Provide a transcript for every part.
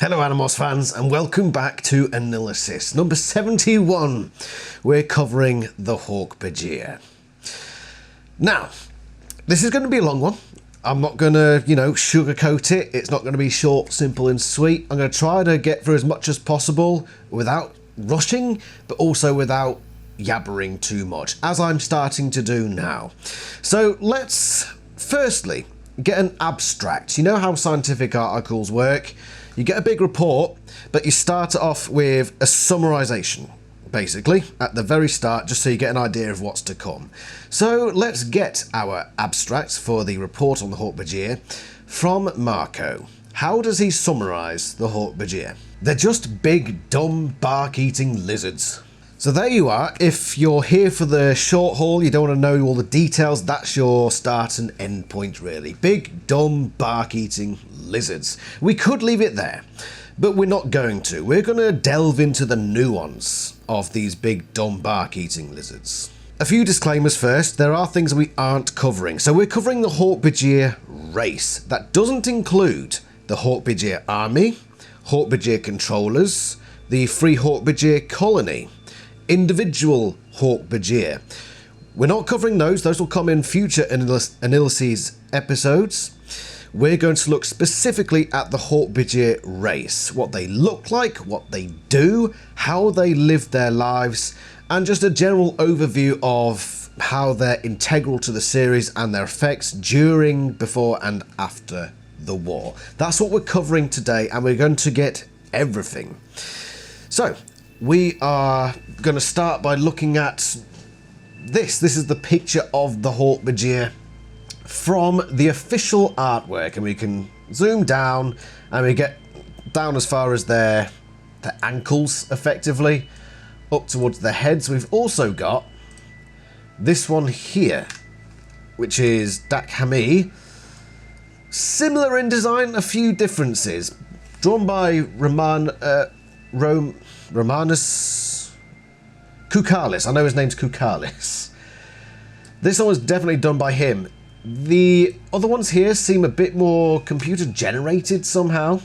Hello Animals fans and welcome back to AniLysis number 71. We're covering the Hork-Bajir. Now, this is going to be a long one. I'm not going to, sugarcoat it. It's not going to be short, simple and sweet. I'm going to try to get through as much as possible without rushing, but also without yabbering too much, as I'm starting to do now. So let's firstly get an abstract. You know how scientific articles work? You get a big report, but you start it off with a summarization, basically, at the very start, just so you get an idea of what's to come. So let's get our abstract for the report on the Hork-Bajir from Marco. How does he summarize the Hork-Bajir? They're just big, dumb, bark-eating lizards. So there you are. If you're here for the short haul, you don't want to know all the details, that's your start and end point really. Big, dumb, bark-eating lizards. We could leave it there, but we're not going to. We're going to delve into the nuance of these big, dumb, bark-eating lizards. A few disclaimers first. There are things we aren't covering. So we're covering the Hork-Bajir race. That doesn't include the Hork-Bajir army, Hork-Bajir controllers, the Free Hork-Bajir colony, individual Hork-Bajir. We're not covering those will come in future AniLysis episodes. We're going to look specifically at the Hork-Bajir race, what they look like, what they do, how they live their lives, and just a general overview of how they're integral to the series and their effects during, before and after the war. That's what we're covering today, and we're going to get everything. So we are going to start by looking at this. This is the picture of the Hork-Bajir from the official artwork, and we can zoom down and we get down as far as their ankles, effectively, up towards their heads. We've also got this one here, which is Dak Hami. Similar in design, a few differences. Drawn by Romanus Koukalis. I know his name's Koukalis. This one was definitely done by him. The other ones here seem a bit more computer generated somehow.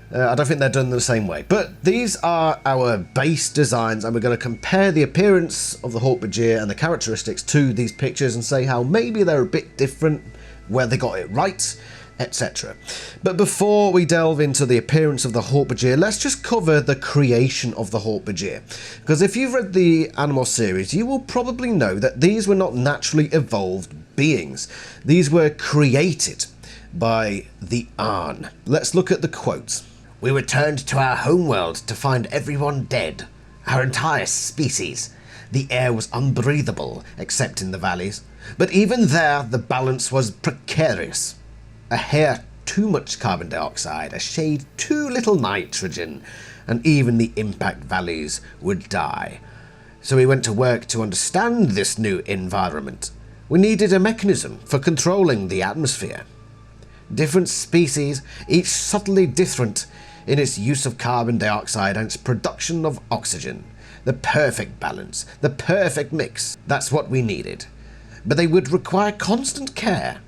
I don't think they're done the same way. But these are our base designs, and we're going to compare the appearance of the Hork-Bajir and the characteristics to these pictures and say how maybe they're a bit different, where they got it right, etc. But before we delve into the appearance of the Hork-Bajir, let's just cover the creation of the Hork-Bajir. Because if you've read the Animal series, you will probably know that these were not naturally evolved beings. These were created by the Arn. Let's look at the quotes. "We returned to our homeworld to find everyone dead. Our entire species. The air was unbreathable, except in the valleys. But even there, the balance was precarious. A hair too much carbon dioxide, a shade too little nitrogen, and even the impact valleys would die. So we went to work to understand this new environment. We needed a mechanism for controlling the atmosphere. Different species, each subtly different in its use of carbon dioxide and its production of oxygen. The perfect balance, the perfect mix. That's what we needed. But they would require constant care.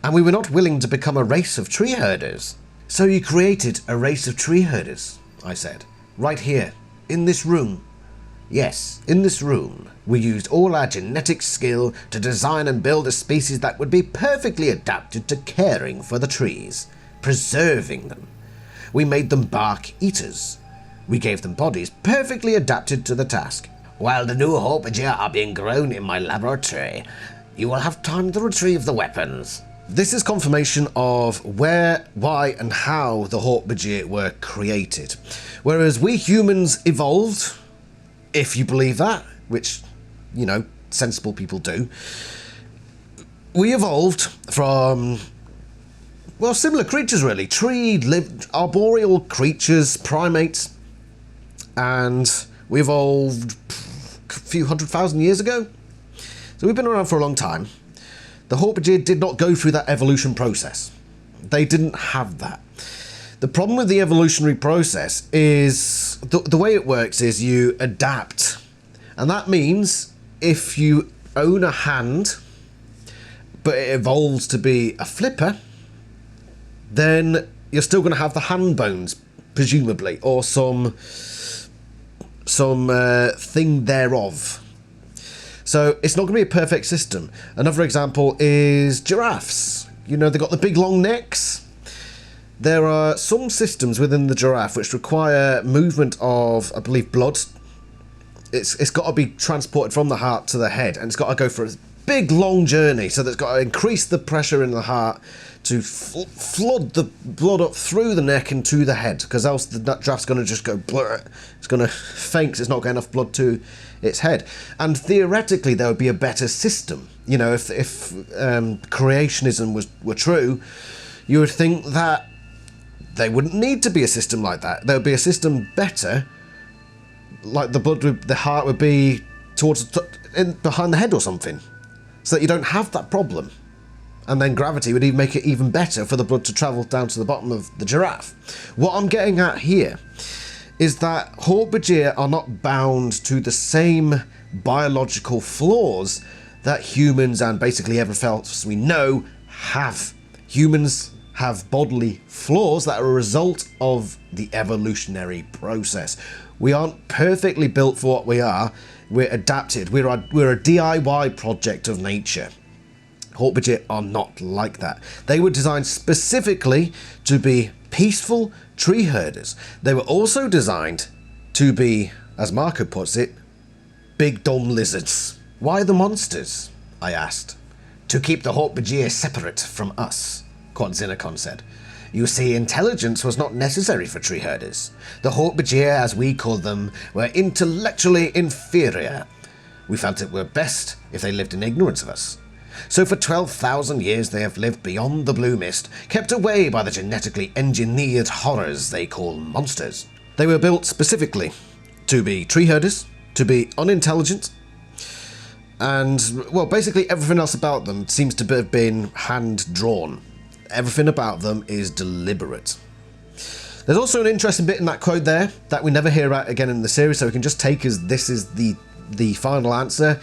And we were not willing to become a race of tree herders. So you created a race of tree herders," I said. "Right here, in this room. Yes, in this room. We used all our genetic skill to design and build a species that would be perfectly adapted to caring for the trees, preserving them. We made them bark eaters. We gave them bodies perfectly adapted to the task. While the new Hork-Bajir are being grown in my laboratory, you will have time to retrieve the weapons." This is confirmation of where, why, and how the Hork-Bajir were created. Whereas we humans evolved, if you believe that, which, sensible people do, we evolved from, well, similar creatures really. Tree-lived, arboreal creatures, primates, and we evolved a few 100,000 years ago. So we've been around for a long time. The Hork-Bajir did not go through that evolution process. They didn't have that. The problem with the evolutionary process is the way it works is you adapt. And that means if you own a hand, but it evolves to be a flipper, then you're still going to have the hand bones, presumably, or some thing thereof. So it's not going to be a perfect system. Another example is giraffes. You know, they've got the big long necks. There are some systems within the giraffe which require movement of, I believe, blood. It's got to be transported from the heart to the head, and it's got to go for a big long journey, so that's got to increase the pressure in the heart to flood the blood up through the neck and to the head, because else the giraffe's going to just go blur. It's going to faint because it's not getting enough blood to its head. And theoretically there would be a better system. You know, if creationism were true, you would think that there wouldn't need to be a system like that. There would be a system better, like the heart would be towards behind the head or something, so that you don't have that problem. And then gravity would even make it even better for the blood to travel down to the bottom of the giraffe. What I'm getting at here is that Hork-Bajir are not bound to the same biological flaws that humans and basically everything else we know have. Humans have bodily flaws that are a result of the evolutionary process. We aren't perfectly built for what we are. We're adapted. We're a DIY project of nature. Hork-Bajir are not like that. They were designed specifically to be peaceful tree herders. They were also designed to be, as Marco puts it, big dumb lizards. Why the monsters? I asked. To keep the Hork-Bajir separate from us, Quatzinicon said. You see, intelligence was not necessary for tree herders. The Hork-Bajir, as we called them, were intellectually inferior. We felt it were best if they lived in ignorance of us. So for 12,000 years they have lived beyond the blue mist, kept away by the genetically engineered horrors they call monsters. They were built specifically to be tree herders, to be unintelligent, and, well, basically everything else about them seems to have been hand-drawn. Everything about them is deliberate. There's also an interesting bit in that quote there that we never hear about again in the series, so we can just take as this is the final answer.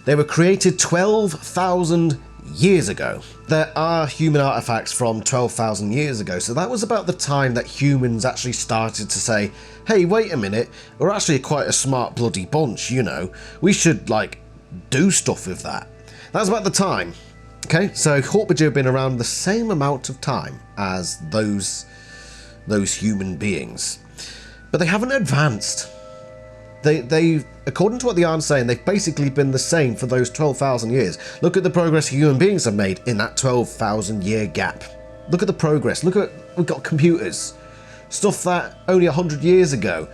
They were created 12,000 years ago. There are human artifacts from 12,000 years ago, so that was about the time that humans actually started to say, hey, wait a minute, we're actually quite a smart bloody bunch, you know. We should, like, do stuff with that. That's about the time. Okay, so Hork-Bajir have been around the same amount of time as those human beings. But they haven't advanced. They, according to what the Yarn's saying, they've basically been the same for those 12,000 years. Look at the progress human beings have made in that 12,000 year gap. Look at the progress. Look at, we've got computers. Stuff that only 100 years ago,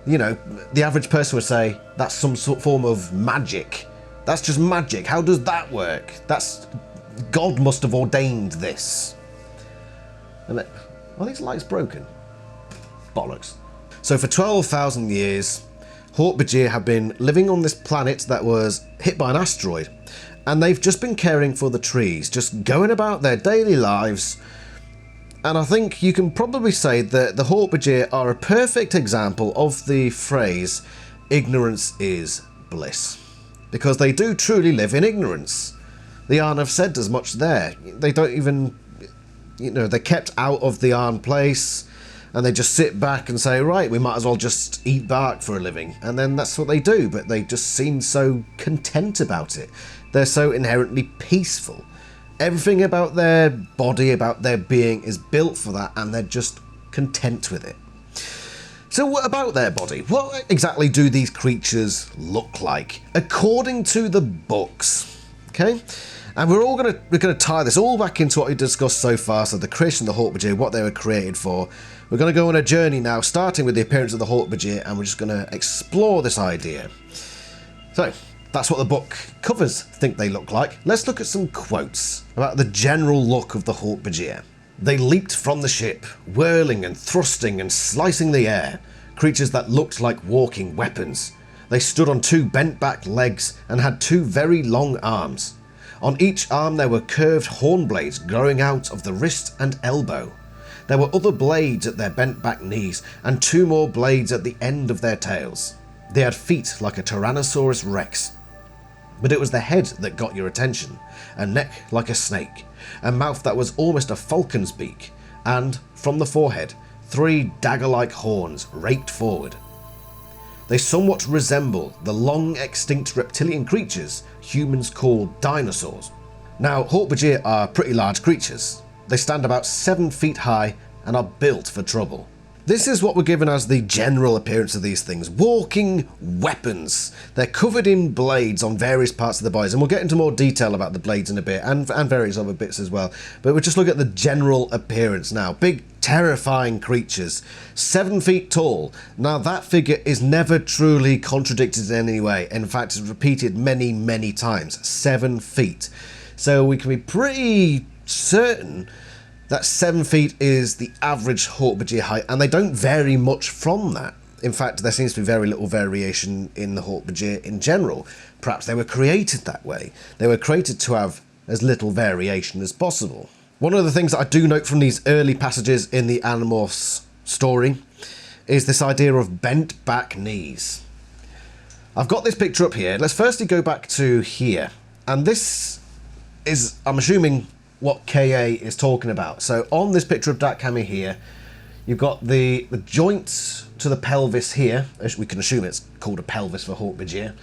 you know, the average person would say, that's some sort of form of magic. That's just magic. How does that work? God must have ordained this. And are these lights broken? Bollocks. So for 12,000 years, Hork-Bajir have been living on this planet that was hit by an asteroid, and they've just been caring for the trees, just going about their daily lives. And I think you can probably say that the Hork-Bajir are a perfect example of the phrase, ignorance is bliss. Because they do truly live in ignorance. The Yarn have said as much there. They don't even, you know, they're kept out of the Yarn place, and they just sit back and say, right, we might as well just eat bark for a living. And then that's what they do, but they just seem so content about it. They're so inherently peaceful. Everything about their body, about their being is built for that, and they're just content with it. So what about their body? What exactly do these creatures look like? According to the books, okay? And we're gonna tie this all back into what we discussed so far, so the creation of the Hork-Bajir, what they were created for. We're gonna go on a journey now, starting with the appearance of the Hork-Bajir, and we're just gonna explore this idea. So, that's what the book covers think they look like. Let's look at some quotes about the general look of the Hork-Bajir. They leaped from the ship, whirling and thrusting and slicing the air, creatures that looked like walking weapons. They stood on two bent-back legs and had two very long arms. On each arm there were curved horn blades growing out of the wrist and elbow. There were other blades at their bent-back knees and two more blades at the end of their tails. They had feet like a Tyrannosaurus Rex. But it was the head that got your attention, a neck like a snake, a mouth that was almost a falcon's beak, and, from the forehead, 3 dagger-like horns raked forward. They somewhat resemble the long-extinct reptilian creatures humans call dinosaurs. Now, Hork-Bajir are pretty large creatures. They stand about 7 feet high and are built for trouble. This is what we're given as the general appearance of these things. Walking weapons. They're covered in blades on various parts of the bodies, and we'll get into more detail about the blades in a bit, and various other bits as well. But we'll just look at the general appearance now. Big, terrifying creatures. 7 feet tall. Now that figure is never truly contradicted in any way. In fact, it's repeated many, many times. 7 feet. So we can be pretty certain that 7 feet is the average Hork-Bajir height, and they don't vary much from that. In fact, there seems to be very little variation in the Hork-Bajir in general. Perhaps they were created that way. They were created to have as little variation as possible. One of the things that I do note from these early passages in the Animorphs story is this idea of bent back knees. I've got this picture up here. Let's firstly go back to here. And this is, I'm assuming, what KA is talking about. So on this picture of Dakhami here, you've got the joint to the pelvis here. We can assume it's called a pelvis for Hork-Bajir.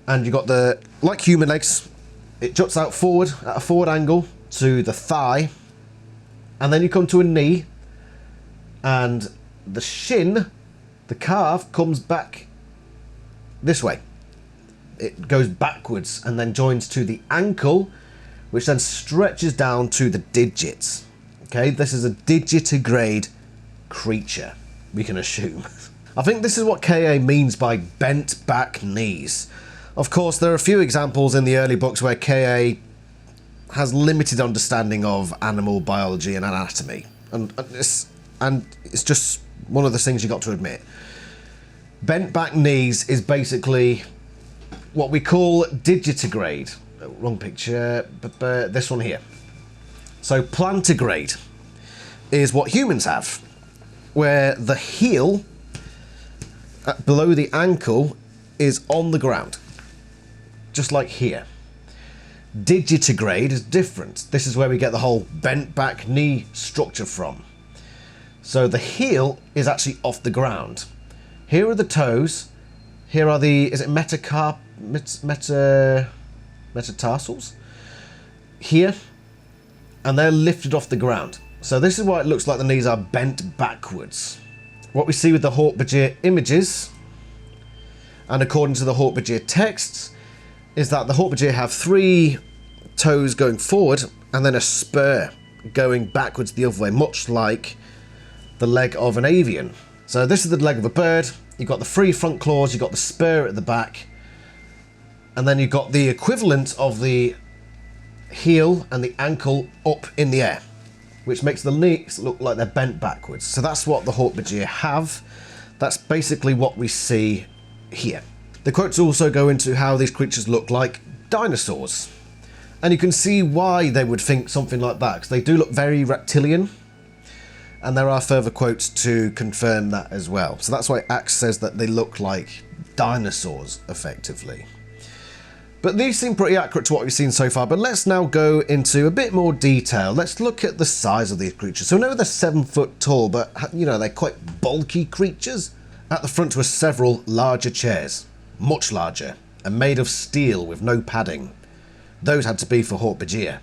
And you've got the, like human legs, it juts out forward at a forward angle to the thigh. And then you come to a knee. And the shin, the calf, comes back this way. It goes backwards and then joins to the ankle, which then stretches down to the digits. Okay, this is a digitigrade creature, we can assume. I think this is what KA means by bent back knees. Of course, there are a few examples in the early books where KA has limited understanding of animal biology and anatomy. And it's just one of the things you got to admit. Bent back knees is basically what we call digitigrade. Wrong picture, but this one here. So plantigrade is what humans have, where the heel below the ankle is on the ground, just like here. Digitigrade is different. This is where we get the whole bent back knee structure from. So the heel is actually off the ground. Here are the toes. Here are the, is it metatarsals here, and they're lifted off the ground. So this is why it looks like the knees are bent backwards. What we see with the Hork-Bajir images, and according to the Hork-Bajir texts, is that the Hork-Bajir have 3 toes going forward and then a spur going backwards the other way, much like the leg of an avian. So this is the leg of a bird. You've got the 3 front claws, you've got the spur at the back, and then you've got the equivalent of the heel and the ankle up in the air, which makes the knees look like they're bent backwards. So that's what the Hork-Bajir have. That's basically what we see here. The quotes also go into how these creatures look like dinosaurs. And you can see why they would think something like that, because they do look very reptilian. And there are further quotes to confirm that as well. So that's why Axe says that they look like dinosaurs, effectively. But these seem pretty accurate to what we've seen so far. But let's now go into a bit more detail. Let's look at the size of these creatures. So we know they're 7 foot tall, but you know, they're quite bulky creatures. At the front were several larger chairs, much larger, and made of steel with no padding. Those had to be for Hork-Bajir.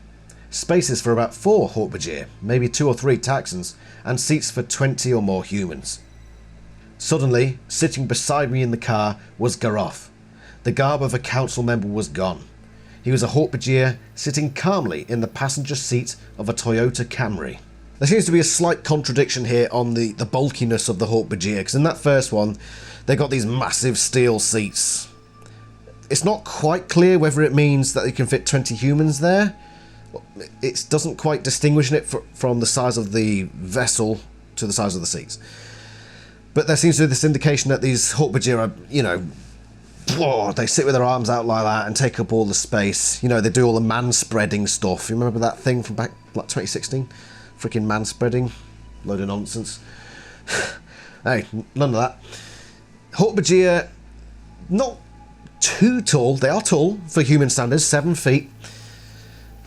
Spaces for about 4 Hork-Bajir, maybe 2 or 3 Taxxons, and seats for 20 or more humans. Suddenly, sitting beside me in the car was Garoth. The garb of a council member was gone. He was a Hork-Bajir sitting calmly in the passenger seat of a Toyota Camry. There seems to be a slight contradiction here on the bulkiness of the Hork-Bajir, because in that first one, they got these massive steel seats. It's not quite clear whether it means that they can fit 20 humans there. It doesn't quite distinguish it from the size of the vessel to the size of the seats. But there seems to be this indication that these Hork-Bajir are, you know, they sit with their arms out like that and take up all the space. You know, they do all the man-spreading stuff. You remember that thing from back, like 2016? Freaking man-spreading. Load of nonsense. Hey, none of that. Hork-Bajir, not too tall. They are tall for human standards, 7 feet.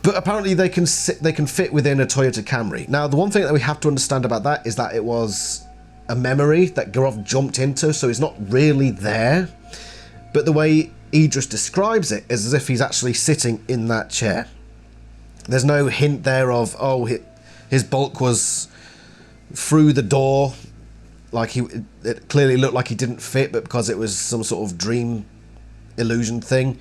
But apparently they can fit within a Toyota Camry. Now, the one thing that we have to understand about that is that it was a memory that Garov jumped into, so it's not really there. But the way Idris describes it is as if he's actually sitting in that chair. There's no hint there of, oh, his bulk was through the door, like it clearly looked like he didn't fit, but because it was some sort of dream illusion thing,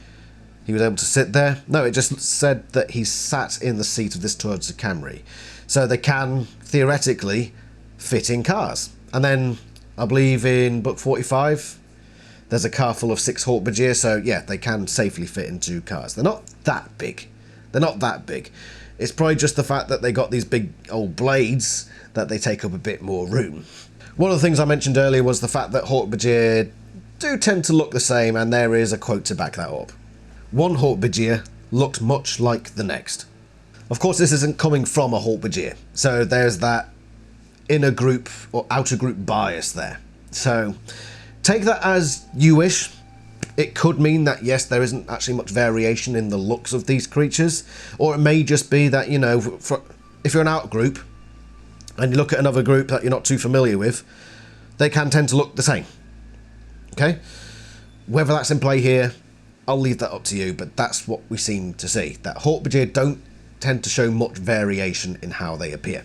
he was able to sit there. No, it just said that he sat in the seat of this Toyota Camry. So they can theoretically fit in cars. And then I believe in book 45, there's a car full of 6 Hork-Bajir, so yeah, they can safely fit into cars. They're not that big. They're not that big. It's probably just the fact that they got these big old blades that they take up a bit more room. One of the things I mentioned earlier was the fact that Hork-Bajir do tend to look the same, and there is a quote to back that up. One Hork-Bajir looked much like the next. Of course, this isn't coming from a Hork-Bajir, so there's that inner group or outer group bias there. So take that as you wish. It could mean that, yes, there isn't actually much variation in the looks of these creatures, or it may just be that, you know, if you're an out group and you look at another group that you're not too familiar with, they can tend to look the same. Okay? Whether that's in play here, I'll leave that up to you, but that's what we seem to see. That Hork-Bajir don't tend to show much variation in how they appear.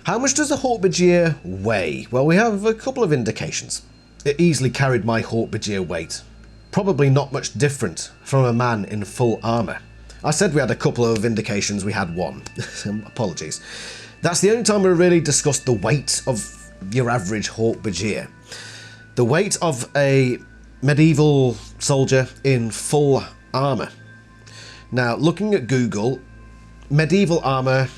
How much does a Hork-Bajir weigh? Well, we have a couple of indications. It easily carried my Hork-Bajir weight. Probably not much different from a man in full armour. I said we had a couple of indications, we had one. Apologies. That's the only time we really discussed the weight of your average Hork-Bajir. The weight of a medieval soldier in full armour. Now, looking at Google, medieval armour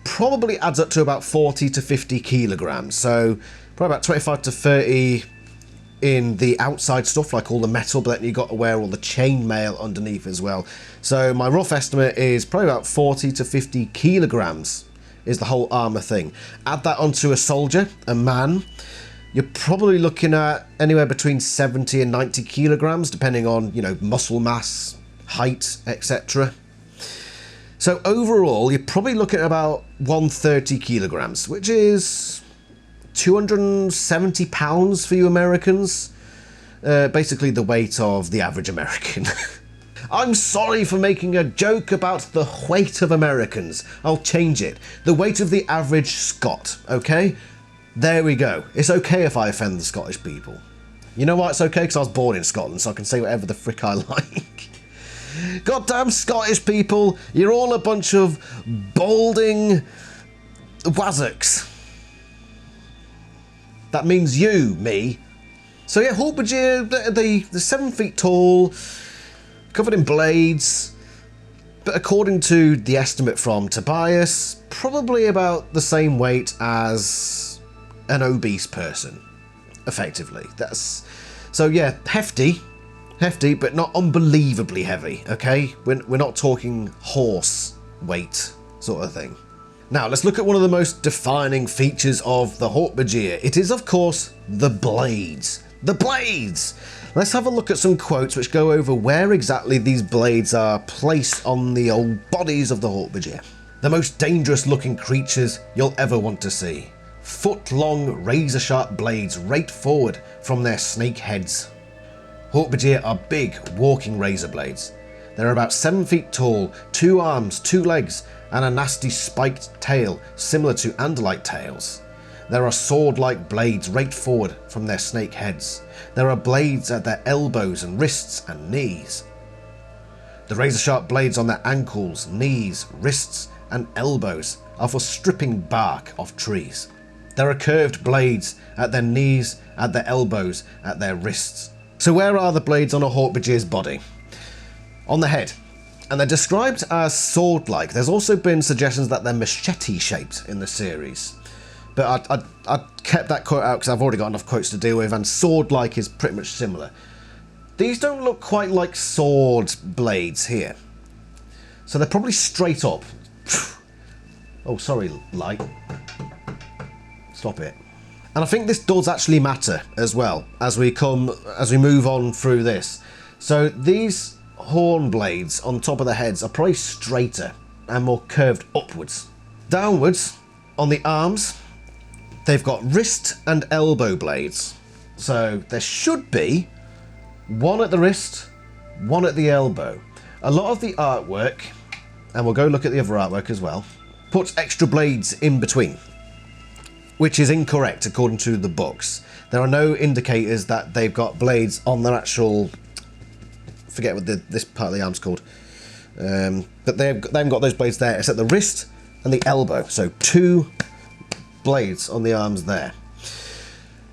probably adds up to about 40 to 50 kilograms. So probably about 25 to 30 in the outside stuff, like all the metal, but then you've got to wear all the chainmail underneath as well. So my rough estimate is probably about 40 to 50 kilograms is the whole armour thing. Add that onto a soldier, a man, you're probably looking at anywhere between 70 and 90 kilograms, depending on, you know, muscle mass, height, etc. So overall, you're probably looking at about 130 kilograms, which is 270 pounds for you Americans. Basically the weight of the average American. I'm sorry for making a joke about the weight of Americans. I'll change it. The weight of the average Scot, okay? There we go. It's okay if I offend the Scottish people. You know why it's okay? Because I was born in Scotland, so I can say whatever the frick I like. Goddamn Scottish people, you're all a bunch of balding wazzocks. That means you, me. So yeah, Hork-Bajir, they're 7 feet tall, covered in blades, but according to the estimate from Tobias, probably about the same weight as an obese person, effectively. So yeah, hefty, but not unbelievably heavy, okay? We're not talking horse weight sort of thing. Now, let's look at one of the most defining features of the Hork-Bajir. It is, of course, the blades. The blades! Let's have a look at some quotes which go over where exactly these blades are placed on the old bodies of the Hork-Bajir. The most dangerous looking creatures you'll ever want to see. Foot-long, razor-sharp blades rake forward from their snake heads. Hork-Bajir are big, walking razor blades. They're about 7 feet tall, 2 arms, 2 legs, and a nasty spiked tail similar to Andalite tails. There are sword-like blades raked forward from their snake heads. There are blades at their elbows and wrists and knees. The razor-sharp blades on their ankles, knees, wrists, and elbows are for stripping bark off trees. There are curved blades at their knees, at their elbows, at their wrists. So where are the blades on a Hork-Bajir's body? On the head. And they're described as sword-like. There's also been suggestions that they're machete-shaped in the series. But I kept that quote out because I've already got enough quotes to deal with, and sword-like is pretty much similar. These don't look quite like sword blades here. So they're probably straight up. Oh, sorry, light. Stop it. And I think this does actually matter as well as we move on through this. So these horn blades on top of the heads are probably straighter and more curved upwards. Downwards, on the arms, they've got wrist and elbow blades. So there should be one at the wrist, one at the elbow. A lot of the artwork, and we'll go look at the other artwork as well, puts extra blades in between, which is incorrect according to the books. There are no indicators that they've got blades on their actual, forget what this part of the arm's called, but they haven't got those blades there. It's at the wrist and the elbow, so 2 blades on the arms there.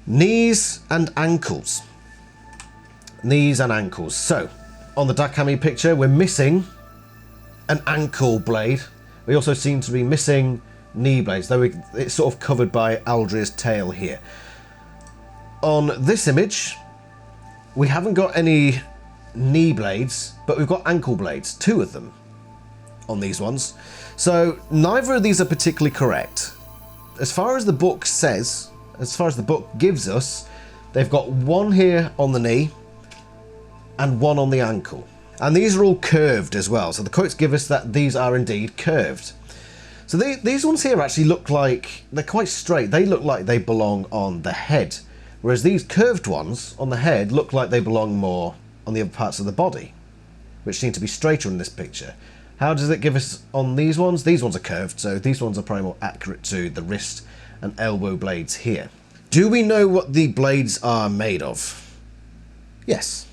Knees and ankles. Knees and ankles. So, on the Dakhami picture, we're missing an ankle blade. We also seem to be missing knee blades, though it's sort of covered by Aldria's tail here. On this image, we haven't got any knee blades, but we've got ankle blades, 2 of them on these ones. So neither of these are particularly correct. As far as the book says, as far as the book gives us, they've got 1 here on the knee and 1 on the ankle. And these are all curved as well, so the quotes give us that these are indeed curved. So these ones here actually look like, they're quite straight. They look like they belong on the head, whereas these curved ones on the head look like they belong more on the other parts of the body, which seem to be straighter in this picture. How does it give us on these ones? These ones are curved, so these ones are probably more accurate to the wrist and elbow blades here. Do we know what the blades are made of? Yes.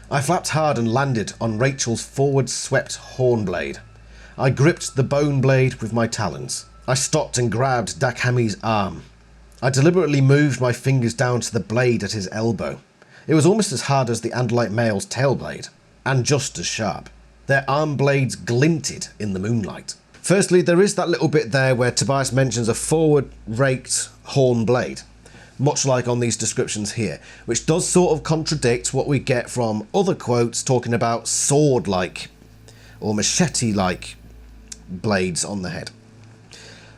I flapped hard and landed on Rachel's forward-swept horn blade. I gripped the bone blade with my talons. I stopped and grabbed Dakhami's arm. I deliberately moved my fingers down to the blade at his elbow. It was almost as hard as the Andalite male's tail blade, and just as sharp. Their arm blades glinted in the moonlight. Firstly, there is that little bit there where Tobias mentions a forward-raked horn blade, much like on these descriptions here, which does sort of contradict what we get from other quotes talking about sword-like or machete-like blades on the head.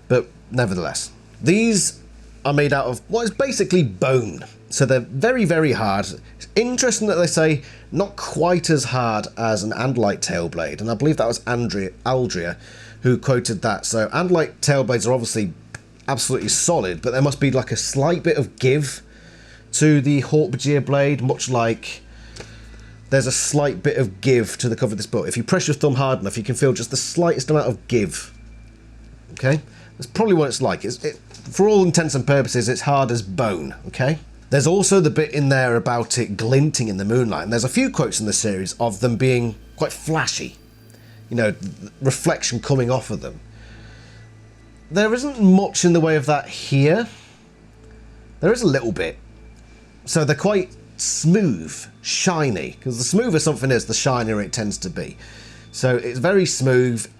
But nevertheless, these are made out of what is basically bone, so they're very, very hard. It's interesting that they say not quite as hard as an Andalite tail blade, and I believe that was Aldria who quoted that. So Andalite tail blades are obviously absolutely solid, but there must be like a slight bit of give to the Hork-Bajir blade, much like there's a slight bit of give to the cover of this book. If you press your thumb hard enough, you can feel just the slightest amount of give. Okay? That's probably what it's like. For all intents and purposes, it's hard as bone, okay? There's also the bit in there about it glinting in the moonlight, and there's a few quotes in the series of them being quite flashy. You know, reflection coming off of them. There isn't much in the way of that here. There is a little bit. So they're quite smooth, shiny, because the smoother something is, the shinier it tends to be. So it's very smooth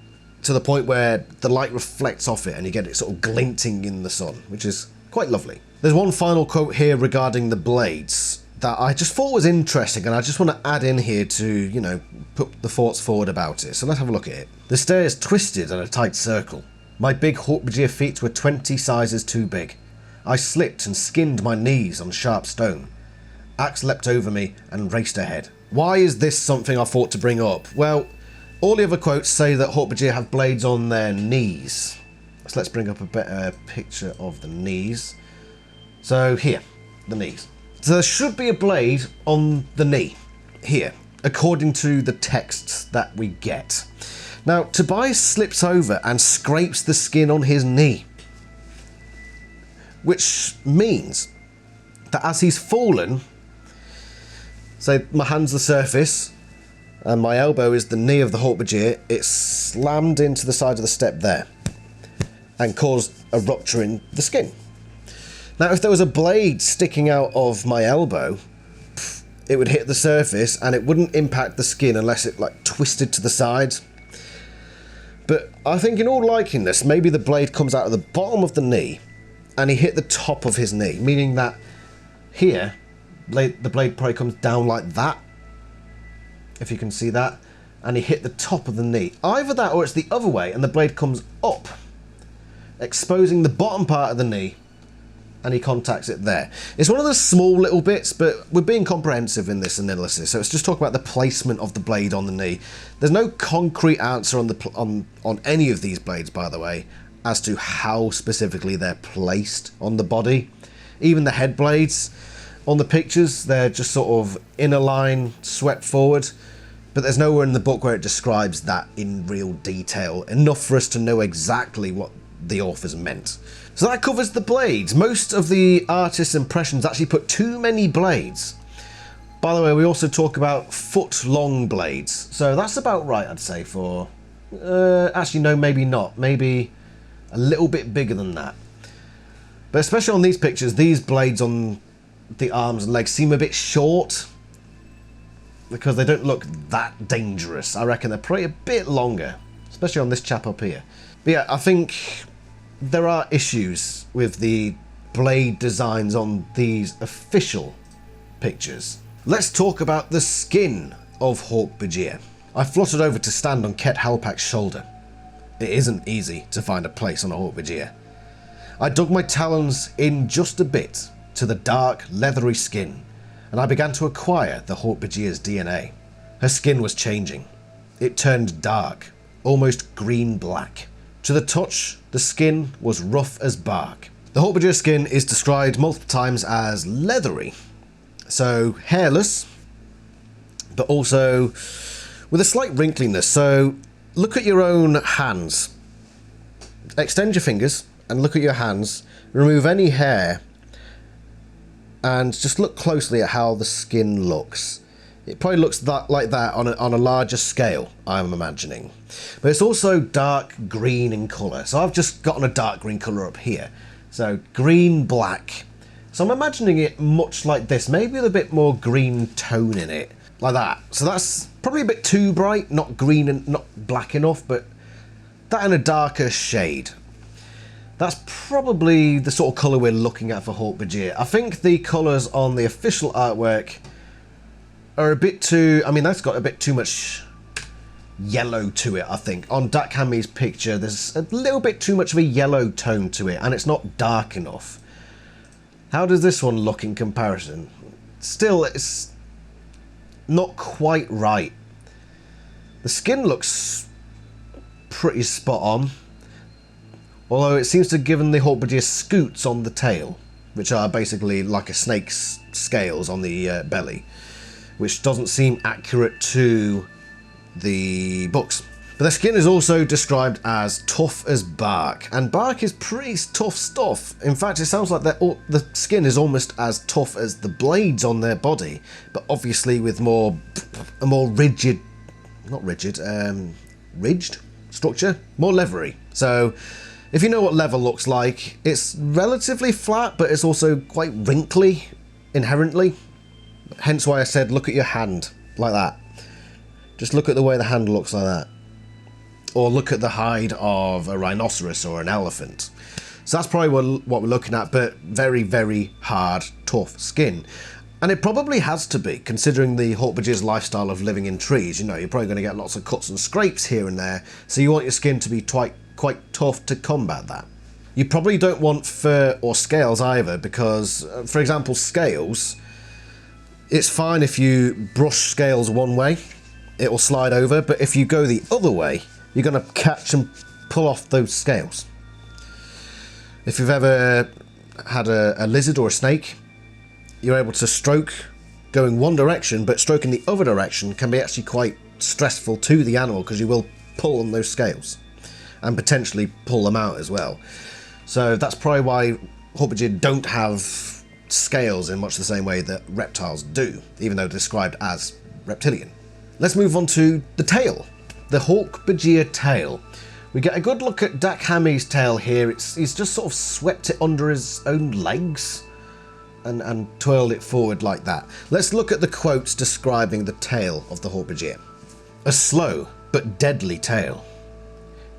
to the point where the light reflects off it and you get it sort of glinting in the sun, which is quite lovely. There's one final quote here regarding the blades that I just thought was interesting, and I just want to add in here to, you know, put the thoughts forward about it. So let's have a look at it. The stairs twisted in a tight circle. My big Hork-Bajir feet were 20 sizes too big. I slipped and skinned my knees on sharp stone. Axe leapt over me and raced ahead. Why is this something I thought to bring up? Well, all the other quotes say that Hork-Bajir have blades on their knees. So let's bring up a better picture of the knees. So here, the knees. So there should be a blade on the knee, here, according to the texts that we get. Now, Tobias slips over and scrapes the skin on his knee, which means that as he's fallen, say my hand's the surface and my elbow is the knee of the Hork-Bajir, it slammed into the side of the step there and caused a rupture in the skin. Now, if there was a blade sticking out of my elbow, it would hit the surface and it wouldn't impact the skin unless it like twisted to the side. But I think in all likeliness, maybe the blade comes out of the bottom of the knee and he hit the top of his knee, meaning that here, the blade probably comes down like that, if you can see that, and he hit the top of the knee. Either that or it's the other way and the blade comes up, exposing the bottom part of the knee and he contacts it there. It's one of the small little bits, but we're being comprehensive in this analysis, so it's just talking about the placement of the blade on the knee. There's no concrete answer on any of these blades, by the way, as to how specifically they're placed on the body. Even the head blades on the pictures, they're just sort of in a line, swept forward, but there's nowhere in the book where it describes that in real detail, enough for us to know exactly what the authors meant. So that covers the blades. Most of the artist's impressions actually put too many blades. By the way, we also talk about foot-long blades. So that's about right, I'd say, for... actually, no, maybe not. Maybe a little bit bigger than that. But especially on these pictures, these blades on the arms and legs seem a bit short, because they don't look that dangerous. I reckon they're probably a bit longer, especially on this chap up here. But yeah, I think there are issues with the blade designs on these official pictures. Let's talk about the skin of Hork-Bajir. I fluttered over to stand on Ket Halpak's shoulder. It isn't easy to find a place on a Hork-Bajir. I dug my talons in just a bit to the dark, leathery skin, and I began to acquire the Hork-Bajir's DNA. Her skin was changing. It turned dark, almost green-black. To the touch, the skin was rough as bark. The Hork-Bajir skin is described multiple times as leathery, so hairless, but also with a slight wrinkliness. So look at your own hands. Extend your fingers and look at your hands. Remove any hair and just look closely at how the skin looks. It probably looks like that on a larger scale, I'm imagining. But it's also dark green in colour. So I've just gotten a dark green colour up here. So green-black. So I'm imagining it much like this, maybe with a bit more green tone in it, like that. So that's probably a bit too bright, not green and not black enough, but that in a darker shade. That's probably the sort of colour we're looking at for Hork-Bajir. I think the colours on the official artwork are a bit too... I mean, that's got a bit too much yellow to it, I think. On Dakhami's picture, there's a little bit too much of a yellow tone to it, and it's not dark enough. How does this one look in comparison? Still, it's not quite right. The skin looks pretty spot on, although it seems to have given the Hork-Bajir scoots on the tail, which are basically like a snake's scales on the belly, which doesn't seem accurate to the books. But their skin is also described as tough as bark, and bark is pretty tough stuff. In fact, it sounds like the skin is almost as tough as the blades on their body, but obviously with a more rigid, ridged structure, more leathery. So if you know what leather looks like, it's relatively flat, but it's also quite wrinkly inherently. Hence why I said look at your hand, like that. Just look at the way the hand looks, like that. Or look at the hide of a rhinoceros or an elephant. So that's probably what we're looking at, but very, very hard, tough skin. And it probably has to be, considering the Hork-Bajir's lifestyle of living in trees. You know, you're probably going to get lots of cuts and scrapes here and there, so you want your skin to be quite tough to combat that. You probably don't want fur or scales either, because, for example, scales, it's fine if you brush scales one way, it will slide over, but if you go the other way, you're going to catch and pull off those scales. If you've ever had a lizard or a snake, you're able to stroke going one direction, but stroking the other direction can be actually quite stressful to the animal, because you will pull on those scales and potentially pull them out as well. So that's probably why Hork-Bajir don't have scales in much the same way that reptiles do, even though described as reptilian. Let's move on to the tail, the Hork-Bajir tail. We get a good look at Dakhami's tail here. He's just sort of swept it under his own legs and twirled it forward like that. Let's look at the quotes describing the tail of the Hork-Bajir. A slow but deadly tail.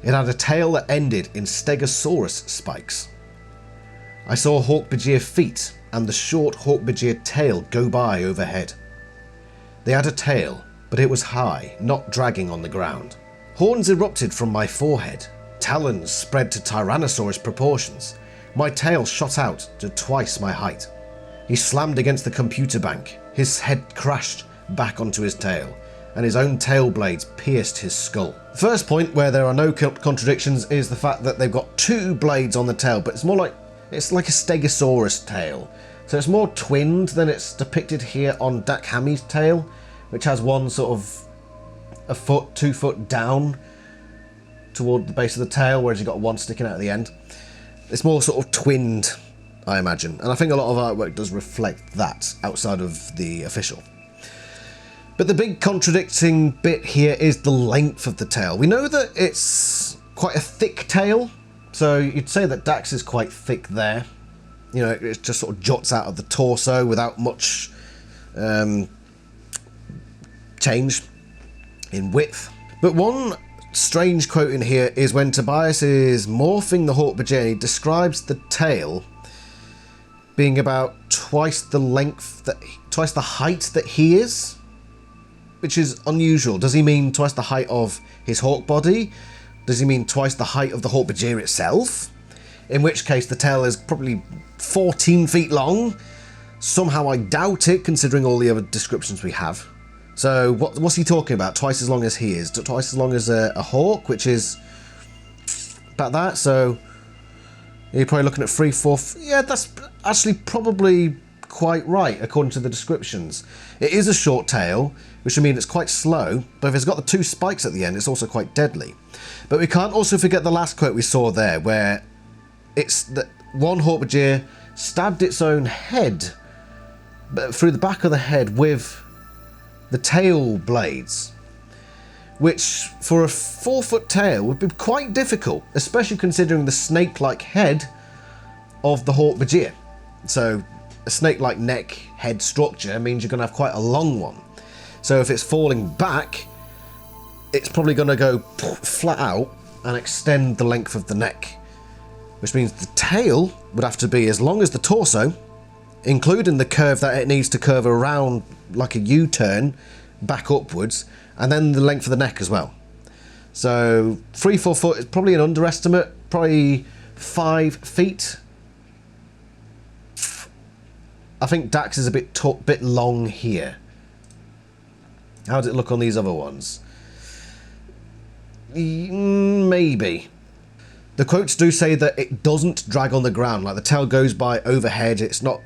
It had a tail that ended in stegosaurus spikes. I saw Hork-Bajir feet and the short Hork-Bajir tail go by overhead. They had a tail, but it was high, not dragging on the ground. Horns erupted from my forehead. Talons spread to Tyrannosaurus proportions. My tail shot out to twice my height. He slammed against the computer bank. His head crashed back onto his tail, and his own tail blades pierced his skull. The first point where there are no contradictions is the fact that they've got 2 blades on the tail, but it's like a Stegosaurus tail. So it's more twinned than it's depicted here on Dak Hammy's tail, which has one sort of a foot, 2 foot down toward the base of the tail, whereas you've got one sticking out at the end. It's more sort of twinned, I imagine, and I think a lot of artwork does reflect that outside of the official. But the big contradicting bit here is the length of the tail. We know that it's quite a thick tail, so you'd say that Dak's is quite thick there. You know, it just sort of juts out of the torso without much change in width. But one strange quote in here is when Tobias is morphing the Hork-Bajir, he describes the tail being about twice the height that he is, which is unusual. Does he mean twice the height of his Hork body? Does he mean twice the height of the Hork-Bajir itself? In which case the tail is probably 14 feet long. Somehow I doubt it, considering all the other descriptions we have. So what's he talking about? Twice as long as he is. Twice as long as a Hork, which is about that. So you're probably looking at 3/4. Yeah, that's actually probably quite right, according to the descriptions. It is a short tail, which would mean it's quite slow, but if it's got the 2 spikes at the end, it's also quite deadly. But we can't also forget the last quote we saw there, where it's that one Hork-Bajir stabbed its own head through the back of the head with the tail blades, which for a 4-foot tail would be quite difficult, especially considering the snake-like head of the Hork-Bajir. So a snake-like neck head structure means you're going to have quite a long one. So if it's falling back, it's probably going to go flat out and extend the length of the neck, which means the tail would have to be as long as the torso, including the curve that it needs to curve around like a U-turn back upwards, and then the length of the neck as well. So 3-4 foot is probably an underestimate, probably 5 feet. I think Dax is a bit long here. How does it look on these other ones? Maybe. The quotes do say that it doesn't drag on the ground, like the tail goes by overhead, it's not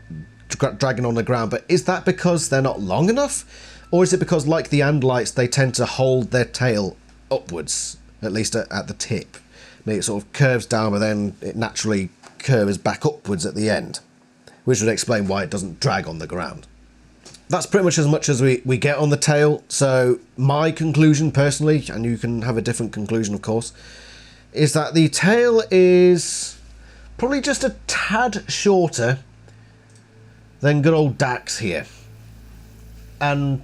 dragging on the ground, but is that because they're not long enough? Or is it because, like the Andalites, they tend to hold their tail upwards, at least at the tip? Maybe it sort of curves down, but then it naturally curves back upwards at the end, which would explain why it doesn't drag on the ground. That's pretty much as we get on the tail. So my conclusion personally, and you can have a different conclusion of course, is that the tail is probably just a tad shorter than good old Dax here, and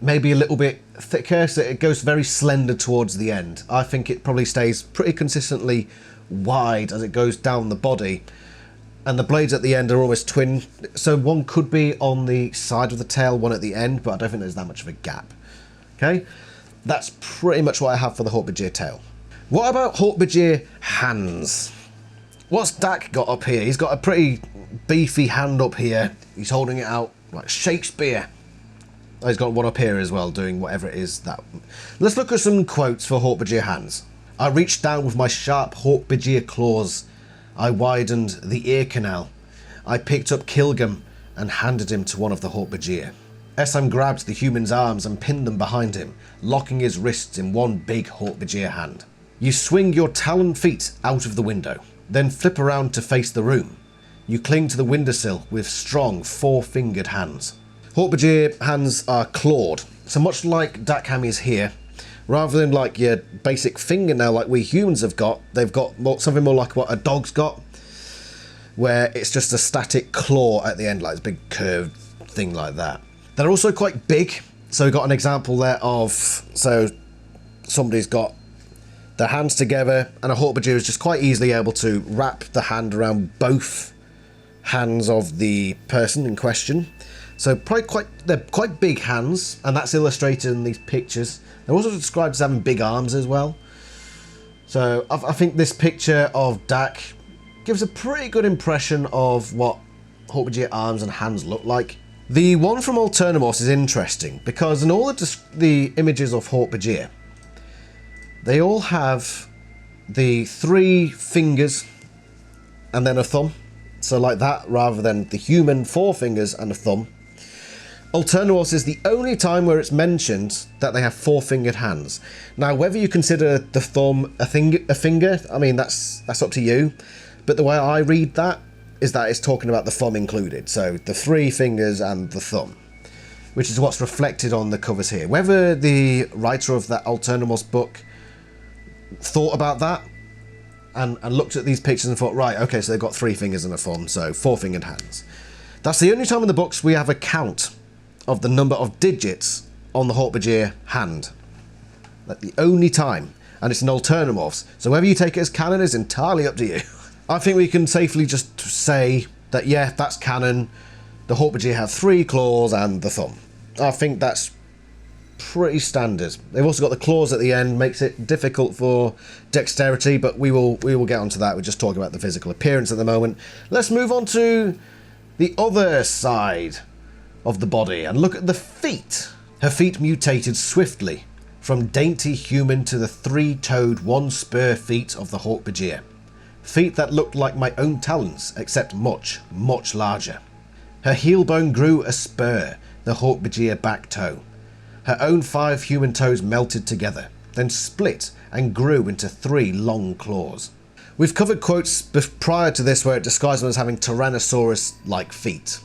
maybe a little bit thicker, so it goes very slender towards the end. I think it probably stays pretty consistently wide as it goes down the body, and the blades at the end are almost twin, so one could be on the side of the tail, one at the end, but I don't think there's that much of a gap. Okay, that's pretty much what I have for the Hork-Bajir tail. What about Hork-Bajir hands? What's Dak got up here? He's got a pretty beefy hand up here. He's holding it out like Shakespeare. Oh, he's got one up here as well, doing whatever it is that... Let's look at some quotes for Hork-Bajir hands. I reached down with my sharp Hork-Bajir claws. I widened the ear canal. I picked up Kilgrim and handed him to one of the Hork-Bajir. Essam grabbed the human's arms and pinned them behind him, locking his wrists in one big Hork-Bajir hand. You swing your taloned feet out of the window, then flip around to face the room. You cling to the windowsill with strong 4-fingered hands. Hork-Bajir hands are clawed, so much like Dak Hammy's here, rather than like your basic fingernail like we humans have got, they've got something more like what a dog's got, where it's just a static claw at the end, like a big curved thing like that. They're also quite big, so we've got an example there of, so somebody's got their hands together, and a Hork-Bajir is just quite easily able to wrap the hand around both hands of the person in question. So they're quite big hands, and that's illustrated in these pictures. They're also described as having big arms as well. So I think this picture of Dak gives a pretty good impression of what Hork-Bajir arms and hands look like. The one from Alternomorphs is interesting because in all the images of Hork-Bajir, they all have the 3 fingers and then a thumb. So like that, rather than the human 4 fingers and a thumb. Alternomorphs is the only time where it's mentioned that they have 4-fingered hands. Now, whether you consider the thumb a finger, I mean, that's up to you. But the way I read that is that it's talking about the thumb included. So the 3 fingers and the thumb, which is what's reflected on the covers here. Whether the writer of that Alternomorphs book thought about that and looked at these pictures and thought, right, okay, so they've got 3 fingers and a thumb, so 4-fingered hands. That's the only time in the books we have a count of the number of digits on the Hork-Bajir hand. That's the only time, and it's an Alternomorphs, so whether you take it as canon is entirely up to you. I think we can safely just say that, yeah, that's canon. The Hork-Bajir have 3 claws and the thumb. I think that's pretty standard. They've also got the claws at the end, makes it difficult for dexterity, but we will get onto that. We're just talking about the physical appearance at the moment. Let's move on to the other side of the body and look at the feet. Her feet mutated swiftly from dainty human to the 3-toed 1-spur feet of the Hork-Bajir. Feet that looked like my own talons, except much, much larger. Her heel bone grew a spur, the Hork-Bajir back toe. Her own 5 human toes melted together, then split and grew into 3 long claws. We've covered quotes prior to this where it describes them as having Tyrannosaurus-like feet.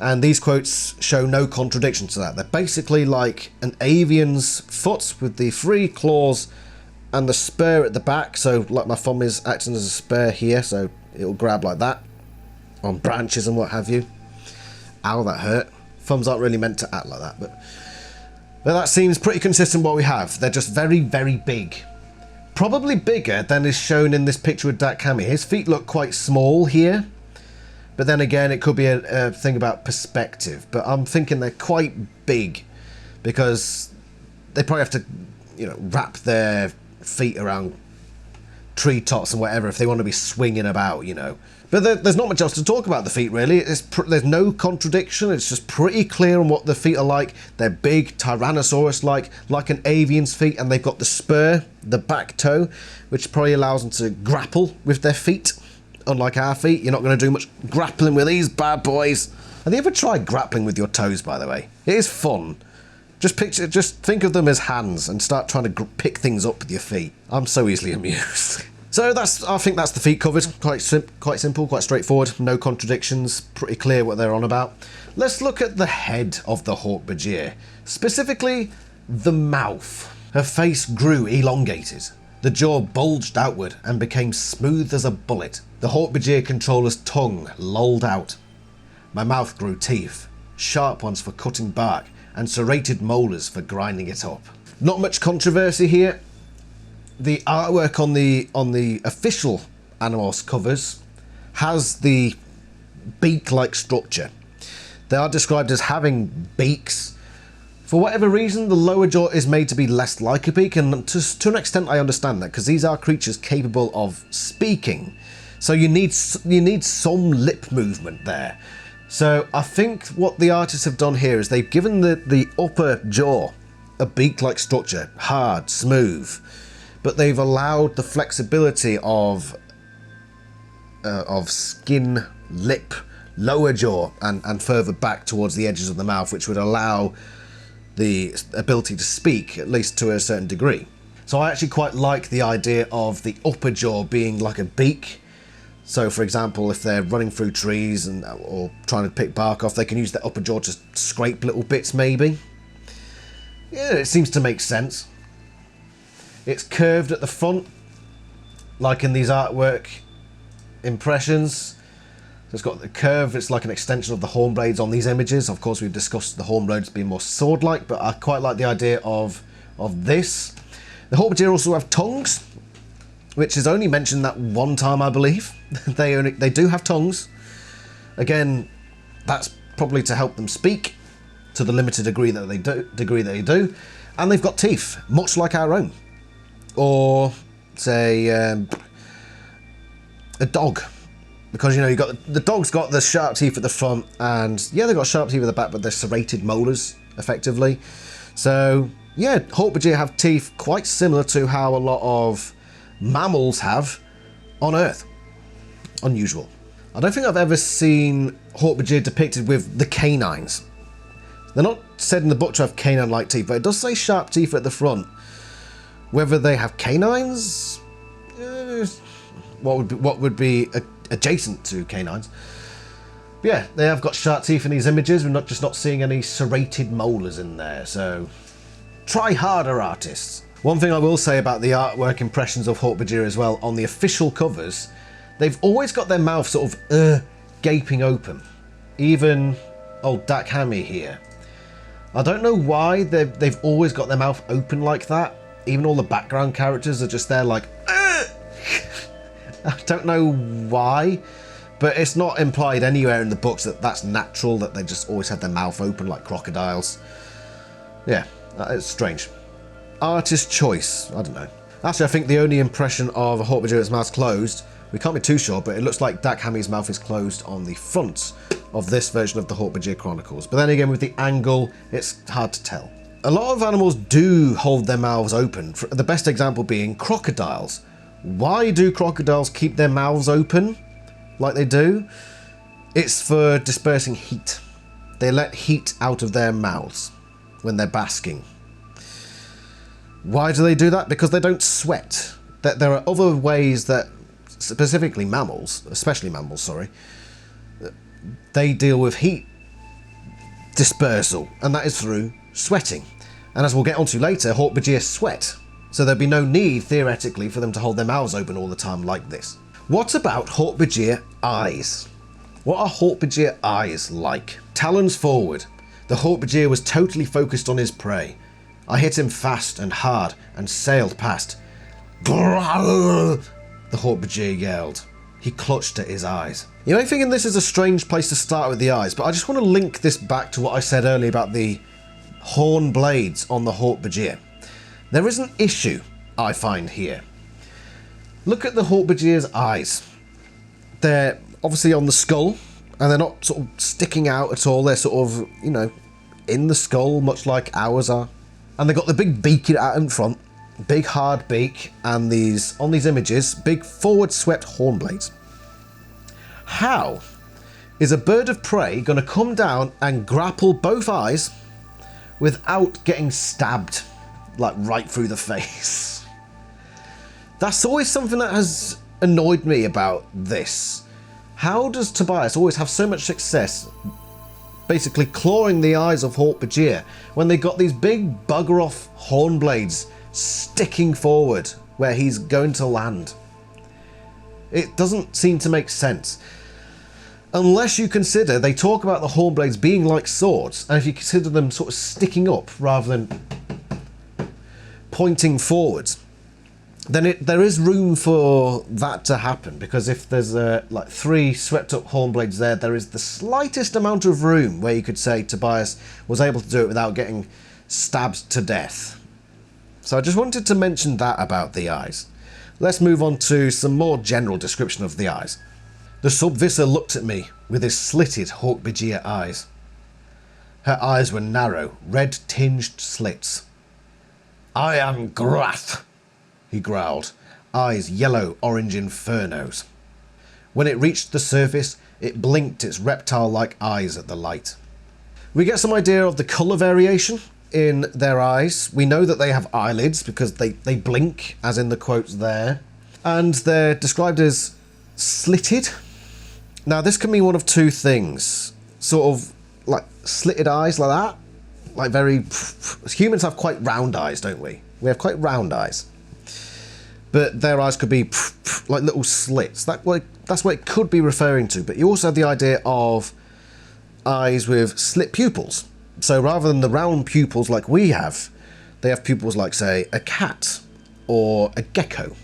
And these quotes show no contradiction to that. They're basically like an avian's foot with the 3 claws and the spur at the back. So like my thumb is acting as a spur here, so it'll grab like that on branches and what have you. Ow, that hurt. Thumbs aren't really meant to act like that, but that seems pretty consistent what we have. They're just very, very big. Probably bigger than is shown in this picture with Dak Kami. His feet look quite small here. But then again, it could be a thing about perspective. But I'm thinking they're quite big because they probably have to, you know, wrap their feet around treetops and whatever if they want to be swinging about, you know. But there's not much else to talk about the feet, really. There's no contradiction. It's just pretty clear on what the feet are like. They're big, Tyrannosaurus-like, like an avian's feet, and they've got the spur, the back toe, which probably allows them to grapple with their feet. Unlike our feet, you're not going to do much grappling with these bad boys. Have you ever tried grappling with your toes, by the way? It is fun. Just think of them as hands and start trying to pick things up with your feet. I'm so easily amused. So I think that's the feet covered. Quite simple, quite straightforward. No contradictions. Pretty clear what they're on about. Let's look at the head of the Hork-Bajir. Specifically, the mouth. Her face grew elongated. The jaw bulged outward and became smooth as a bullet. The Hork-Bajir controller's tongue lolled out. My mouth grew teeth, sharp ones for cutting bark and serrated molars for grinding it up. Not much controversy here. The artwork on the official Animorphs covers has the beak-like structure. They are described as having beaks. For whatever reason, the lower jaw is made to be less like a beak, and to an extent I understand that, because these are creatures capable of speaking. So you need some lip movement there. So I think what the artists have done here is they've given the upper jaw a beak-like structure, hard, smooth, but they've allowed the flexibility of skin, lip, lower jaw, and further back towards the edges of the mouth, which would allow the ability to speak, at least to a certain degree. So I actually quite like the idea of the upper jaw being like a beak. So for example, if they're running through trees or trying to pick bark off, they can use their upper jaw to scrape little bits maybe. Yeah, it seems to make sense. It's curved at the front, like in these artwork impressions. So it's got the curve, it's like an extension of the horn blades on these images. Of course, we've discussed the horn blades being more sword-like, but I quite like the idea of this. The Hork-Bajir also have tongues, which is only mentioned that one time, I believe. They do have tongues. Again, that's probably to help them speak to the limited degree that they do. And they've got teeth, much like our own. Or, say, a dog Because, you know, you got the dog's got the sharp teeth at the front, and yeah, they've got sharp teeth at the back, but they're serrated molars, effectively. So, yeah, Hork-Bajir have teeth quite similar to how a lot of mammals have on Earth. Unusual. I don't think I've ever seen Hork-Bajir depicted with the canines. They're not said in the book to have canine-like teeth, but it does say sharp teeth at the front. Whether they have canines? What would be adjacent to canines? But yeah, they have got sharp teeth in these images. We're not seeing any serrated molars in there, so try harder, artists. One thing I will say about the artwork impressions of Hork-Bajir as well, on the official covers, they've always got their mouth sort of gaping open. Even old Dak Hammy here. I don't know why they've always got their mouth open like that. Even all the background characters are just there like, I don't know why, but it's not implied anywhere in the books that that's natural, that they just always have their mouth open like crocodiles. Yeah, it's strange. Artist choice, I don't know. Actually, I think the only impression of a Hork-Bajir that's mouth's closed, we can't be too sure, but it looks like Dak Hammy's mouth is closed on the front of this version of the Hork-Bajir Chronicles. But then again, with the angle, it's hard to tell. A lot of animals do hold their mouths open, the best example being crocodiles. Why do crocodiles keep their mouths open like they do? It's for dispersing heat. They let heat out of their mouths when they're basking. Why do they do that? Because they don't sweat. There are other ways that, specifically mammals, especially mammals, sorry, they deal with heat dispersal, and that is through sweating. And as we'll get onto later, Hork-Bajir sweat, so there'd be no need, theoretically, for them to hold their mouths open all the time like this. What about Hork-Bajir eyes? What are Hork-Bajir eyes like? Talons forward. The Hork-Bajir was totally focused on his prey. I hit him fast and hard and sailed past. The Hork-Bajir yelled. He clutched at his eyes. You may think this is a strange place to start with the eyes, but I just want to link this back to what I said earlier about the horn blades on the Hork-Bajir. There is an issue I find here. Look at the Hork-Bajir's eyes. They're obviously on the skull, and they're not sort of sticking out at all. They're sort of, you know, in the skull, much like ours are. And they've got the big beak out in front, big hard beak, and these, on these images, big forward swept horn blades. How is a bird of prey going to come down and grapple both eyes without getting stabbed, like right through the face? That's always something that has annoyed me about this. How does Tobias always have so much success basically clawing the eyes of Hork-Bajir when they got these big bugger off horn blades sticking forward where he's going to land? It doesn't seem to make sense. Unless you consider they talk about the horn blades being like swords, and if you consider them sort of sticking up rather than pointing forwards, then there is room for that to happen, because if there's like 3 swept up horn blades there is the slightest amount of room where you could say Tobias was able to do it without getting stabbed to death. So I just wanted to mention that about the eyes. Let's move on to some more general description of the eyes. The Subvisor looked at me with his slitted Hork-Bajir eyes. Her eyes were narrow, red-tinged slits. "I am Grath," he growled, eyes yellow-orange infernos. When it reached the surface, it blinked its reptile-like eyes at the light. We get some idea of the colour variation in their eyes. We know that they have eyelids because they blink, as in the quotes there. And they're described as slitted. Now, this can mean one of 2 things. Sort of like slitted eyes like that. Like very... Humans have quite round eyes, don't we? We have quite round eyes. But their eyes could be like little slits. That's what it could be referring to. But you also have the idea of eyes with slit pupils. So rather than the round pupils like we have, they have pupils like, say, a cat or a gecko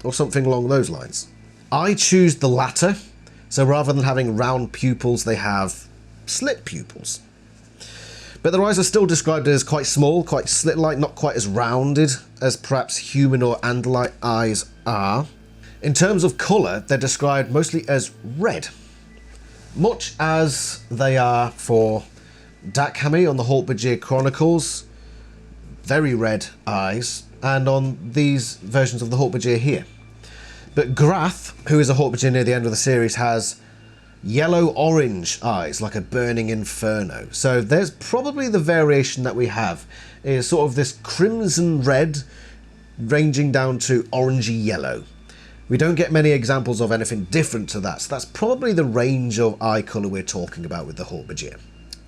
or something along those lines. I choose the latter. So rather than having round pupils, they have slit pupils. But their eyes are still described as quite small, quite slit-like, not quite as rounded as perhaps human or Andalite eyes are. In terms of colour, they're described mostly as red, much as they are for Dakhami on the Hork-Bajir Chronicles, very red eyes, and on these versions of the Hork-Bajir here. But Grath, who is a Hork-Bajir near the end of the series, has yellow-orange eyes, like a burning inferno. So there's probably the variation that we have, is sort of this crimson red, ranging down to orangey yellow. We don't get many examples of anything different to that, so that's probably the range of eye colour we're talking about with the Hork-Bajir.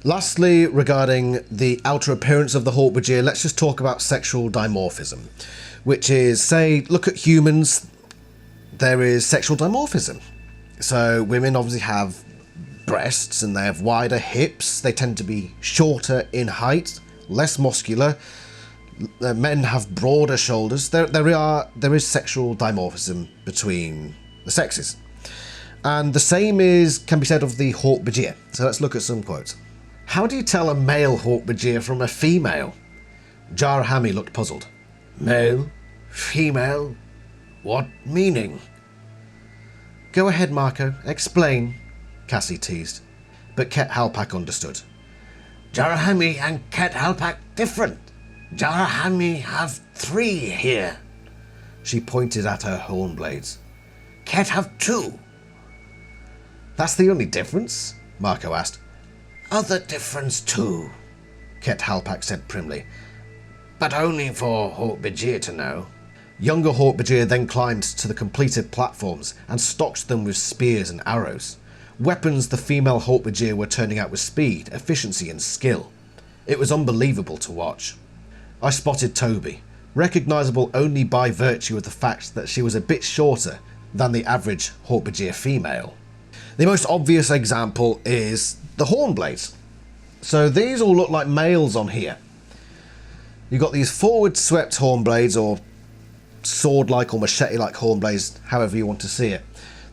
Lastly, regarding the outer appearance of the Hork-Bajir, let's just talk about sexual dimorphism, which is, say, look at humans, there is sexual dimorphism. So women obviously have breasts and they have wider hips, they tend to be shorter in height, less muscular. Men have broader shoulders. There is sexual dimorphism between the sexes. And the same can be said of the Hork-Bajir. So let's look at some quotes. How do you tell a male Hork-Bajir from a female? Jarahami looked puzzled. Male? Female? What meaning? Go ahead, Marco. Explain, Cassie teased. But Ket Halpak understood. Jarahami and Ket Halpak different. Jarahami have 3 here. She pointed at her hornblades. Ket have 2. That's the only difference? Marco asked. Other difference too, Ket Halpak said primly. But only for Hork-Bajir to know. Younger Hork-Bajir then climbed to the completed platforms and stocked them with spears and arrows. Weapons the female Hork-Bajir were turning out with speed, efficiency and skill. It was unbelievable to watch. I spotted Toby, recognisable only by virtue of the fact that she was a bit shorter than the average Hork-Bajir female. The most obvious example is the hornblades. So these all look like males on here. You've got these forward swept hornblades, or sword-like or machete-like hornblades, however you want to see it.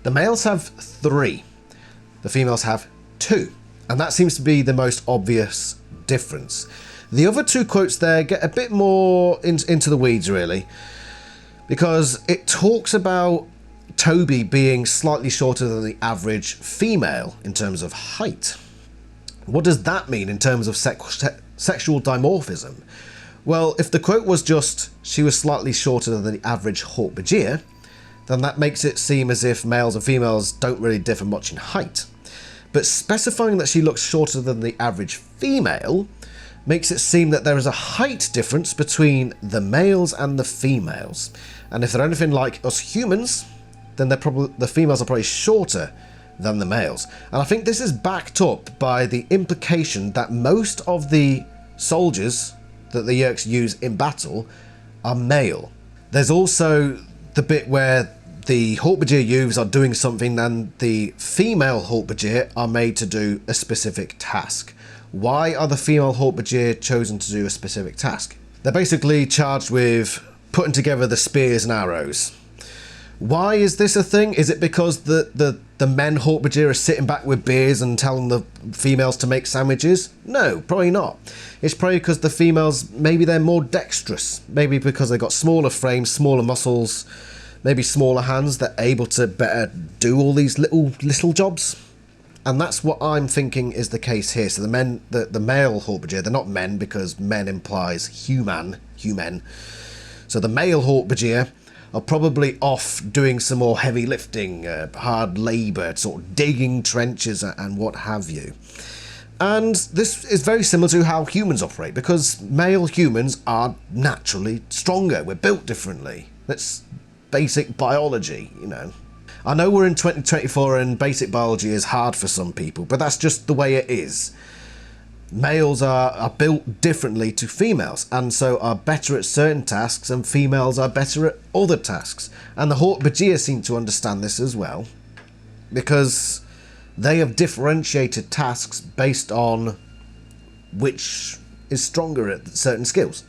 The males have 3. The females have 2. And that seems to be the most obvious difference. The other 2 quotes there get a bit more into the weeds, really, because it talks about Toby being slightly shorter than the average female in terms of height. What does that mean in terms of sexual dimorphism? Well, if the quote was just, she was slightly shorter than the average Hork-Bajir, then that makes it seem as if males and females don't really differ much in height. But specifying that she looks shorter than the average female makes it seem that there is a height difference between the males and the females. And if they're anything like us humans, then the females are probably shorter than the males. And I think this is backed up by the implication that most of the soldiers that the Yeerks use in battle are male. There's also the bit where the Hork-Bajir youths are doing something and the female Hork-Bajir are made to do a specific task. Why are the female Hork-Bajir chosen to do a specific task? They're basically charged with putting together the spears and arrows. Why is this a thing? Is it because the men Hork-Bajir are sitting back with beers and telling the females to make sandwiches? No, probably not. It's probably because the females, maybe they're more dexterous. Maybe because they've got smaller frames, smaller muscles, maybe smaller hands, they're able to better do all these little jobs. And that's what I'm thinking is the case here. So the male Hork-Bajir, they're not men because men implies human. So the male Hork-Bajir are probably off doing some more heavy lifting, hard labour, sort of digging trenches and what have you. And this is very similar to how humans operate, because male humans are naturally stronger. We're built differently. That's basic biology, you know. I know we're in 2024 and basic biology is hard for some people, but that's just the way it is. Males are built differently to females, and so are better at certain tasks, and females are better at other tasks. And the Hork-Bajir seem to understand this as well, because they have differentiated tasks based on which is stronger at certain skills.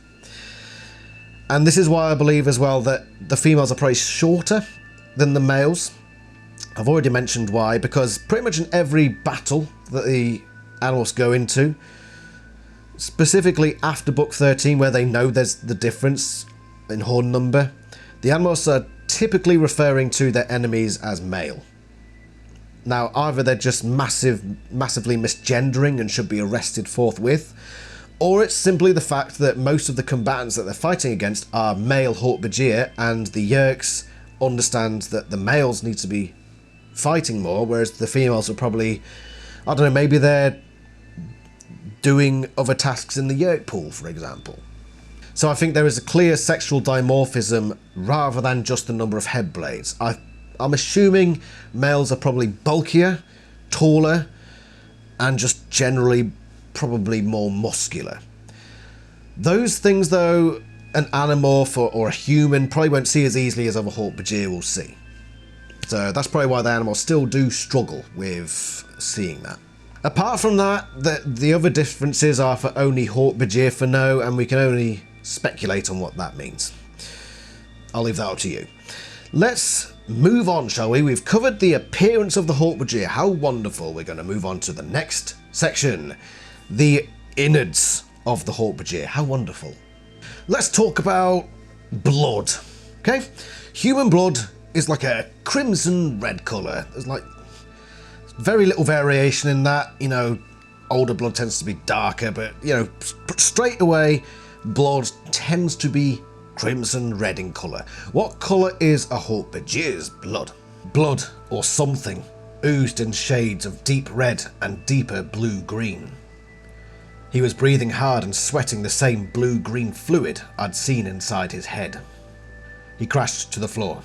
And this is why I believe as well that the females are probably shorter than the males. I've already mentioned why, because pretty much in every battle that the animals go into, specifically after book 13 where they know there's the difference in horn number, the animals are typically referring to their enemies as male. Now, either they're just massively misgendering and should be arrested forthwith, or it's simply the fact that most of the combatants that they're fighting against are male Hork-Bajir, and the Yeerks understand that the males need to be fighting more, whereas the females are probably, I don't know, maybe they're doing other tasks in the Yeerk pool, for example. So I think there is a clear sexual dimorphism rather than just the number of head blades. I'm assuming males are probably bulkier, taller, and just generally probably more muscular. Those things, though, an Animorph or a human probably won't see as easily as other Hork-Bajir will see. So that's probably why the Animals still do struggle with seeing that. Apart from that, the other differences are for only Hork-Bajir for now, and we can only speculate on what that means. I'll leave that up to you. Let's move on, shall we? We've covered the appearance of the Hork-Bajir. How wonderful. We're going to move on to the next section. The innards of the Hork-Bajir. How wonderful. Let's talk about blood. Okay? Human blood is like a crimson red colour. There's like very little variation in that. You know, older blood tends to be darker, but, you know, straight away, blood tends to be crimson red in colour. What colour is a Hork-Bajir's blood? Blood, or something, oozed in shades of deep red and deeper blue-green. He was breathing hard and sweating the same blue-green fluid I'd seen inside his head. He crashed to the floor.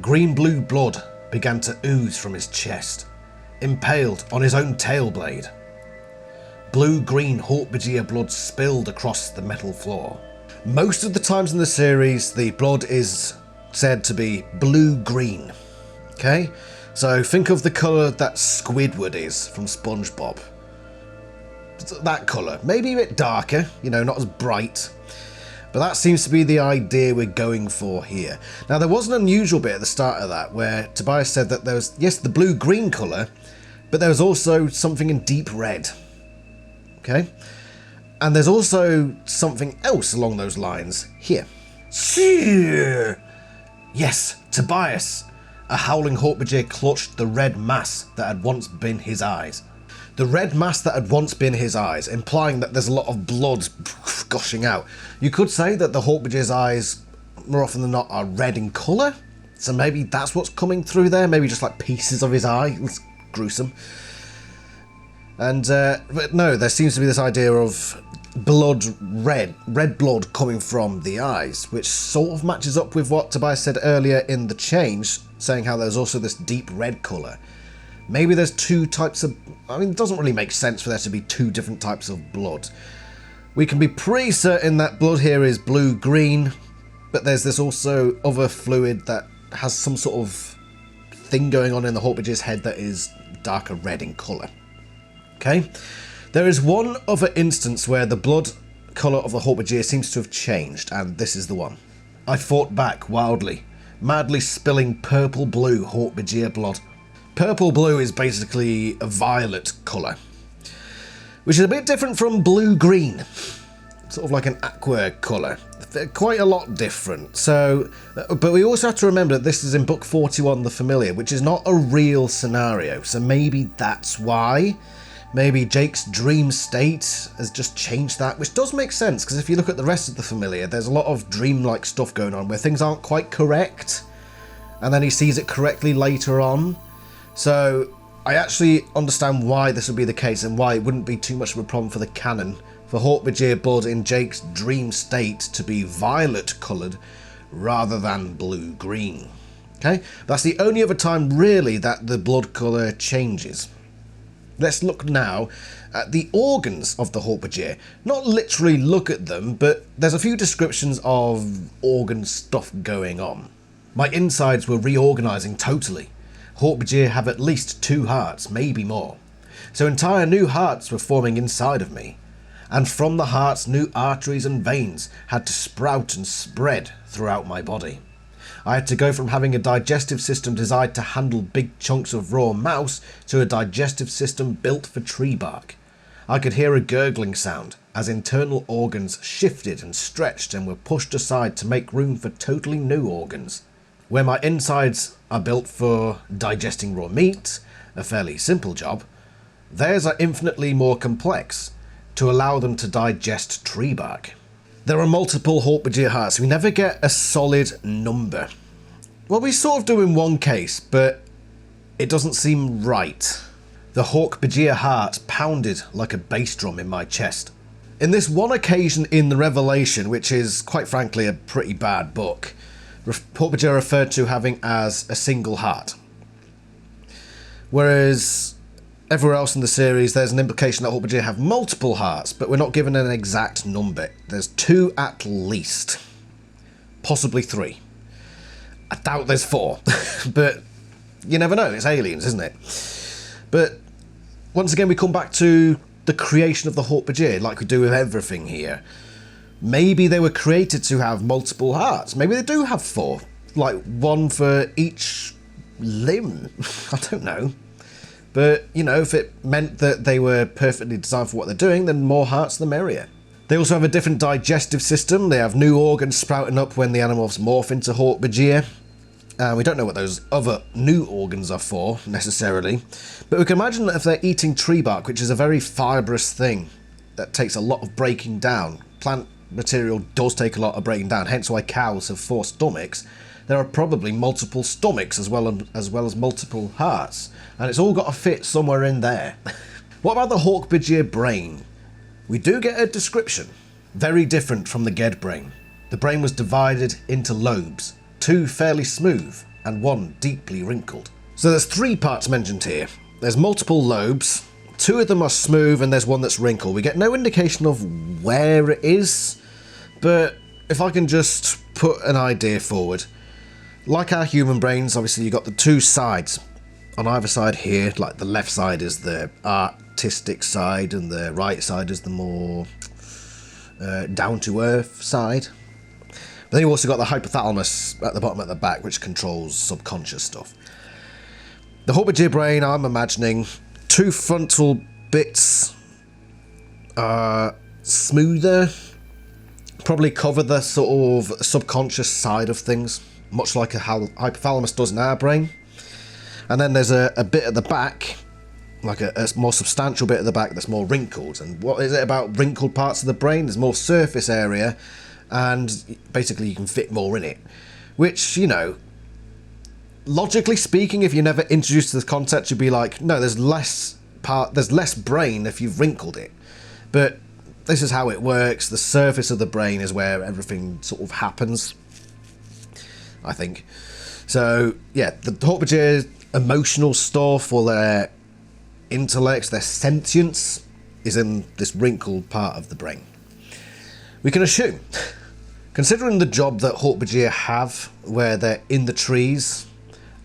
Green-blue blood began to ooze from his chest, impaled on his own tail blade. Blue-green Hork-Bajir blood spilled across the metal floor. Most of the times in the series, the blood is said to be blue-green. Okay? So think of the colour that Squidward is from SpongeBob. That colour. Maybe a bit darker, you know, not as bright. But that seems to be the idea we're going for here. Now, there was an unusual bit at the start of that where Tobias said that there was, yes, the blue-green colour, but there was also something in deep red. Okay? And there's also something else along those lines here. Seers! Yes, Tobias. A howling Hork-Bajir clutched the red mass that had once been his eyes. The red mass that had once been his eyes, implying that there's a lot of blood gushing out. You could say that the Hork-Bajir's eyes, more often than not, are red in colour. So maybe that's what's coming through there. Maybe just like pieces of his eye. It's gruesome. And, but no, there seems to be this idea of blood, red blood coming from the eyes, which sort of matches up with what Tobias said earlier in the change, saying how there's also this deep red colour. Maybe there's two types of... I mean, it doesn't really make sense for there to be two different types of blood. We can be pretty certain that blood here is blue-green, but there's this also other fluid that has some sort of thing going on in the Hork-Bajir's head that is darker red in colour. Okay? There is one other instance where the blood colour of the Hork-Bajir seems to have changed, and this is the one. I fought back wildly, madly spilling purple-blue Hork-Bajir blood. Purple-blue is basically a violet colour, which is a bit different from blue-green, sort of like an aqua colour. They're quite a lot different. So, but we also have to remember that this is in book 41, The Familiar, which is not a real scenario, so maybe that's why. Maybe Jake's dream state has just changed that, which does make sense, because if you look at the rest of The Familiar, there's a lot of dreamlike stuff going on where things aren't quite correct, and then he sees it correctly later on. So I actually understand why this would be the case and why it wouldn't be too much of a problem for the canon for Hork-Bajir blood in Jake's dream state to be violet coloured rather than blue-green. Okay, that's the only other time really that the blood colour changes. Let's look now at the organs of the Hork-Bajir. Not literally look at them, but there's a few descriptions of organ stuff going on. My insides were reorganising totally. Hork-Bajir have at least 2 hearts, maybe more. So entire new hearts were forming inside of me. And from the hearts, new arteries and veins had to sprout and spread throughout my body. I had to go from having a digestive system designed to handle big chunks of raw mouse to a digestive system built for tree bark. I could hear a gurgling sound as internal organs shifted and stretched and were pushed aside to make room for totally new organs. Where my insides are built for digesting raw meat, a fairly simple job, theirs are infinitely more complex to allow them to digest tree bark. There are multiple Hork-Bajir hearts. We never get a solid number. Well, we sort of do in one case, but it doesn't seem right. The Hork-Bajir heart pounded like a bass drum in my chest. In this one occasion in the Revelation, which is quite frankly a pretty bad book, Hork-Bajir are referred to having as a single heart. Whereas everywhere else in the series, there's an implication that Hork-Bajir have multiple hearts, but we're not given an exact number. There's 2 at least. Possibly 3. I doubt there's 4. But you never know, it's aliens, isn't it? But once again, we come back to the creation of the Hork-Bajir, like we do with everything here. Maybe they were created to have multiple hearts. Maybe they do have 4. Like 1 for each limb. I don't know. But, you know, if it meant that they were perfectly designed for what they're doing, then more hearts the merrier. They also have a different digestive system. They have new organs sprouting up when the animals morph into Hork-Bajir. We don't know what those other new organs are for, necessarily. But we can imagine that if they're eating tree bark, which is a very fibrous thing that takes a lot of breaking down, plant material does take a lot of breaking down, hence why cows have 4 stomachs, there are probably multiple stomachs as well as multiple hearts. And it's all got to fit somewhere in there. What about the Hork-Bajir brain? We do get a description. Very different from the Ged brain. The brain was divided into lobes, 2 fairly smooth and 1 deeply wrinkled. So there's 3 parts mentioned here. There's multiple lobes, 2 of them are smooth and there's 1 that's wrinkled. We get no indication of where it is, but if I can just put an idea forward. Like our human brains, obviously you've got the 2 sides. On either side here, like the left side is the artistic side and the right side is the more down-to-earth side. But then you've also got the hypothalamus at the bottom at the back, which controls subconscious stuff. The Hork-Bajir brain, I'm imagining 2 frontal bits are smoother, probably cover the sort of subconscious side of things, much like a hypothalamus does in our brain. And then there's a bit at the back, like a more substantial bit at the back that's more wrinkled. And what is it about wrinkled parts of the brain? There's more surface area, and basically you can fit more in it. Which, you know, logically speaking, if you're never introduced to this concept, you'd be like, no, there's less brain if you've wrinkled it. But this is how it works. The surface of the brain is where everything sort of happens, I think. So, yeah, the Hork-Bajir emotional stuff, or their intellects, their sentience, is in this wrinkled part of the brain. We can assume, considering the job that Hork-Bajir have, where they're in the trees,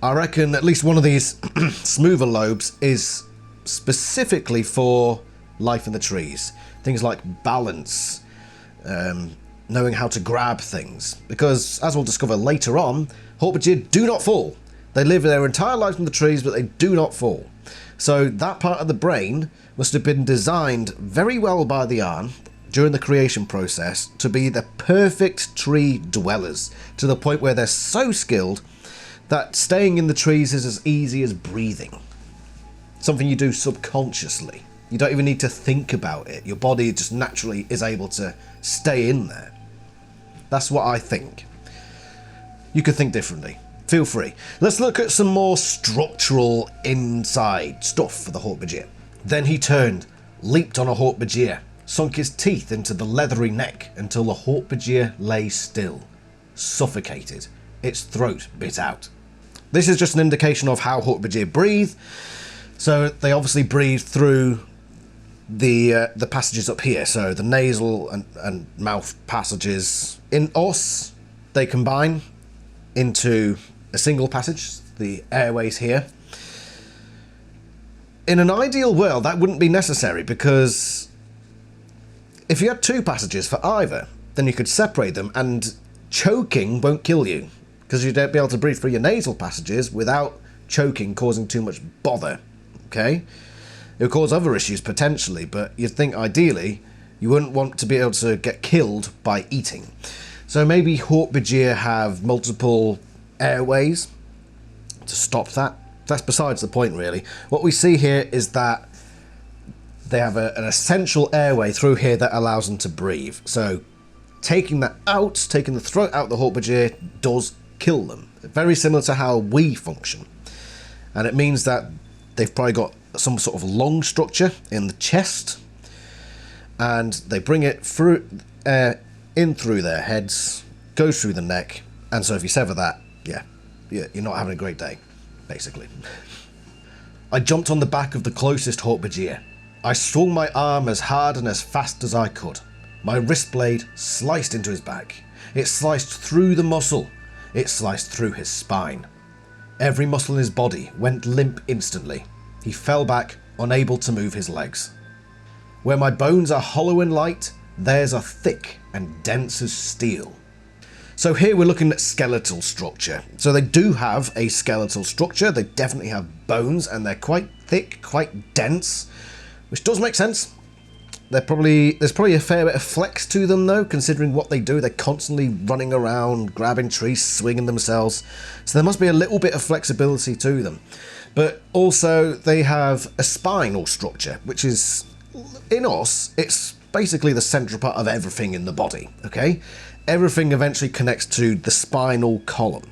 I reckon at least one of these smoother lobes is specifically for life in the trees. Things like balance, knowing how to grab things. Because, as we'll discover later on, Hork-Bajir do not fall. They live their entire lives in the trees, but they do not fall. So that part of the brain must have been designed very well by the Arn during the creation process to be the perfect tree dwellers, to the point where they're so skilled that staying in the trees is as easy as breathing. Something you do subconsciously. You don't even need to think about it. Your body just naturally is able to stay in there. That's what I think. You could think differently. Feel free. Let's look at some more structural inside stuff for the Hork-Bajir. Then he turned, leaped on a Hork-Bajir, sunk his teeth into the leathery neck until the Hork-Bajir lay still, suffocated, its throat bit out. This is just an indication of how Hork-Bajir breathe. So they obviously breathe through the passages up here. So the nasal and mouth passages. In us, they combine into a single passage, the airways here. In an ideal world, that wouldn't be necessary, because if you had 2 passages for either, then you could separate them, and choking won't kill you, because you'd be able to breathe through your nasal passages without choking causing too much bother, okay? It would cause other issues potentially, but you'd think ideally you wouldn't want to be able to get killed by eating. So maybe Hork-Bajir have multiple airways to stop that. That's besides the point, really. What we see here is that they have an essential airway through here that allows them to breathe. So taking that out, taking the throat out of the Hork-Bajir does kill them. Very similar to how we function. And it means that they've probably got some sort of lung structure in the chest, and they bring it through, in through their heads, goes through the neck, and so if you sever that, yeah, you're not having a great day, basically. I jumped on the back of the closest Hork-Bajir. I swung my arm as hard and as fast as I could. My wrist blade sliced into his back. It sliced through the muscle. It sliced through his spine. Every muscle in his body went limp instantly. He fell back, unable to move his legs. Where my bones are hollow and light, theirs are thick and dense as steel. So here we're looking at skeletal structure. So they do have a skeletal structure. They definitely have bones, and they're quite thick, quite dense, which does make sense. There's probably a fair bit of flex to them, though, considering what they do. They're constantly running around, grabbing trees, swinging themselves. So there must be a little bit of flexibility to them. But also they have a spinal structure, which is, in us, it's basically the central part of everything in the body, okay? Everything eventually connects to the spinal column.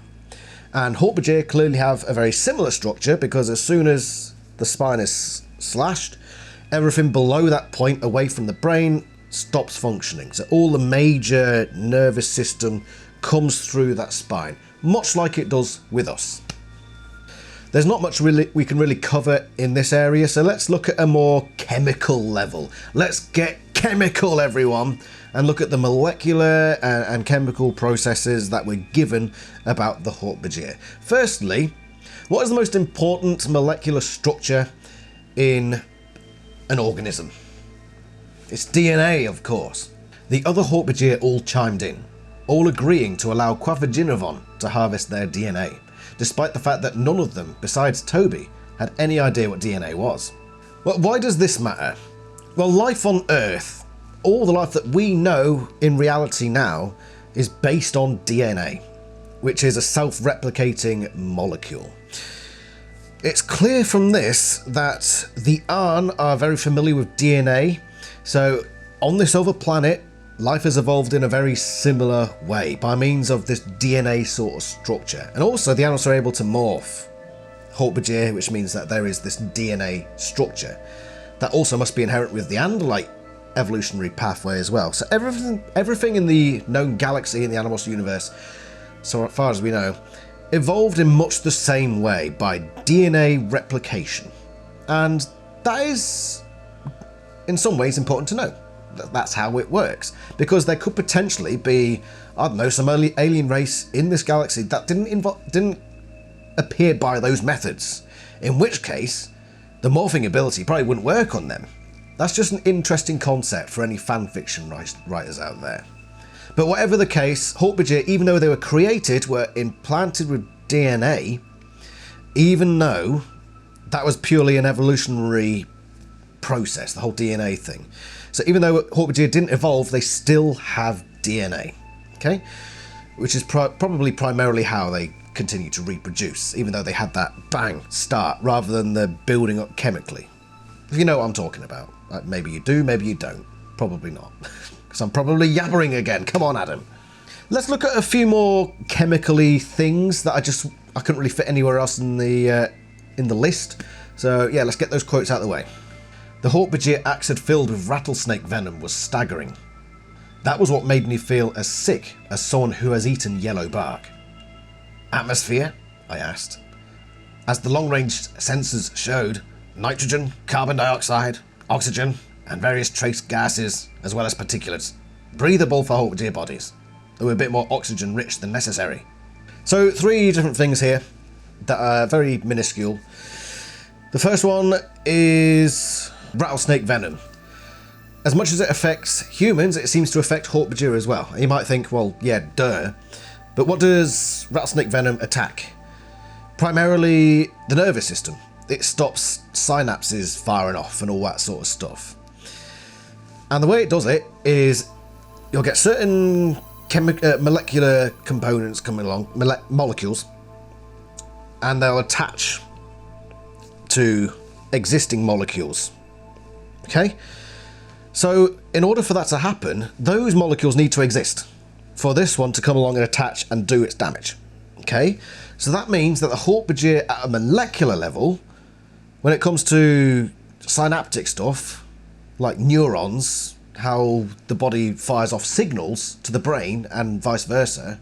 And Hork-Bajir clearly have a very similar structure, because as soon as the spine is slashed, everything below that point, away from the brain, stops functioning. So all the major nervous system comes through that spine, much like it does with us. There's not much we can really cover in this area, so let's look at a more chemical level. Let's get chemical, everyone, and look at the molecular and chemical processes that we're given about the Hork-Bajir. Firstly, what is the most important molecular structure in an organism? It's DNA, of course. The other Hork-Bajir all chimed in, all agreeing to allow Quaffajinavon to harvest their DNA, despite the fact that none of them, besides Toby, had any idea what DNA was. Well, why does this matter? Well, life on Earth, all the life that we know in reality now, is based on DNA, which is a self-replicating molecule. It's clear from this that the Arn are very familiar with DNA, so on this other planet, life has evolved in a very similar way by means of this DNA sort of structure. And also the animals are able to morph Hork-Bajir, which means that there is this DNA structure. That also must be inherent with the Andalite evolutionary pathway as well. So everything in the known galaxy in the Animals universe, so far as we know, evolved in much the same way, by DNA replication. And that is, in some ways, important to know. That's how it works. Because there could potentially be, I don't know, some early alien race in this galaxy that didn't appear by those methods. In which case, the morphing ability probably wouldn't work on them. That's just an interesting concept for any fanfiction writers out there. But whatever the case, Hork-Bajir, even though they were created, were implanted with DNA, even though that was purely an evolutionary process, the whole DNA thing. So even though Hork-Bajir didn't evolve, they still have DNA, okay? Which is probably primarily how they continue to reproduce, even though they had that bang start rather than the building up chemically. If you know what I'm talking about. Maybe you do, maybe you don't. Probably not. Because I'm probably yabbering again. Come on, Adam. Let's look at a few more chemically things that I couldn't really fit anywhere else in the list. So yeah, let's get those quotes out of the way. The Hork-Bajir acid filled with rattlesnake venom was staggering. That was what made me feel as sick as someone who has eaten yellow bark. Atmosphere? I asked. As the long-range sensors showed, nitrogen, carbon dioxide, oxygen, and various trace gases, as well as particulates. Breathable for Hork-Bajir bodies, though a bit more oxygen-rich than necessary. So 3 different things here that are very minuscule. The first one is rattlesnake venom. As much as it affects humans, it seems to affect Hork-Bajir as well. You might think, well, yeah, duh. But what does rattlesnake venom attack? Primarily the nervous system. It stops synapses firing off and all that sort of stuff. And the way it does it is you'll get certain molecular components coming along, molecules and they'll attach to existing molecules. Okay? So in order for that to happen, those molecules need to exist for this one to come along and attach and do its damage. Okay? So that means that the Hork-Bajir at a molecular level, when it comes to synaptic stuff, like neurons, how the body fires off signals to the brain and vice versa,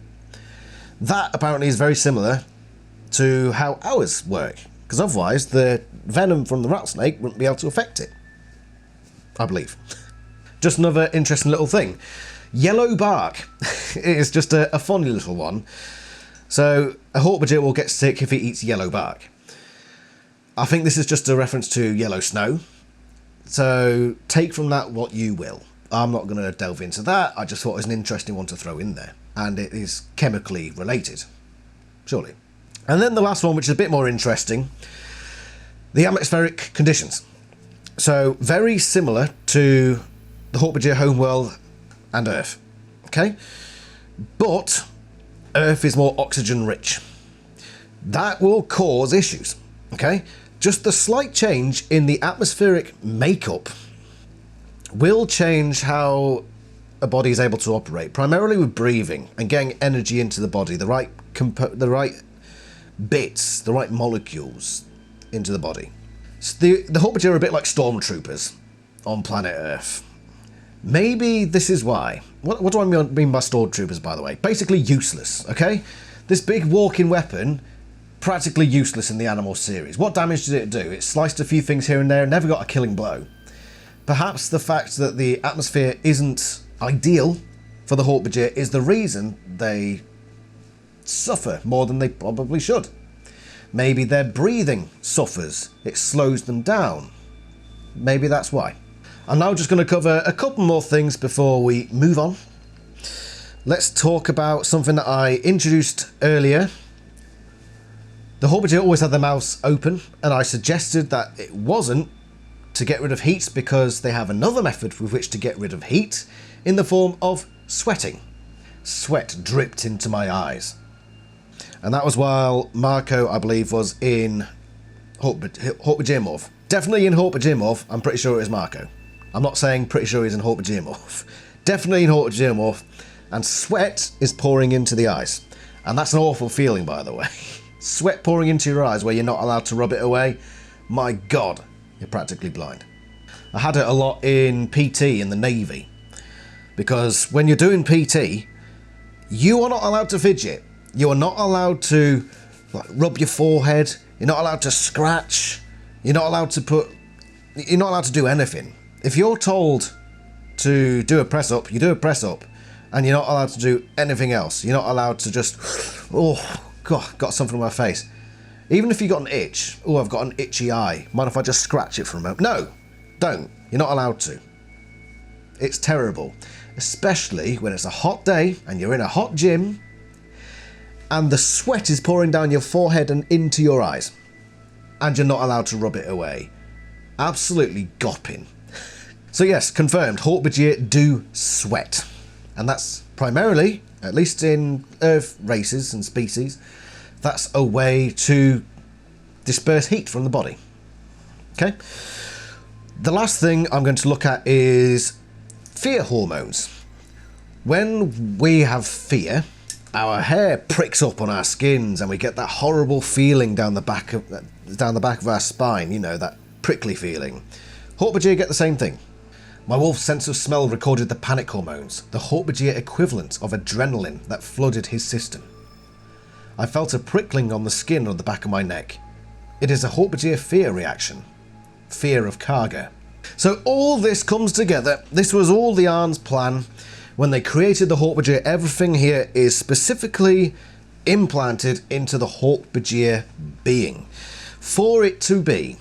that apparently is very similar to how ours work, because otherwise the venom from the rattlesnake wouldn't be able to affect it, I believe. Just another interesting little thing. Yellow bark is just a funny little one. So a Hork-Bajir will get sick if he eats yellow bark. I think this is just a reference to yellow snow. So take from that what you will. I'm not going to delve into that. I just thought it was an interesting one to throw in there. And it is chemically related, surely. And then the last one, which is a bit more interesting, the atmospheric conditions. So very similar to the Hork-Bajir homeworld and Earth. Okay? But Earth is more oxygen rich. That will cause issues. Okay? Just the slight change in the atmospheric makeup will change how a body is able to operate, primarily with breathing and getting energy into the body, the right bits, the right molecules into the body. So the Hork-Bajir are a bit like stormtroopers on planet Earth. Maybe this is why. What do I mean by stormtroopers, by the way? Basically useless, okay? This big walking weapon, practically useless in the Animal series. What damage did it do? It sliced a few things here and there, never got a killing blow. Perhaps the fact that the atmosphere isn't ideal for the Hork-Bajir is the reason they suffer more than they probably should. Maybe their breathing suffers. It slows them down. Maybe that's why. I'm now just going to cover a couple more things before we move on. Let's talk about something that I introduced earlier. The Hork-Bajir always had their mouths open, and I suggested that it wasn't to get rid of heat because they have another method with which to get rid of heat in the form of sweating. Sweat dripped into my eyes. And that was while Marco, I believe, was in Hork-Bajir morph. Definitely in Hork-Bajir morph, I'm pretty sure it was Marco. I'm not saying pretty sure he's in Hork-Bajir morph. Definitely in Hork-Bajir morph, and sweat is pouring into the eyes. And that's an awful feeling, by the way. Sweat pouring into your eyes where you're not allowed to rub it away. My God, you're practically blind. I had it a lot in PT in the Navy. Because when you're doing PT, you are not allowed to fidget. You are not allowed to rub your forehead. You're not allowed to scratch. You're not allowed to do anything. If you're told to do a press up, you do a press up, and you're not allowed to do anything else. You're not allowed to just, oh, God, got something on my face. Even if you got an itch, oh, I've got an itchy eye. Mind if I just scratch it for a moment? No, don't. You're not allowed to. It's terrible, especially when it's a hot day and you're in a hot gym and the sweat is pouring down your forehead and into your eyes, and you're not allowed to rub it away. Absolutely gopping. So yes, confirmed, Hork-Bajir do sweat. And that's primarily, at least in Earth races and species, that's a way to disperse heat from the body. Okay? The last thing I'm going to look at is fear hormones. When we have fear, our hair pricks up on our skins and we get that horrible feeling down the back of our spine, you know, that prickly feeling. Hork-Bajir get the same thing. My wolf's sense of smell recorded the panic hormones, the Hork-Bajir equivalent of adrenaline that flooded his system. I felt a prickling on the skin on the back of my neck. It is a Hork-Bajir fear reaction. Fear of Karga. So all this comes together. This was all the Arn's plan. When they created the Hork-Bajir, everything here is specifically implanted into the Hork-Bajir being for it to be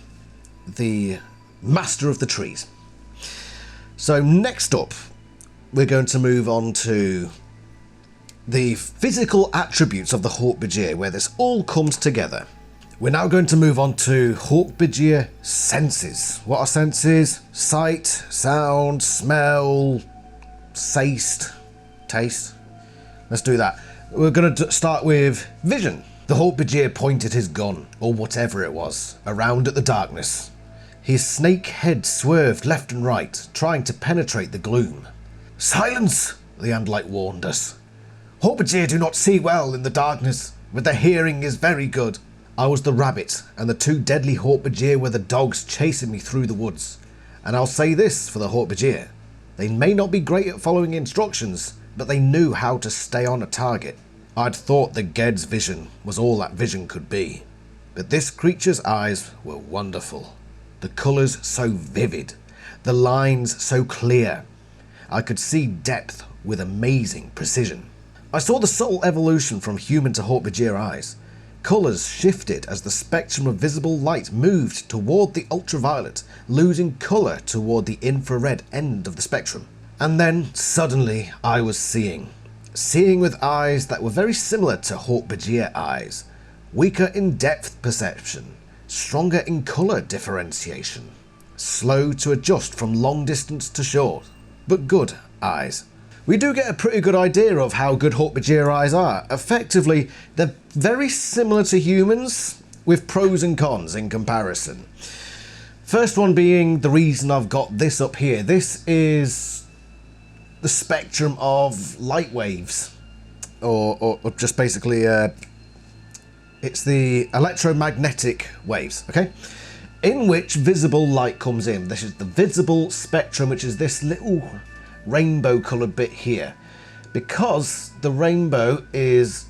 the master of the trees. So next up, we're going to move on to the physical attributes of the Hork-Bajir, where this all comes together. We're now going to move on to Hork-Bajir senses. What are senses? Sight, sound, smell, taste. Let's do that. We're going to start with vision. The Hork-Bajir pointed his gun, or whatever it was, around at the darkness. His snake head swerved left and right, trying to penetrate the gloom. "Silence!" the Andalite warned us. "Hork-Bajir do not see well in the darkness, but their hearing is very good." I was the rabbit, and the two deadly Hork-Bajir were the dogs chasing me through the woods. And I'll say this for the Hork-Bajir. They may not be great at following instructions, but they knew how to stay on a target. I'd thought the Ged's vision was all that vision could be. But this creature's eyes were wonderful. The colours so vivid, the lines so clear. I could see depth with amazing precision. I saw the subtle evolution from human to Hork-Bajir eyes. Colours shifted as the spectrum of visible light moved toward the ultraviolet, losing colour toward the infrared end of the spectrum. And then, suddenly, I was seeing. Seeing with eyes that were very similar to Hork-Bajir eyes. Weaker in depth perception, stronger in colour differentiation. Slow to adjust from long distance to short, but good eyes. We do get a pretty good idea of how good Hork-Bajir eyes are. Effectively, they're very similar to humans, with pros and cons in comparison. First one being the reason I've got this up here. This is the spectrum of light waves, or just basically, it's the electromagnetic waves, okay? In which visible light comes in. This is the visible spectrum, which is this little rainbow coloured bit here, because the rainbow is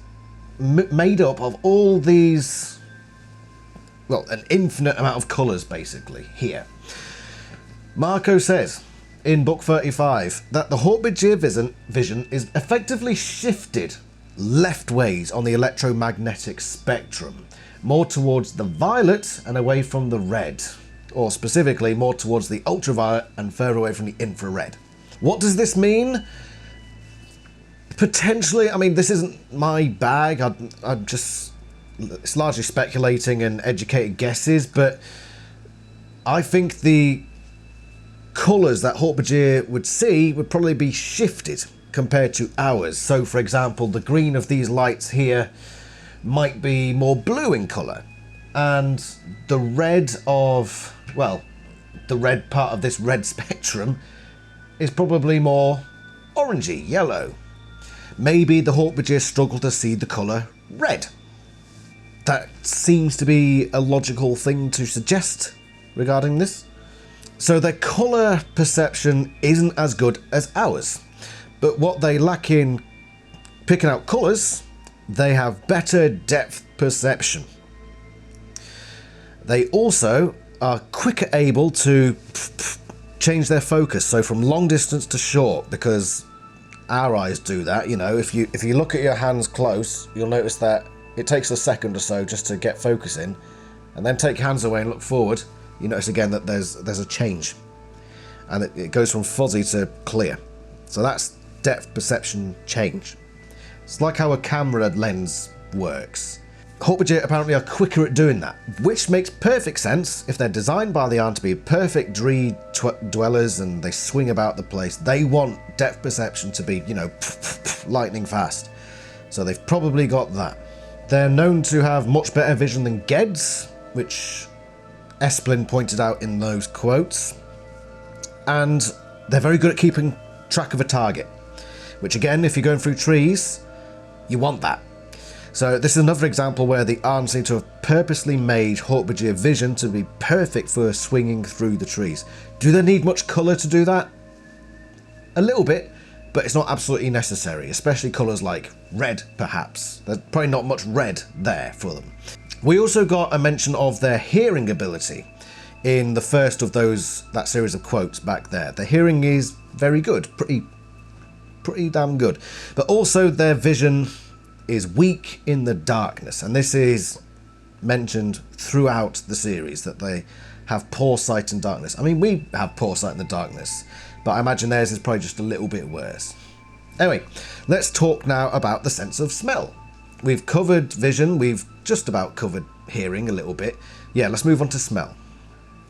made up of all these, well, an infinite amount of colours basically here. Marco says in book 35 that the Hork-Bajir vision is effectively shifted leftways on the electromagnetic spectrum, more towards the violet and away from the red, or specifically more towards the ultraviolet and further away from the infrared. What does this mean? Potentially, I mean, this isn't my bag. I'm just, it's largely speculating and educated guesses, but I think the colours that Hork-Bajir would see would probably be shifted compared to ours. So, for example, the green of these lights here might be more blue in colour, and the red of, well, the red part of this red spectrum is probably more orangey, yellow. Maybe the Hork-Bajir struggle to see the colour red. That seems to be a logical thing to suggest regarding this. So their colour perception isn't as good as ours, but what they lack in picking out colours, they have better depth perception. They also are quicker able to change their focus, so from long distance to short, because our eyes do that. You know, if you look at your hands close, you'll notice that it takes a second or so just to get focus in, and then take your hands away and look forward, you notice again that there's a change, and it goes from fuzzy to clear. So that's depth perception change. It's like how a camera lens works. Hork-Bajir apparently are quicker at doing that, which makes perfect sense. If they're designed by the Arn to be perfect Dree dwellers and they swing about the place, they want depth perception to be, you know, lightning fast. So they've probably got that. They're known to have much better vision than Geds, which Esplin pointed out in those quotes. And they're very good at keeping track of a target, which again, if you're going through trees, you want that. So this is another example where the Arn seem to have purposely made Hork-Bajir vision to be perfect for swinging through the trees. Do they need much colour to do that? A little bit, but it's not absolutely necessary, especially colours like red, perhaps. There's probably not much red there for them. We also got a mention of their hearing ability in the first of that series of quotes back there. The hearing is very good, pretty damn good. But also their vision is weak in the darkness, and this is mentioned throughout the series, that they have poor sight in darkness. I mean, we have poor sight in the darkness, but I imagine theirs is probably just a little bit worse. Anyway, let's talk now about the sense of smell. We've covered vision, we've just about covered hearing a little bit. Yeah, let's move on to smell.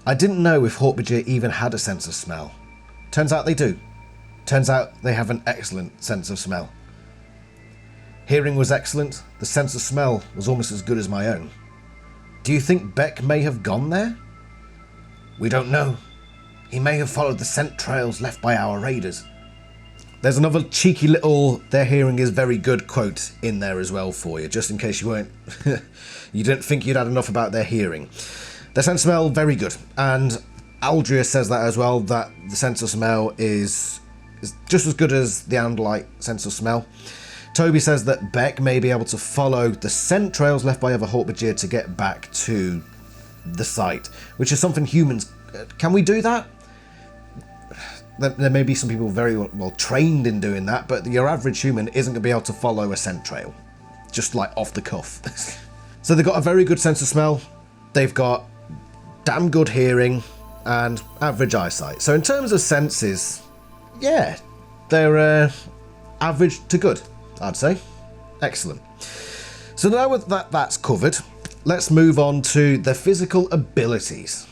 I didn't know if Hork-Bajir even had a sense of smell. Turns out they do. Turns out they have an excellent sense of smell. Hearing was excellent. The sense of smell was almost as good as my own. Do you think Beck may have gone there? We don't know. He may have followed the scent trails left by our raiders. There's another cheeky little "their hearing is very good" quote in there as well for you, just in case you weren't, you didn't think you'd had enough about their hearing. Their sense of smell, very good. And Aldria says that as well, that the sense of smell is just as good as the Andalite sense of smell. Toby says that Beck may be able to follow the scent trails left by other Hork-Bajir to get back to the site, which is something humans... Can we do that? There may be some people very well trained in doing that, but your average human isn't going to be able to follow a scent trail, just like off the cuff. So they've got a very good sense of smell, they've got damn good hearing, and average eyesight. So in terms of senses, yeah, they're average to good, I'd say. Excellent. So now with that's covered, let's move on to the physical abilities.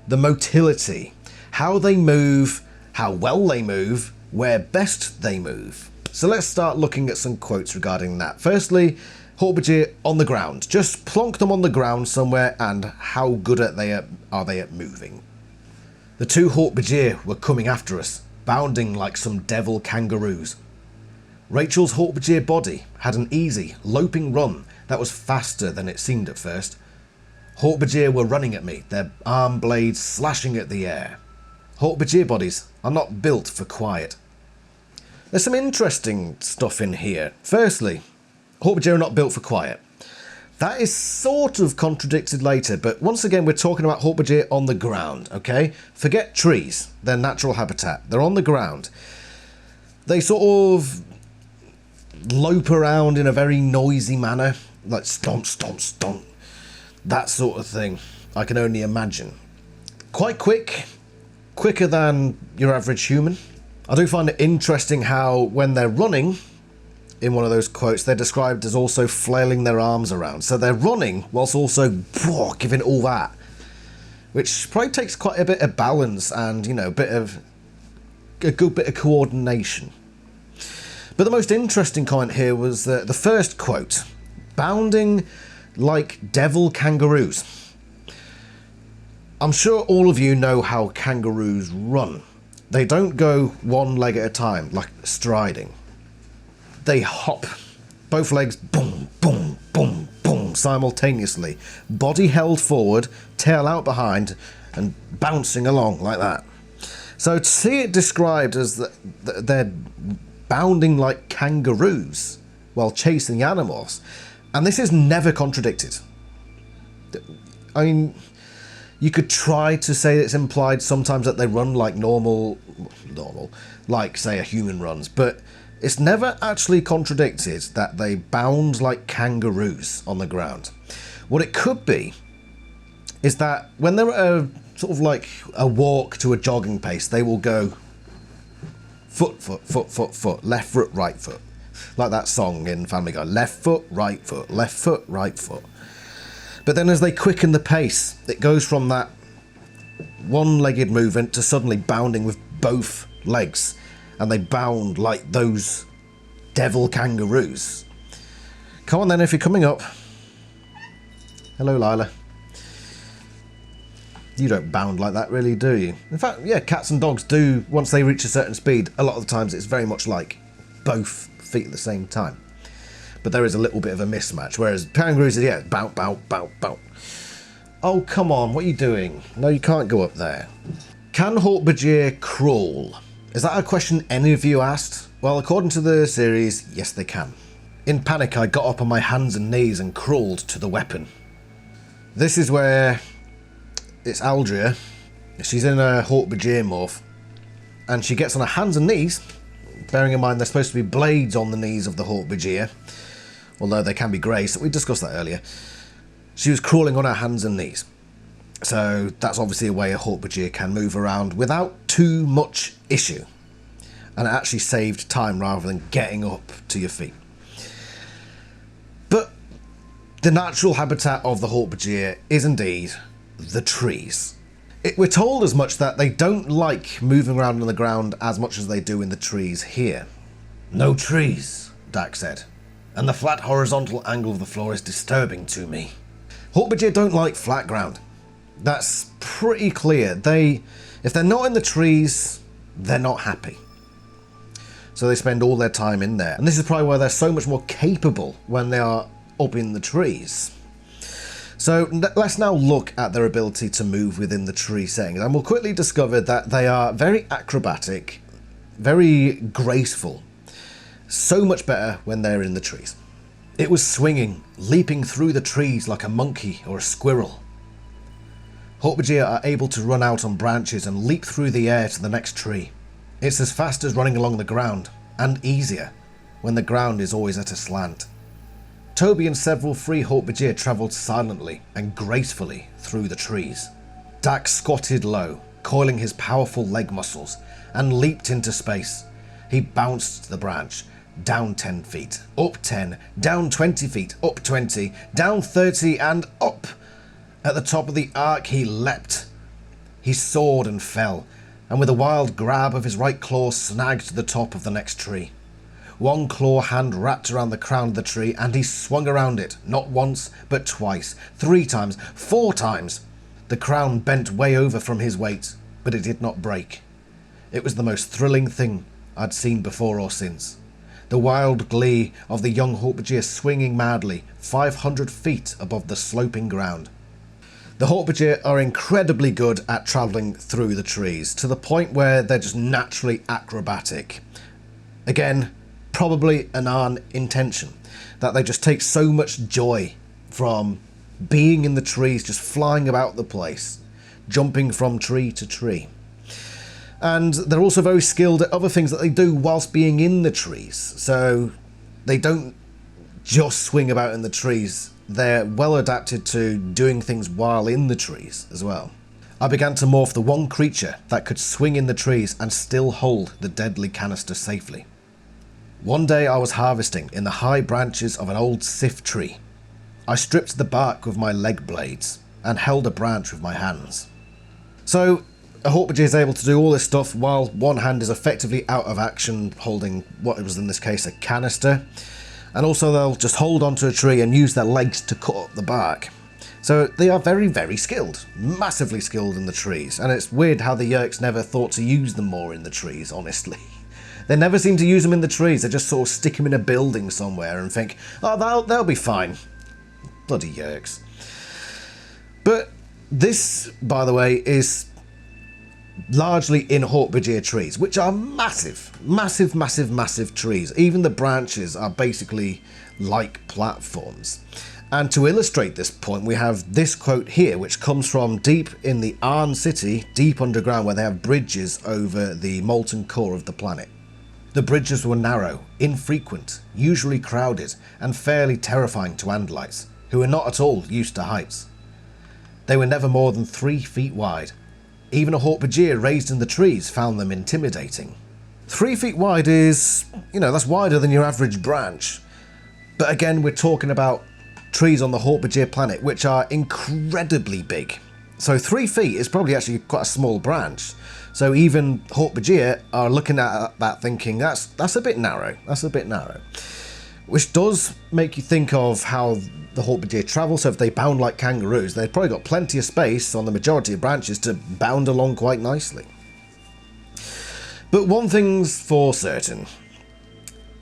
The motility, how they move, how well they move, where best they move. So let's start looking at some quotes regarding that. Firstly, Hork-Bajir on the ground. Just plonk them on the ground somewhere, and how good are they at moving? The two Hork-Bajir were coming after us, bounding like some devil kangaroos. Rachel's Hork-Bajir body had an easy, loping run that was faster than it seemed at first. Hork-Bajir were running at me, their arm blades slashing at the air. Hork-Bajir bodies are not built for quiet. There's some interesting stuff in here. Firstly, Hork-Bajir are not built for quiet. That is sort of contradicted later, but once again we're talking about Hork-Bajir on the ground, okay? Forget trees, their natural habitat. They're on the ground. They sort of lope around in a very noisy manner, like stomp, stomp, stomp. That sort of thing, I can only imagine. Quite quick, quicker than your average human. I do find it interesting how when they're running, in one of those quotes, they're described as also flailing their arms around. So they're running whilst also giving all that, which probably takes quite a bit of balance and, you know, a good bit of coordination. But the most interesting comment here was the first quote, bounding like devil kangaroos. I'm sure all of you know how kangaroos run. They don't go one leg at a time, like striding. They hop, both legs boom, boom, boom, boom, simultaneously. Body held forward, tail out behind, and bouncing along like that. So to see it described as they're bounding like kangaroos while chasing the animals, and this is never contradicted. I mean, you could try to say it's implied sometimes that they run like normal, like say a human runs, but it's never actually contradicted that they bound like kangaroos on the ground. What it could be is that when they're at a sort of like a walk to a jogging pace, they will go foot, foot, foot, foot, foot, left foot, right foot. Like that song in Family Guy, left foot, right foot, left foot, right foot. But then as they quicken the pace, it goes from that one-legged movement to suddenly bounding with both legs. And they bound like those devil kangaroos. Come on then, if you're coming up. Hello, Lila. You don't bound like that, really, do you? In fact, yeah, cats and dogs do, once they reach a certain speed, a lot of the times it's very much like both feet at the same time. But there is a little bit of a mismatch, whereas kangaroos is, yeah, bow, bow, bow, bow. Oh, come on, what are you doing? No, you can't go up there. Can Hork-Bajir crawl? Is that a question any of you asked? Well, according to the series, yes they can. In panic, I got up on my hands and knees and crawled to the weapon. This is where it's Aldria. She's in a Hork-Bajir morph, and she gets on her hands and knees, bearing in mind there's supposed to be blades on the knees of the Hork-Bajir, although they can be grey, so we discussed that earlier. She was crawling on her hands and knees. So that's obviously a way a Hork-Bajir can move around without too much issue. And it actually saved time rather than getting up to your feet. But the natural habitat of the Hork-Bajir is indeed the trees. We're told as much that they don't like moving around on the ground as much as they do in the trees here. No trees, Dak said. and the flat horizontal angle of the floor is disturbing to me. Hork-Bajir don't like flat ground. That's pretty clear. If they're not in the trees, they're not happy. So they spend all their time in there. And this is probably why they're so much more capable when they are up in the trees. So let's now look at their ability to move within the tree settings. And we'll quickly discover that they are very acrobatic, very graceful. So much better when they're in the trees. It was swinging, leaping through the trees like a monkey or a squirrel. Hork-Bajir are able to run out on branches and leap through the air to the next tree. It's as fast as running along the ground, and easier, when the ground is always at a slant. Toby and several free Hork-Bajir travelled silently and gracefully through the trees. Dak squatted low, coiling his powerful leg muscles, and leaped into space. He bounced the branch, down 10 feet, up 10, down 20 feet, up 20, down 30 and up. At the top of the arc he leapt. He soared and fell, and with a wild grab of his right claw snagged the top of the next tree. One claw hand wrapped around the crown of the tree and he swung around it, not once, but twice, 3 times, 4 times. The crown bent way over from his weight, but it did not break. It was the most thrilling thing I'd seen before or since. The wild glee of the young Hork-Bajir swinging madly 500 feet above the sloping ground. The Hork-Bajir are incredibly good at travelling through the trees, to the point where they're just naturally acrobatic. Again, probably an Arn intention, that they just take so much joy from being in the trees, just flying about the place, jumping from tree to tree. And they're also very skilled at other things that they do whilst being in the trees, so they don't just swing about in the trees. They're well adapted to doing things while in the trees as well. I began to morph the one creature that could swing in the trees and still hold the deadly canister safely. One day I was harvesting in the high branches of an old sif tree. I stripped the bark with my leg blades and held a branch with my hands. So a Hork-Bajir is able to do all this stuff while one hand is effectively out of action holding what was in this case a canister. And also they'll just hold onto a tree and use their legs to cut up the bark. So they are very, very skilled. Massively skilled in the trees. And it's weird how the Yeerks never thought to use them more in the trees, honestly. They never seem to use them in the trees. They just sort of stick them in a building somewhere and think, oh, they'll be fine. Bloody Yeerks. But this, by the way, is largely in Hork-Bajir trees, which are massive, massive, massive, massive trees. Even the branches are basically like platforms. And to illustrate this point, we have this quote here, which comes from deep in the Arn city, deep underground, where they have bridges over the molten core of the planet. The bridges were narrow, infrequent, usually crowded, and fairly terrifying to Andalites, who were not at all used to heights. They were never more than 3 feet wide. Even a Hork-Bajir raised in the trees found them intimidating. 3 feet wide is, that's wider than your average branch. But again, we're talking about trees on the Hork-Bajir planet, which are incredibly big. So 3 feet is probably actually quite a small branch. So even Hork-Bajir are looking at that thinking, that's a bit narrow, that's a bit narrow. Which does make you think of how the Hork-Bajir travel. So if they bound like kangaroos, they've probably got plenty of space on the majority of branches to bound along quite nicely. But one thing's for certain,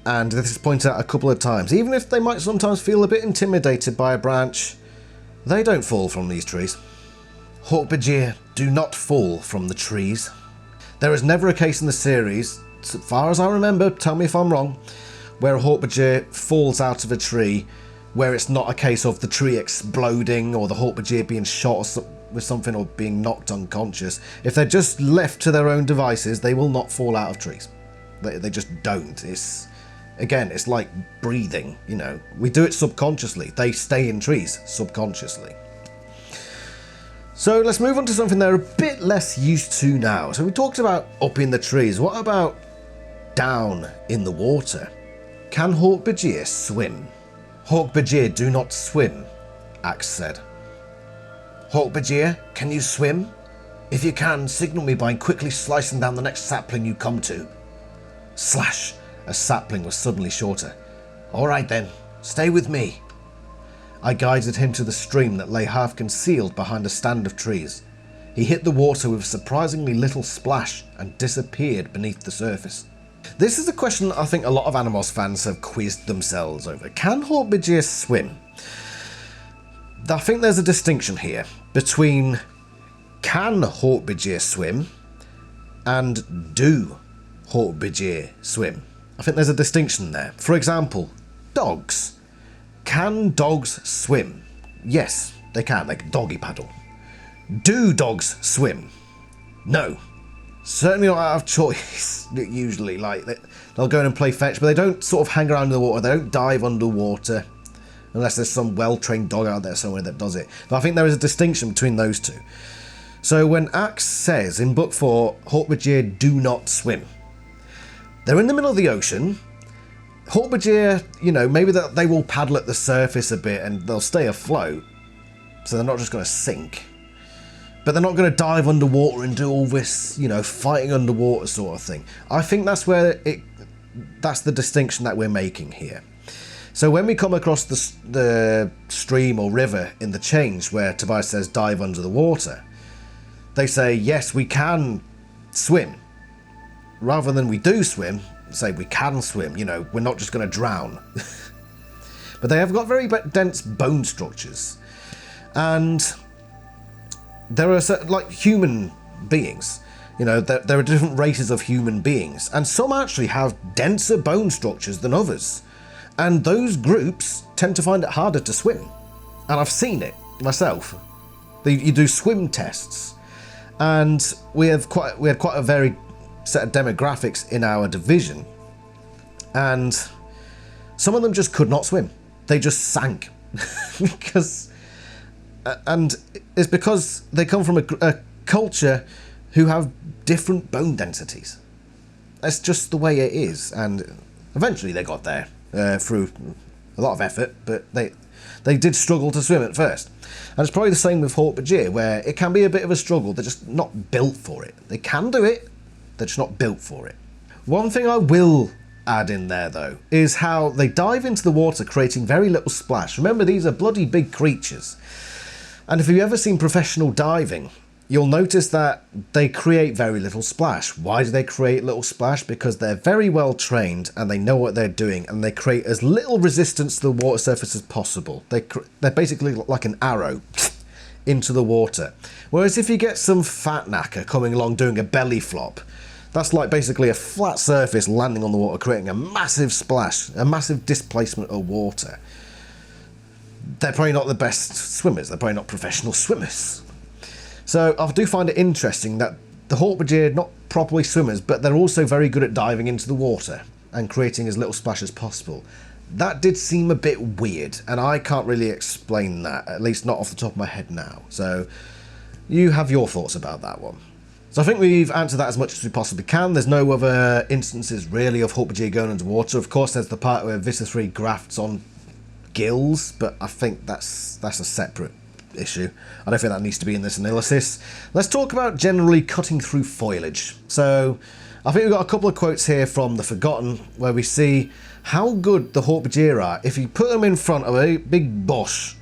and this is pointed out a couple of times, even if they might sometimes feel a bit intimidated by a branch, they don't fall from these trees. Hork-Bajir do not fall from the trees. There is never a case in the series, so far as I remember, tell me if I'm wrong, where a Hork-Bajir falls out of a tree where it's not a case of the tree exploding or the Hork-Bajir being shot with something or being knocked unconscious. If they're just left to their own devices, they will not fall out of trees. They just don't. Again, it's like breathing, We do it subconsciously. They stay in trees subconsciously. So let's move on to something they're a bit less used to now. So we talked about up in the trees. What about down in the water? Can Hork-Bajir swim? Hork-Bajir do not swim, Axe said. Hork-Bajir, can you swim? If you can, signal me by quickly slicing down the next sapling you come to. Slash! A sapling was suddenly shorter. All right then, Stay with me." I guided him to the stream that lay half concealed behind a stand of trees. He hit the water with surprisingly little splash and disappeared beneath the surface. This is a question that I think a lot of Animos fans have quizzed themselves over. Can Hork-Bajir swim? I think there's a distinction here between can Hork-Bajir swim and do Hork-Bajir swim. I think there's a distinction there. For example, dogs. Can dogs swim? Yes, they can. They can doggy paddle. Do dogs swim? No. Certainly not out of choice, usually. Like, they'll go in and play fetch, but they don't sort of hang around in the water. They don't dive underwater, unless there's some well-trained dog out there somewhere that does it. But I think there is a distinction between those two. So when Axe says in Book 4, Hork-Bajir do not swim, they're in the middle of the ocean. Hork-Bajir, you know, maybe they will paddle at the surface a bit and they'll stay afloat, so they're not just going to sink. But they're not going to dive underwater and do all this, you know, fighting underwater sort of thing. I think that's where that's the distinction that we're making here. So when we come across the stream or river in the change where Tobias says dive under the water, they say, yes, we can swim. Rather than we do swim, say we can swim, you know, we're not just going to drown. But they have got very dense bone structures. And there are certain, like human beings, you know, there are different races of human beings, and some actually have denser bone structures than others, and those groups tend to find it harder to swim. And I've seen it myself. You do swim tests, and we had quite a varied set of demographics in our division, and some of them just could not swim. They just sank and it's because they come from a culture who have different bone densities. That's just the way it is, and eventually they got there through a lot of effort, but they did struggle to swim at first. And it's probably the same with Hork-Bajir, where it can be a bit of a struggle. They're just not built for it. They can do it, they're just not built for it. One thing I will add in there, though, is how they dive into the water, creating very little splash. Remember, these are bloody big creatures. And if you've ever seen professional diving, you'll notice that they create very little splash. Why do they create little splash? Because they're very well trained and they know what they're doing, and they create as little resistance to the water surface as possible. They're basically like an arrow into the water. Whereas if you get some fat knacker coming along doing a belly flop, that's like basically a flat surface landing on the water, creating a massive splash, a massive displacement of water. They're probably not the best swimmers. They're probably not professional swimmers. So I do find it interesting that the Hork-Bajir are not properly swimmers, but they're also very good at diving into the water and creating as little splash as possible. That did seem a bit weird, and I can't really explain that, at least not off the top of my head now. So you have your thoughts about that one. So I think we've answered that as much as we possibly can. There's no other instances really of Hork-Bajir going underwater. Of course, there's the part where Visser 3 grafts on gills, but I think that's a separate issue. I don't think that needs to be in this analysis. Let's talk about generally cutting through foliage. So I think we've got a couple of quotes here from The Forgotten where we see how good the Hork-Bajir are if you put them in front of a big bush,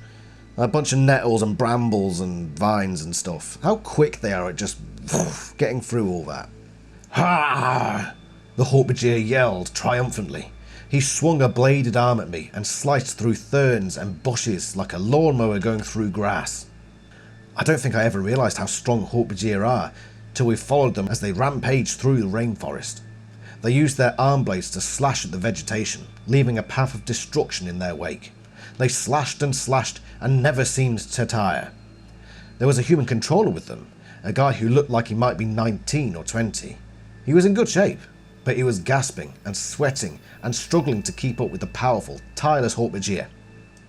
a bunch of nettles and brambles and vines and stuff. How quick they are at just getting through all that. Ha! The Hork-Bajir yelled triumphantly. He swung a bladed arm at me and sliced through ferns and bushes like a lawnmower going through grass. I don't think I ever realised how strong Hork-Bajir are till we followed them as they rampaged through the rainforest. They used their arm blades to slash at the vegetation, leaving a path of destruction in their wake. They slashed and never seemed to tire. There was a human controller with them, a guy who looked like he might be 19 or 20. He was in good shape, but he was gasping and sweating and struggling to keep up with the powerful, tireless Hork-Bajir.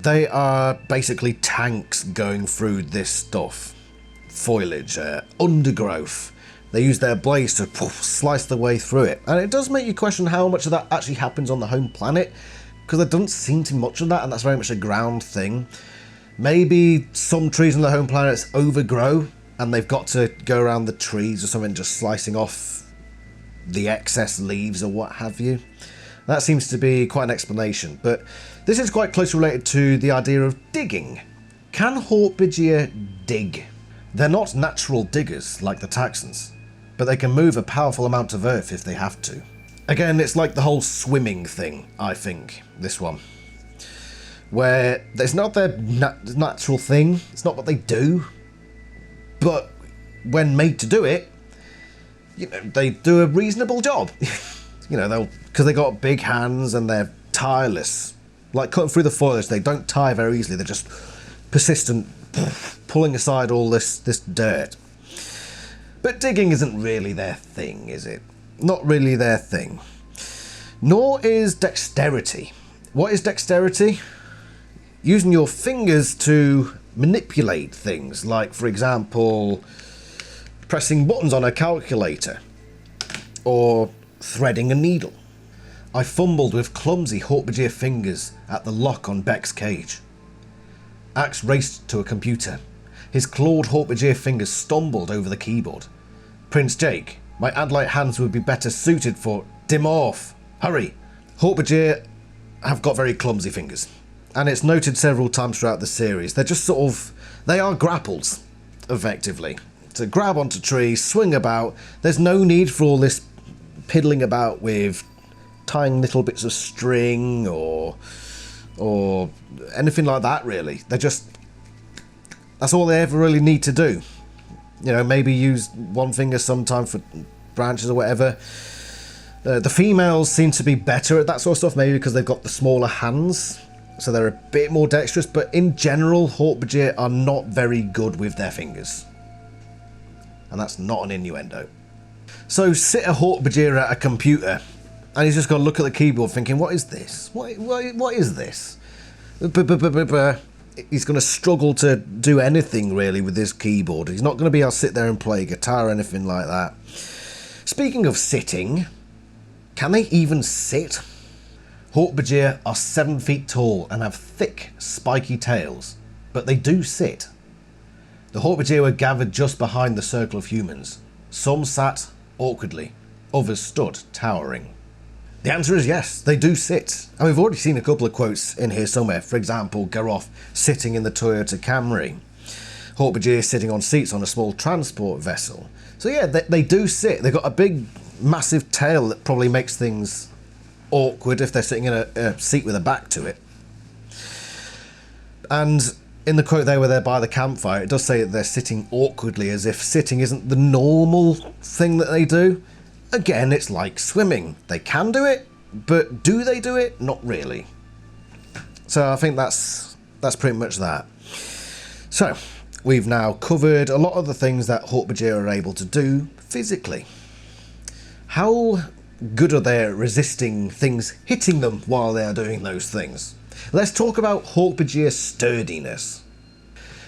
They are basically tanks going through this stuff. Foliage, undergrowth. They use their blades to slice their way through it. And it does make you question how much of that actually happens on the home planet, because there doesn't seem to be much of that, and that's very much a ground thing. Maybe some trees on the home planets overgrow, and they've got to go around the trees or something, just slicing off the excess leaves or what have you. That seems to be quite an explanation, but this is quite closely related to the idea of digging. Can Hork-Bajir dig? They're not natural diggers like the Taxons, but they can move a powerful amount of earth if they have to. Again, it's like the whole swimming thing, I think, this one. Where it's not their natural thing, it's not what they do, but when made to do it, you know, they do a reasonable job. You know, because they got big hands and they're tireless. Like cutting through the foliage, they don't tire very easily, they're just persistent, pulling aside all this dirt. But digging isn't really their thing, is it? Not really their thing. Nor is dexterity. What is dexterity? Using your fingers to manipulate things, like, for example, pressing buttons on a calculator, or threading a needle. I fumbled with clumsy Hork-Bajir fingers at the lock on Beck's cage. Axe raced to a computer. His clawed Hork-Bajir fingers stumbled over the keyboard. Prince Jake, my Andalite hands would be better suited for... Dimorph! Hurry! Hork-Bajir have got very clumsy fingers. And it's noted several times throughout the series. They're just sort of... They are grapples, effectively. To grab onto trees, swing about. There's no need for all this piddling about with tying little bits of string or anything like that, really. They're just... That's all they ever really need to do. You know, maybe use one finger sometime for branches or whatever. The females seem to be better at that sort of stuff, maybe because they've got the smaller hands, so they're a bit more dexterous, but in general, Hork-Bajir are not very good with their fingers. And that's not an innuendo. So sit a Hork-Bajir at a computer, and he's just got to look at the keyboard thinking, what is this? What is this? He's going to struggle to do anything really with this keyboard. He's not going to be able to sit there and play guitar or anything like that. Speaking of sitting, can they even sit? Hork-Bajir are 7 feet tall and have thick, spiky tails, but they do sit. The Hork-Bajir were gathered just behind the circle of humans. Some sat awkwardly, others stood towering. The answer is yes, they do sit. And we've already seen a couple of quotes in here somewhere. For example, Garoth sitting in the Toyota Camry. Hork-Bajir sitting on seats on a small transport vessel. So yeah, they do sit. They've got a big, massive tail that probably makes things awkward if they're sitting in a seat with a back to it. And in the quote they were there by the campfire, it does say that they're sitting awkwardly, as if sitting isn't the normal thing that they do. Again, it's like swimming. They can do it, but do they do it? Not really. So I think that's pretty much that. So we've now covered a lot of the things that Hork-Bajir are able to do physically. How good are they at resisting things hitting them while they are doing those things? Let's talk about Hork-Bajir sturdiness.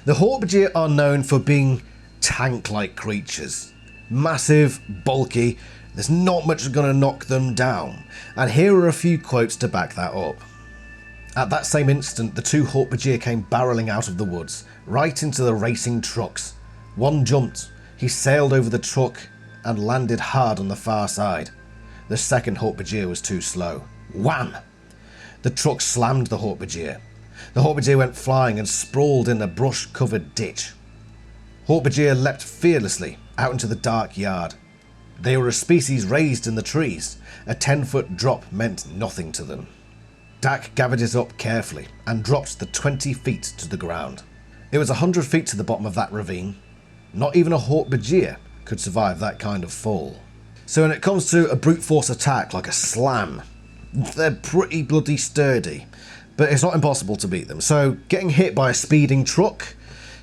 The Hork-Bajir are known for being tank-like creatures. Massive, bulky. There's not much going to knock them down. And here are a few quotes to back that up. At that same instant, the 2 Hork-Bajir came barreling out of the woods, right into the racing trucks. One jumped. He sailed over the truck and landed hard on the far side. The second Hork-Bajir was too slow. Wham! The truck slammed the Hork-Bajir. The Hork-Bajir went flying and sprawled in a brush-covered ditch. Hork-Bajir leapt fearlessly out into the dark yard. They were a species raised in the trees. A 10-foot drop meant nothing to them. Dak gathered it up carefully and dropped the 20 feet to the ground. It was 100 feet to the bottom of that ravine. Not even a Hork-Bajir could survive that kind of fall. So when it comes to a brute force attack like a slam, they're pretty bloody sturdy, but it's not impossible to beat them. So getting hit by a speeding truck,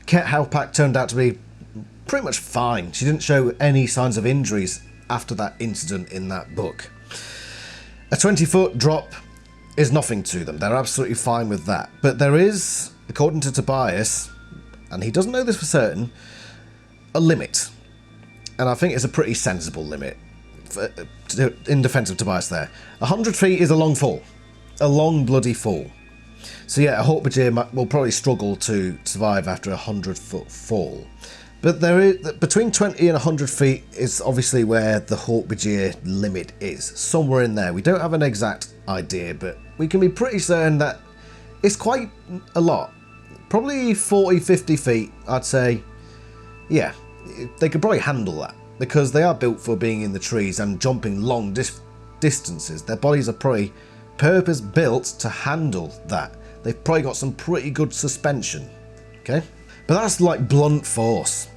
Ket Halpak turned out to be pretty much fine. She didn't show any signs of injuries after that incident in that book. A 20-foot drop is nothing to them. They're absolutely fine with that. But there is, according to Tobias, and he doesn't know this for certain, a limit. And I think it's a pretty sensible limit. In defense of Tobias there. 100 feet is a long fall. A long bloody fall. So yeah, a Hork-Bajir will probably struggle to survive after a 100-foot fall. But there is, between 20 and 100 feet is obviously where the Hork-Bajir limit is. Somewhere in there. We don't have an exact idea, but we can be pretty certain that it's quite a lot. Probably 40, 50 feet, I'd say. Yeah, they could probably handle that, because they are built for being in the trees and jumping long distances. Their bodies are probably purpose-built to handle that. They've probably got some pretty good suspension, okay? But that's like blunt force.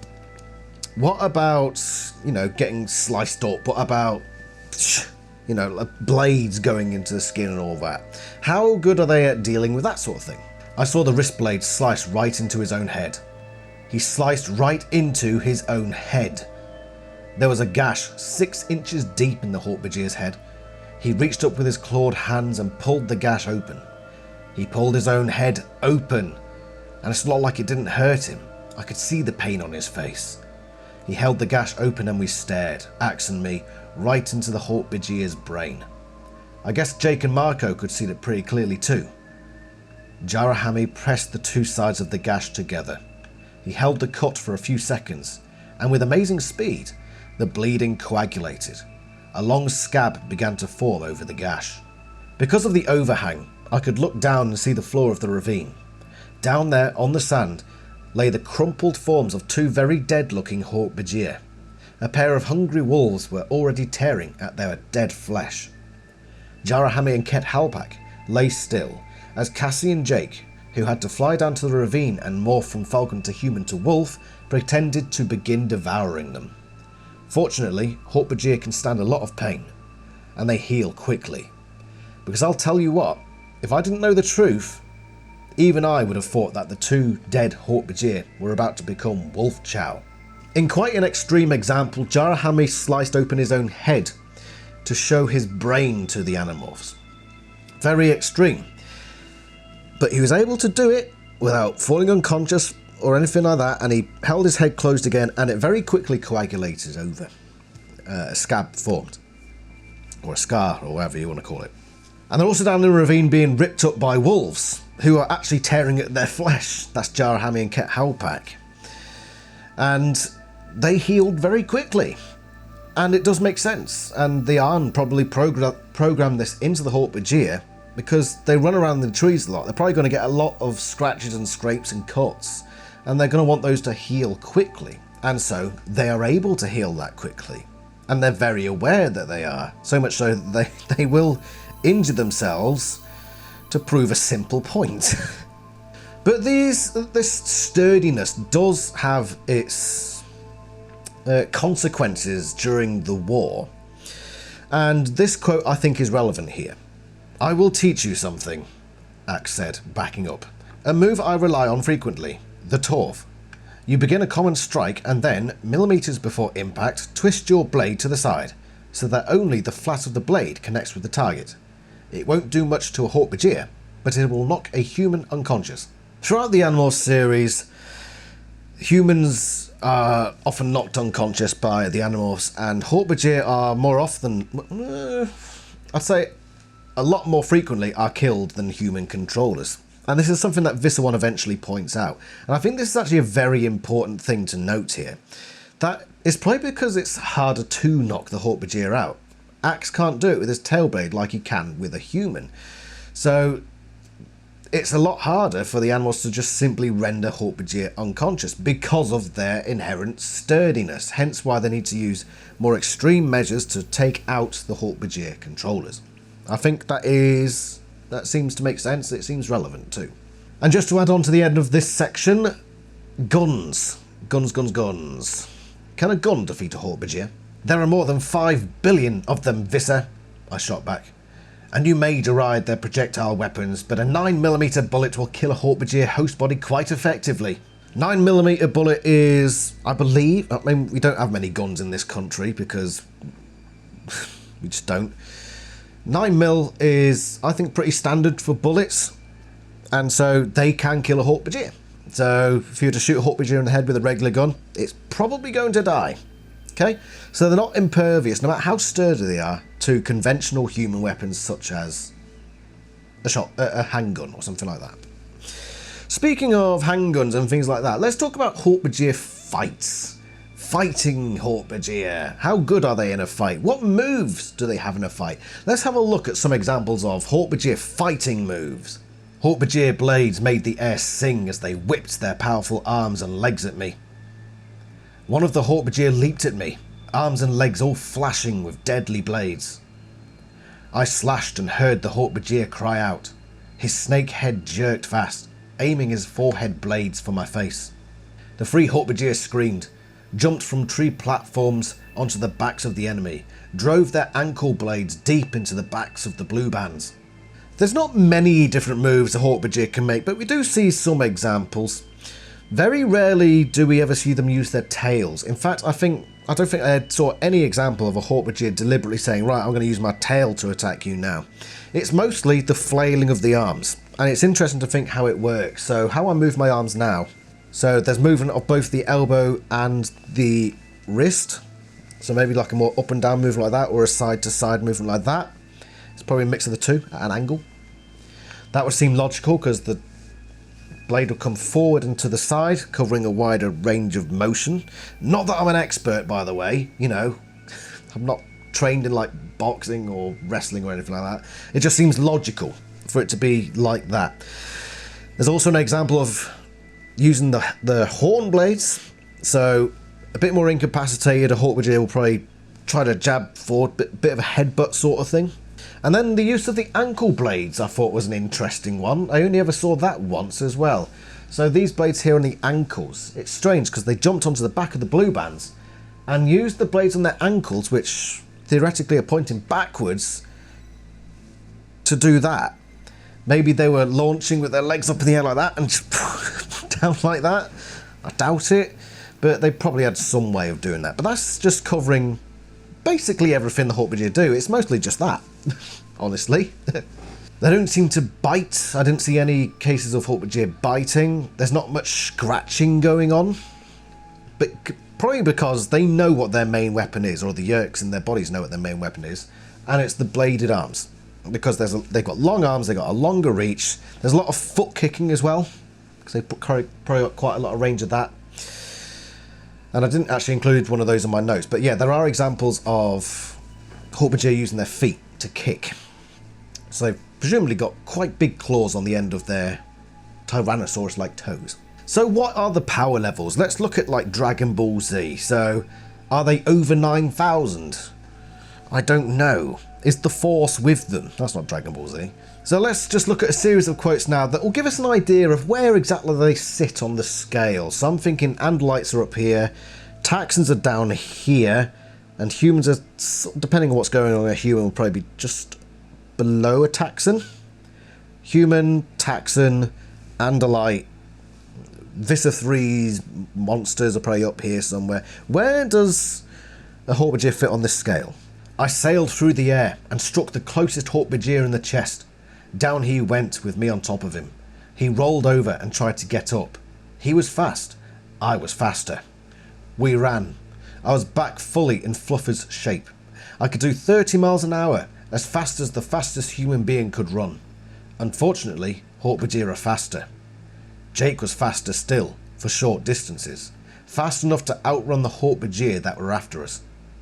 What about, you know, getting sliced up? What about, you know, blades going into the skin and all that? How good are they at dealing with that sort of thing? I saw the wrist blade slice right into his own head. He sliced right into his own head. There was a gash 6 inches deep in the Hork-Bajir's head. He reached up with his clawed hands and pulled the gash open. He pulled his own head open, and it's not like it didn't hurt him. I could see the pain on his face. He held the gash open and we stared, Axe and me, right into the Hork-Bajir's brain. I guess Jake and Marco could see it pretty clearly too. Jarahami pressed the 2 sides of the gash together. He held the cut for a few seconds, and with amazing speed, the bleeding coagulated. A long scab began to form over the gash. Because of the overhang, I could look down and see the floor of the ravine. Down there, on the sand, lay the crumpled forms of 2 very dead-looking Hork-Bajir. A pair of hungry wolves were already tearing at their dead flesh. Jarahami and Ket Halpak lay still, as Cassie and Jake, who had to fly down to the ravine and morph from falcon to human to wolf, pretended to begin devouring them. Fortunately, Hork-Bajir can stand a lot of pain, and they heal quickly. Because I'll tell you what, if I didn't know the truth, even I would have thought that the 2 dead Hork-Bajir were about to become wolf chow. In quite an extreme example, Jarahami sliced open his own head to show his brain to the Animorphs. Very extreme. But he was able to do it without falling unconscious or anything like that, and he held his head closed again, and it very quickly coagulated over. A scab formed. Or a scar, or whatever you want to call it. And they're also down in the ravine being ripped up by wolves, who are actually tearing at their flesh. That's Jarahami and Ket Halpak. And they healed very quickly. And it does make sense. And the Arn probably programmed this into the Hork-Bajir because they run around the trees a lot. They're probably going to get a lot of scratches and scrapes and cuts. And they're going to want those to heal quickly. And so they are able to heal that quickly. And they're very aware that they are. So much so that they will injure themselves to prove a simple point. But this sturdiness does have its consequences during the war. And this quote I think is relevant here. "I will teach you something," Axe said, backing up. "A move I rely on frequently, the Torv. You begin a common strike and then, millimeters before impact, twist your blade to the side, so that only the flat of the blade connects with the target. It won't do much to a Hork-Bajir, but it will knock a human unconscious." Throughout the Animorphs series, humans are often knocked unconscious by the Animorphs, and Hork-Bajir are more often, I'd say a lot more frequently, are killed than human controllers. And this is something that Visser1 eventually points out. And I think this is actually a very important thing to note here. That is probably because it's harder to knock the Hork-Bajir out. Axe can't do it with his tail blade like he can with a human. So it's a lot harder for the animals to just simply render Hork-Bajir unconscious because of their inherent sturdiness. Hence why they need to use more extreme measures to take out the Hork-Bajir controllers. I think that seems to make sense. It seems relevant too. And just to add on to the end of this section, guns. Guns, guns, guns. Can a gun defeat a Hork-Bajir? "There are more than 5 billion of them, Visser," I shot back. "And you may deride their projectile weapons, but a 9mm bullet will kill a Hork-Bajir host body quite effectively." 9mm bullet is, I believe, I mean, we don't have many guns in this country because we just don't. 9mm is, I think, pretty standard for bullets, and so they can kill a Hork-Bajir. So if you were to shoot a Hork-Bajir in the head with a regular gun, it's probably going to die. Okay, so they're not impervious, no matter how sturdy they are, to conventional human weapons such as a handgun or something like that. Speaking of handguns and things like that, let's talk about Hork-Bajir fights. Fighting Hork-Bajir. How good are they in a fight? What moves do they have in a fight? Let's have a look at some examples of Hork-Bajir fighting moves. Hork-Bajir blades made the air sing as they whipped their powerful arms and legs at me. One of the Hork-Bajir leaped at me, arms and legs all flashing with deadly blades. I slashed and heard the Hork-Bajir cry out. His snake head jerked fast, aiming his forehead blades for my face. The 3 Hork-Bajir screamed, jumped from tree platforms onto the backs of the enemy, drove their ankle blades deep into the backs of the blue bands. There's not many different moves a Hork-Bajir can make, but we do see some examples. Very rarely do we ever see them use their tails. In fact, I don't think I saw any example of a Hork-Bajir deliberately saying, right, I'm going to use my tail to attack you now. It's mostly the flailing of the arms, and it's interesting to think how it works. So how I move my arms now. So there's movement of both the elbow and the wrist. So maybe like a more up and down movement like that, or a side to side movement like that. It's probably a mix of the two at an angle. That would seem logical because the blade will come forward and to the side, covering a wider range of motion. Not that I'm an expert, by the way, you know. I'm not trained in like boxing or wrestling or anything like that. It just seems logical for it to be like that. There's also an example of using the horn blades. So a bit more incapacitated, a Hork-Bajir will probably try to jab forward, bit of a headbutt sort of thing. And then the use of the ankle blades I thought was an interesting one. I only ever saw that once as well. So these blades here on the ankles, it's strange because they jumped onto the back of the blue bands and used the blades on their ankles, which theoretically are pointing backwards, to do that. Maybe they were launching with their legs up in the air like that and just down like that. I doubt it, but they probably had some way of doing that. But that's just covering basically everything the Hork-Bajir do. It's mostly just that, honestly. They don't seem to bite. I didn't see any cases of Hork-Bajir biting. There's not much scratching going on. But probably because they know what their main weapon is, or the Yeerks in their bodies know what their main weapon is, and it's the bladed arms. Because they've got long arms, they've got a longer reach. There's a lot of foot kicking as well, because they probably got quite a lot of range of that. And I didn't actually include one of those in my notes, but yeah, there are examples of Hork-Bajir using their feet to kick. So they've presumably got quite big claws on the end of their Tyrannosaurus-like toes. So what are the power levels? Let's look at like Dragon Ball Z. So are they over 9,000? I don't know. Is the Force with them? That's not Dragon Ball Z. So let's just look at a series of quotes now that will give us an idea of where exactly they sit on the scale. So I'm thinking Andalites are up here, Taxons are down here, and humans are, depending on what's going on, a human will probably be just below a Taxon. Human, Taxon, Andalite, Visser 3's monsters are probably up here somewhere. Where does a Hork-Bajir fit on this scale? I sailed through the air and struck the closest Hork-Bajir in the chest. Down he went with me on top of him. He rolled over and tried to get up. He was fast. I was faster. We ran. I was back fully in Fluffer's shape. I could do 30 miles an hour, as fast as the fastest human being could run. Unfortunately, Hork-Bajir are faster. Jake was faster still, for short distances. Fast enough to outrun the Hork-Bajir that were after us.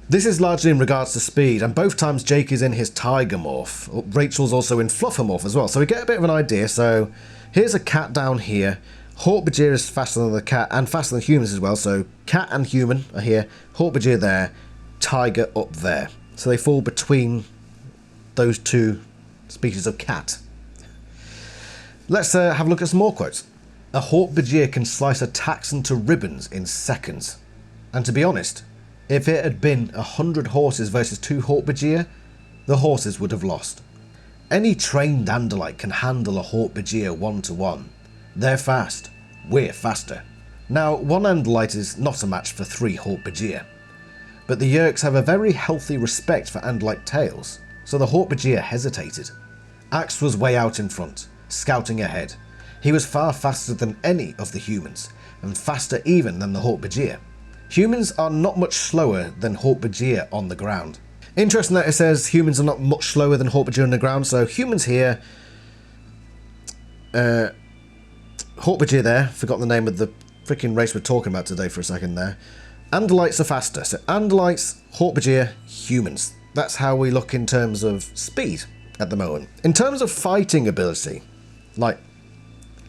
This is largely in regards to speed, and both times Jake is in his tiger morph. Rachel's also in fluffer morph as well, so we get a bit of an idea. So here's a cat down here. Hork-Bajir is faster than the cat and faster than humans as well, so cat and human are here, Hork-Bajir there, tiger up there. So they fall between those two species of cat. Let's have a look at some more quotes. A Hork-Bajir can slice a Taxon to ribbons in seconds. And to be honest, if it had been 100 horses versus 2 Hork-Bajir, the horses would have lost. Any trained Andalite can handle a Hork-Bajir 1-to-1. They're fast. We're faster. Now, 1 Andalite is not a match for 3 Hork-Bajir. But the Yeerks have a very healthy respect for Andalite tales, so the Hork-Bajir hesitated. Axe was way out in front, scouting ahead. He was far faster than any of the humans, and faster even than the Hork-Bajir. Humans are not much slower than Hork-Bajir on the ground. Interesting that it says humans are not much slower than Hork-Bajir on the ground, so humans here, Hork-Bajir there, forgot the name of the freaking race we're talking about today for a second there, Andalites are faster. So Andalites, Hork-Bajir, humans. That's how we look in terms of speed at the moment. In terms of fighting ability, like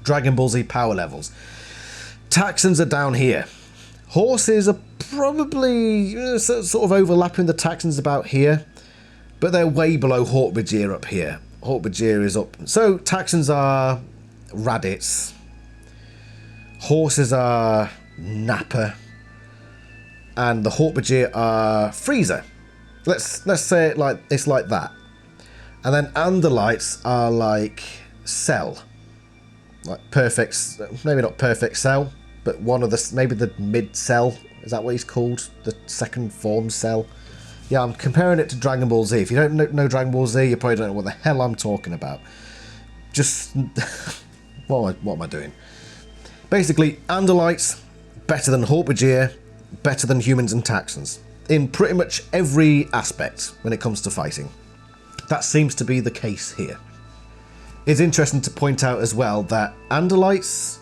Dragon Ball Z power levels, Taxxons are down here. Horses are probably sort of overlapping the Taxxons about here, but they're way below Hork-Bajir up here. Hork-Bajir is up. So Taxxons are Raditz. Horses are Nappa. And the Hork-Bajir are Frieza. Let's say it like it's like that. And then Andalites are like Cell. Like perfect, maybe not perfect Cell, but one of the, maybe the mid Cell. Is that what he's called? The second form Cell? Yeah, I'm comparing it to Dragon Ball Z. If you don't know Dragon Ball Z, you probably don't know what the hell I'm talking about. Just, what am I doing? Basically, Andalites, better than Hork-Bajir, better than humans and Taxxons. In pretty much every aspect when it comes to fighting. That seems to be the case here. It's interesting to point out as well that Andalites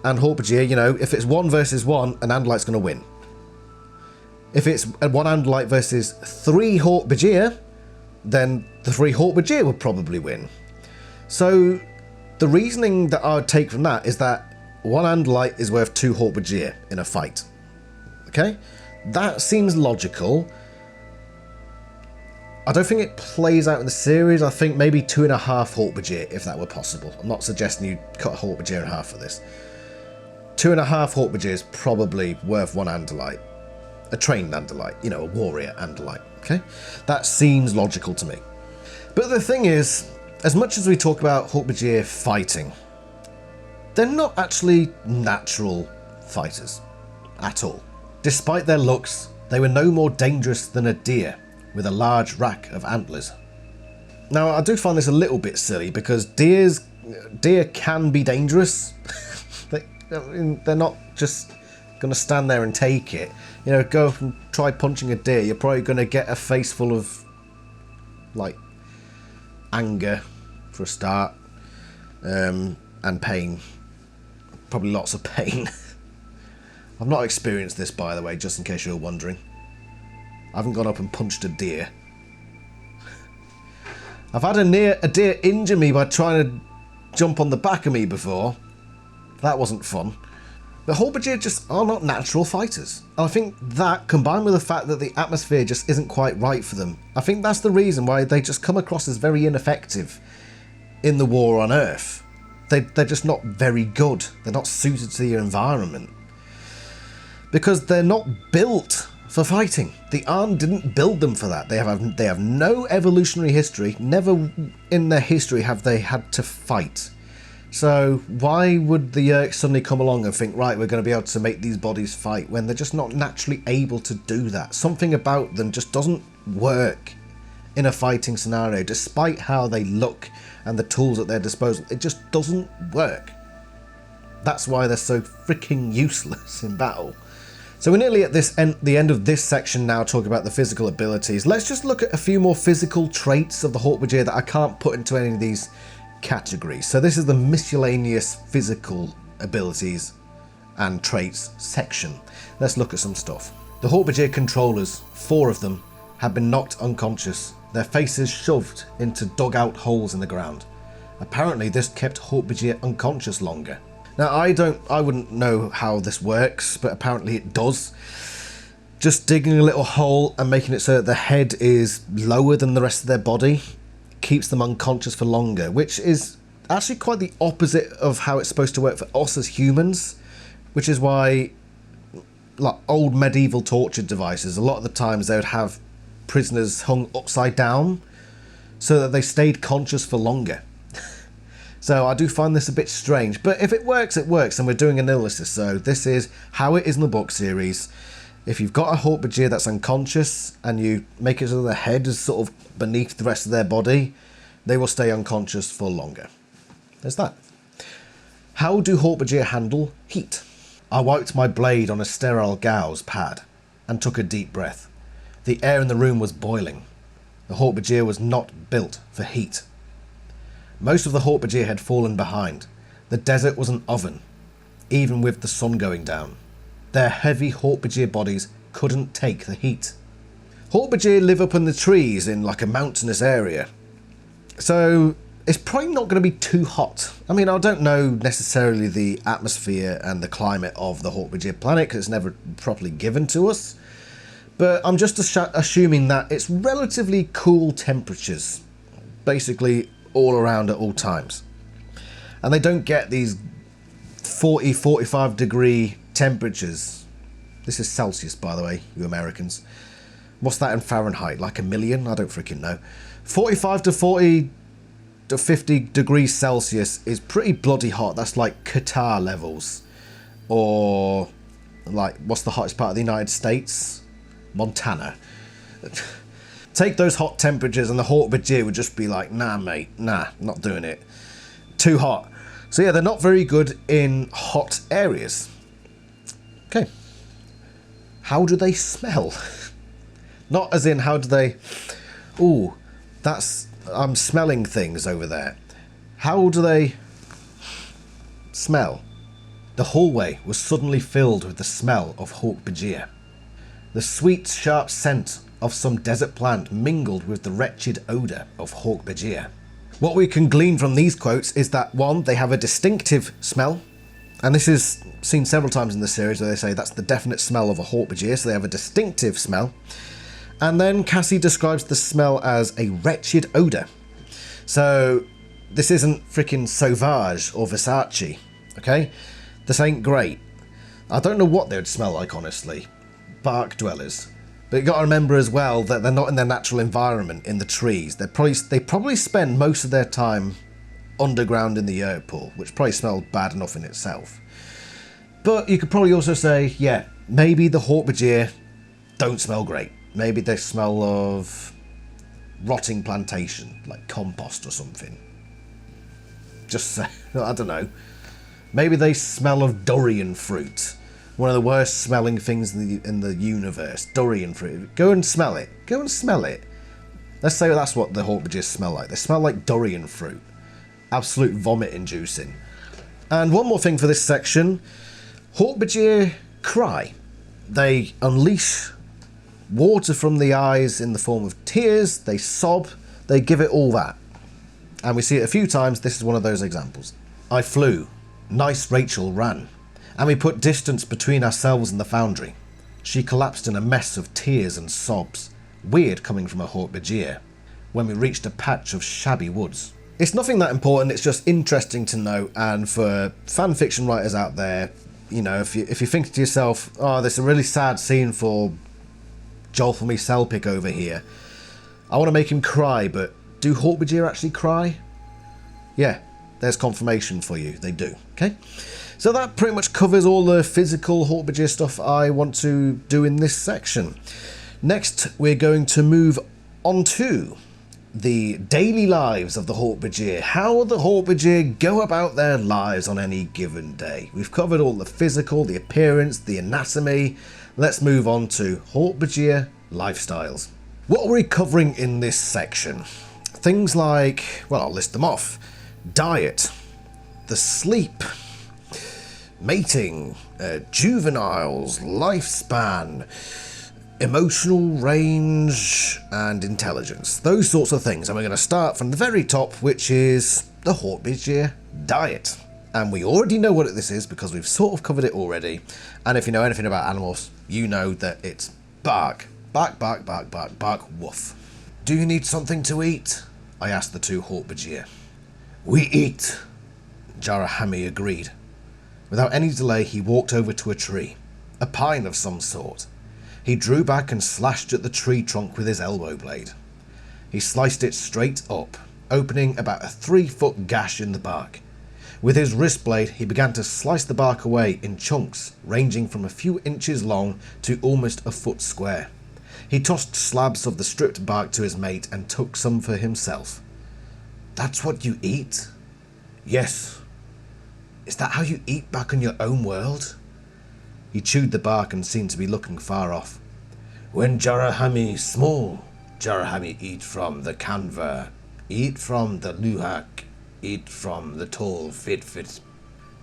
and Hork-Bajir, you know, if it's 1 versus 1, an Andalite's going to win. If it's 1 Andalite versus 3 Hork-Bajir, then the 3 Hork-Bajir would probably win. So the reasoning that I would take from that is that 1 Andalite is worth 2 Hork-Bajir in a fight. Okay? That seems logical. I don't think it plays out in the series. I think maybe 2.5 Hork-Bajir, if that were possible. I'm not suggesting you cut Hork-Bajir in half for this. 2.5 Hork-Bajir is probably worth 1 Andalite. A trained Andalite, you know, a warrior Andalite. Okay? That seems logical to me. But the thing is, as much as we talk about Hork-Bajir fighting, they're not actually natural fighters at all. Despite their looks, they were no more dangerous than a deer with a large rack of antlers. Now, I do find this a little bit silly because deer can be dangerous. They're not just going to stand there and take it. You know, go and try punching a deer, you're probably going to get a face full of, like, anger for a start, and pain. Probably lots of pain. I've not experienced this, by the way, just in case you're wondering. I haven't gone up and punched a deer. I've had a deer injure me by trying to jump on the back of me before. That wasn't fun. The Hork-Bajir just are not natural fighters. And I think that, combined with the fact that the atmosphere just isn't quite right for them, I think that's the reason why they just come across as very ineffective in the war on Earth. They're just not very good. They're not suited to the environment. Because they're not built for fighting. The Arn didn't build them for that. They have no evolutionary history. Never in their history have they had to fight. So why would the Yeerks suddenly come along and think, right, we're going to be able to make these bodies fight, when they're just not naturally able to do that? Something about them just doesn't work in a fighting scenario, despite how they look and the tools at their disposal. It just doesn't work. That's why they're so freaking useless in battle. So we're nearly at the end of this section now, talking about the physical abilities. Let's just look at a few more physical traits of the Hork-Bajir that I can't put into any of these categories. So this is the miscellaneous physical abilities and traits section. Let's look at some stuff. The Hork-Bajir controllers, 4 of them, have been knocked unconscious, their faces shoved into dug-out holes in the ground. Apparently this kept Hork-Bajir unconscious longer. Now, I wouldn't know how this works, but apparently it does. Just digging a little hole and making it so that the head is lower than the rest of their body keeps them unconscious for longer, which is actually quite the opposite of how it's supposed to work for us as humans, which is why, like old medieval torture devices, a lot of the times they would have prisoners hung upside down so that they stayed conscious for longer. So I do find this a bit strange, but if it works, it works, and we're doing AniLysis, so this is how it is in the book series. If you've got a Hork-Bajir that's unconscious, and you make it so the head is sort of beneath the rest of their body, they will stay unconscious for longer. There's that. How do Hork-Bajir handle heat? I wiped my blade on a sterile gauze pad, and took a deep breath. The air in the room was boiling. The Hork-Bajir was not built for heat. Most of the Hork-Bajir had fallen behind. The desert was an oven, even with the sun going down. Their heavy Hork-Bajir bodies couldn't take the heat. Hork-Bajir live up in the trees in like a mountainous area, so it's probably not going to be too hot. I mean, I don't know necessarily the atmosphere and the climate of the Hork-Bajir planet because it's never properly given to us, but I'm just assuming that it's relatively cool temperatures, basically all around at all times. And they don't get these 40, 45 degree temperatures. This is Celsius, by the way, you Americans. What's that in Fahrenheit? Like a million? I don't freaking know. 45 to 40 to 50 degrees Celsius is pretty bloody hot. That's like Qatar levels. Or like, what's the hottest part of the United States? Montana. Take those hot temperatures and the Hork-Bajir would just be like, nah mate, nah, not doing it. Too hot. So yeah, they're not very good in hot areas. Okay. How do they smell? Not as in how do they... Ooh, I'm smelling things over there. How do they smell? The hallway was suddenly filled with the smell of Hork-Bajir. The sweet, sharp scent of some desert plant mingled with the wretched odour of Hork-Bajir. What we can glean from these quotes is that, one, they have a distinctive smell, and this is seen several times in the series where they say that's the definite smell of a Hork-Bajir, so they have a distinctive smell. And then Cassie describes the smell as a wretched odour. So this isn't freaking Sauvage or Versace, okay? This ain't great. I don't know what they would smell like, honestly. Bark dwellers. But you got to remember as well that they're not in their natural environment in the trees. They probably spend most of their time underground in the Yeerk pool, which probably smells bad enough in itself. But you could probably also say, yeah, maybe the Hork-Bajir don't smell great. Maybe they smell of rotting plantation, like compost or something. Just say, I don't know. Maybe they smell of durian fruit. One of the worst smelling things in the universe. Durian fruit. Go and smell it. Go and smell it. Let's say that's what the Hork-Bajir smell like. They smell like durian fruit. Absolute vomit inducing. And one more thing for this section. Hork-Bajir cry. They unleash water from the eyes in the form of tears. They sob. They give it all that. And we see it a few times. This is one of those examples. I flew. Nice Rachel ran. And we put distance between ourselves and the foundry. She collapsed in a mess of tears and sobs, weird coming from a Hork-Bajir, when we reached a patch of shabby woods. It's nothing that important, it's just interesting to know, and for fan fiction writers out there, you know, if you think to yourself, oh, there's a really sad scene for Jolfamy Selpic over here, I want to make him cry, but do Hork-Bajir actually cry? Yeah, there's confirmation for you, they do, okay? So that pretty much covers all the physical Hork-Bajir stuff I want to do in this section. Next, we're going to move on to the daily lives of the Hork-Bajir. How the Hork-Bajir go about their lives on any given day. We've covered all the physical, the appearance, the anatomy. Let's move on to Hork-Bajir lifestyles. What are we covering in this section? Things like, well, I'll list them off. Diet, the sleep, mating, juveniles, lifespan, emotional range, and intelligence. Those sorts of things. And we're going to start from the very top, which is the Hork-Bajir diet. And we already know what this is because we've sort of covered it already. And if you know anything about animals, you know that it's bark. Bark, bark, bark, bark, bark, woof. Do you need something to eat? I asked the two Hork-Bajir. We eat, Jarahami agreed. Without any delay, he walked over to a tree, a pine of some sort. He drew back and slashed at the tree trunk with his elbow blade. He sliced it straight up, opening about a 3-foot gash in the bark. With his wrist blade, he began to slice the bark away in chunks, ranging from a few inches long to almost a foot square. He tossed slabs of the stripped bark to his mate and took some for himself. That's what you eat? Yes. Is that how you eat back on your own world? He chewed the bark and seemed to be looking far off. When Jarahami small, Jarahami eat from the canver, eat from the luhak, eat from the tall fit.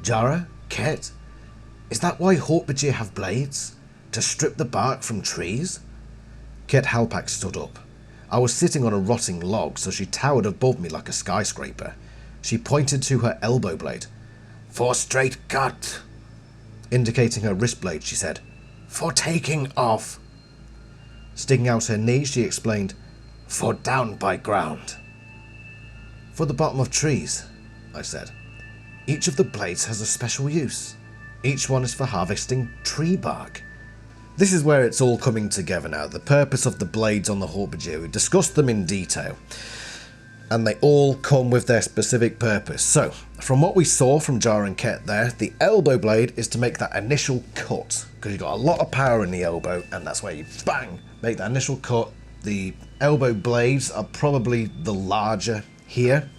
Jara, Ket, Is that why Hork-Bajir have blades? To strip the bark from trees? Ket Halpak stood up. I was sitting on a rotting log, so she towered above me like a skyscraper. She pointed to her elbow blade. "For straight cut." Indicating her wrist blade, she said, "For taking off." Sticking out her knee, she explained, "For down by ground." "For the bottom of trees," I said. "Each of the blades has a special use. Each one is for harvesting tree bark." This is where it's all coming together now. The purpose of the blades on the Hork-Bajir. We discussed them in detail. And they all come with their specific purpose. So, from what we saw from Jar and Ket there, the elbow blade is to make that initial cut. Because you've got a lot of power in the elbow, and that's where you, bang, make that initial cut. The elbow blades are probably the larger here.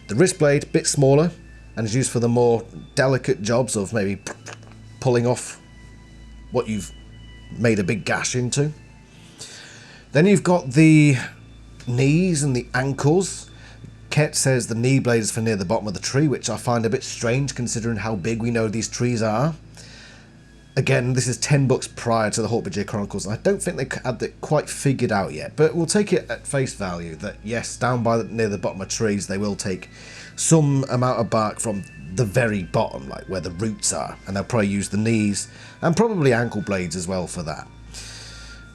The wrist blade, a bit smaller, and is used for the more delicate jobs of maybe pulling off what you've made a big gash into. Then you've got the knees and the ankles. Ket says the knee blade is for near the bottom of the tree, which I find a bit strange considering how big we know these trees are. Again, this is 10 books prior to the Hork-Bajir Chronicles, and I don't think they had it quite figured out yet, but we'll take it at face value that yes, down by near the bottom of trees they will take some amount of bark from the very bottom, like where the roots are, and they'll probably use the knees and probably ankle blades as well for that.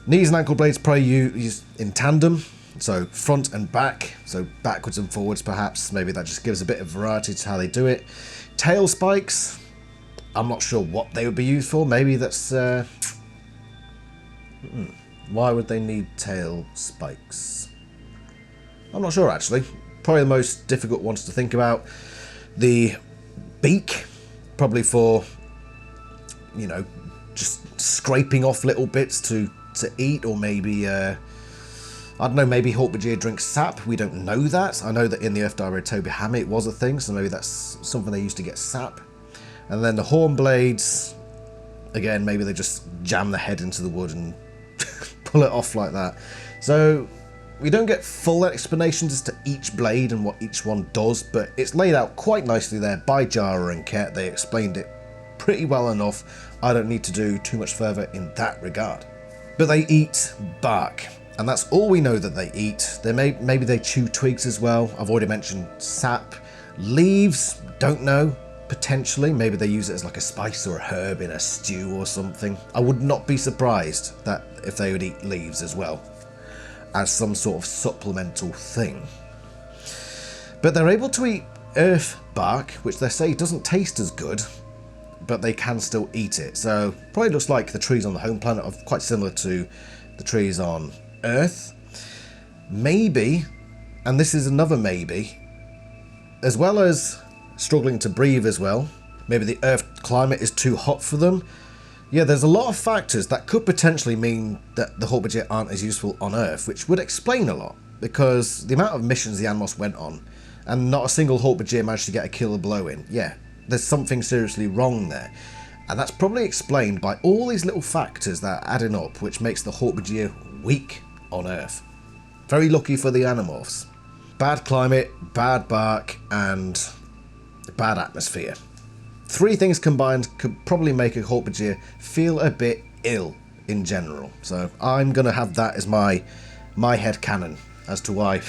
Knees and ankle blades probably used in tandem, so front and back, so backwards and forwards perhaps. Maybe that just gives a bit of variety to how they do it. Tail spikes, I'm not sure what they would be used for. Maybe that's why would they need tail spikes? I'm not sure actually. Probably the most difficult ones to think about. The beak, probably for, you know, just scraping off little bits to eat, or maybe I don't know, maybe Hork-Bajir drinks sap. We don't know that. I know that in the Earth Diary of Toby Hammett it was a thing, so maybe that's something they used to get sap. And then the horn blades, again, maybe they just jam the head into the wood and pull it off like that. So we don't get full explanations as to each blade and what each one does, but it's laid out quite nicely there by Jara and Ket. They explained it pretty well enough. I don't need to do too much further in that regard. But they eat bark, and that's all we know that they eat. Maybe they chew twigs as well. I've already mentioned sap. Leaves, don't know. Potentially, maybe they use it as like a spice or a herb in a stew or something. I would not be surprised that if they would eat leaves as well, as some sort of supplemental thing. But they're able to eat earth bark, which they say doesn't taste as good, but they can still eat it. So probably looks like the trees on the home planet are quite similar to the trees on Earth. Maybe, and this is another maybe, as well as struggling to breathe as well, maybe the Earth climate is too hot for them. Yeah, there's a lot of factors that could potentially mean that the Hork-Bajir aren't as useful on Earth, which would explain a lot, because the amount of missions the Animos went on, and not a single Hork-Bajir managed to get a killer blow in. Yeah, there's something seriously wrong there. And that's probably explained by all these little factors that are adding up, which makes the Hork-Bajir weak on Earth. Very lucky for the Animorphs. Bad climate, bad bark, and bad atmosphere. Three things combined could probably make a Hork-Bajir feel a bit ill in general. So I'm going to have that as my headcanon as to why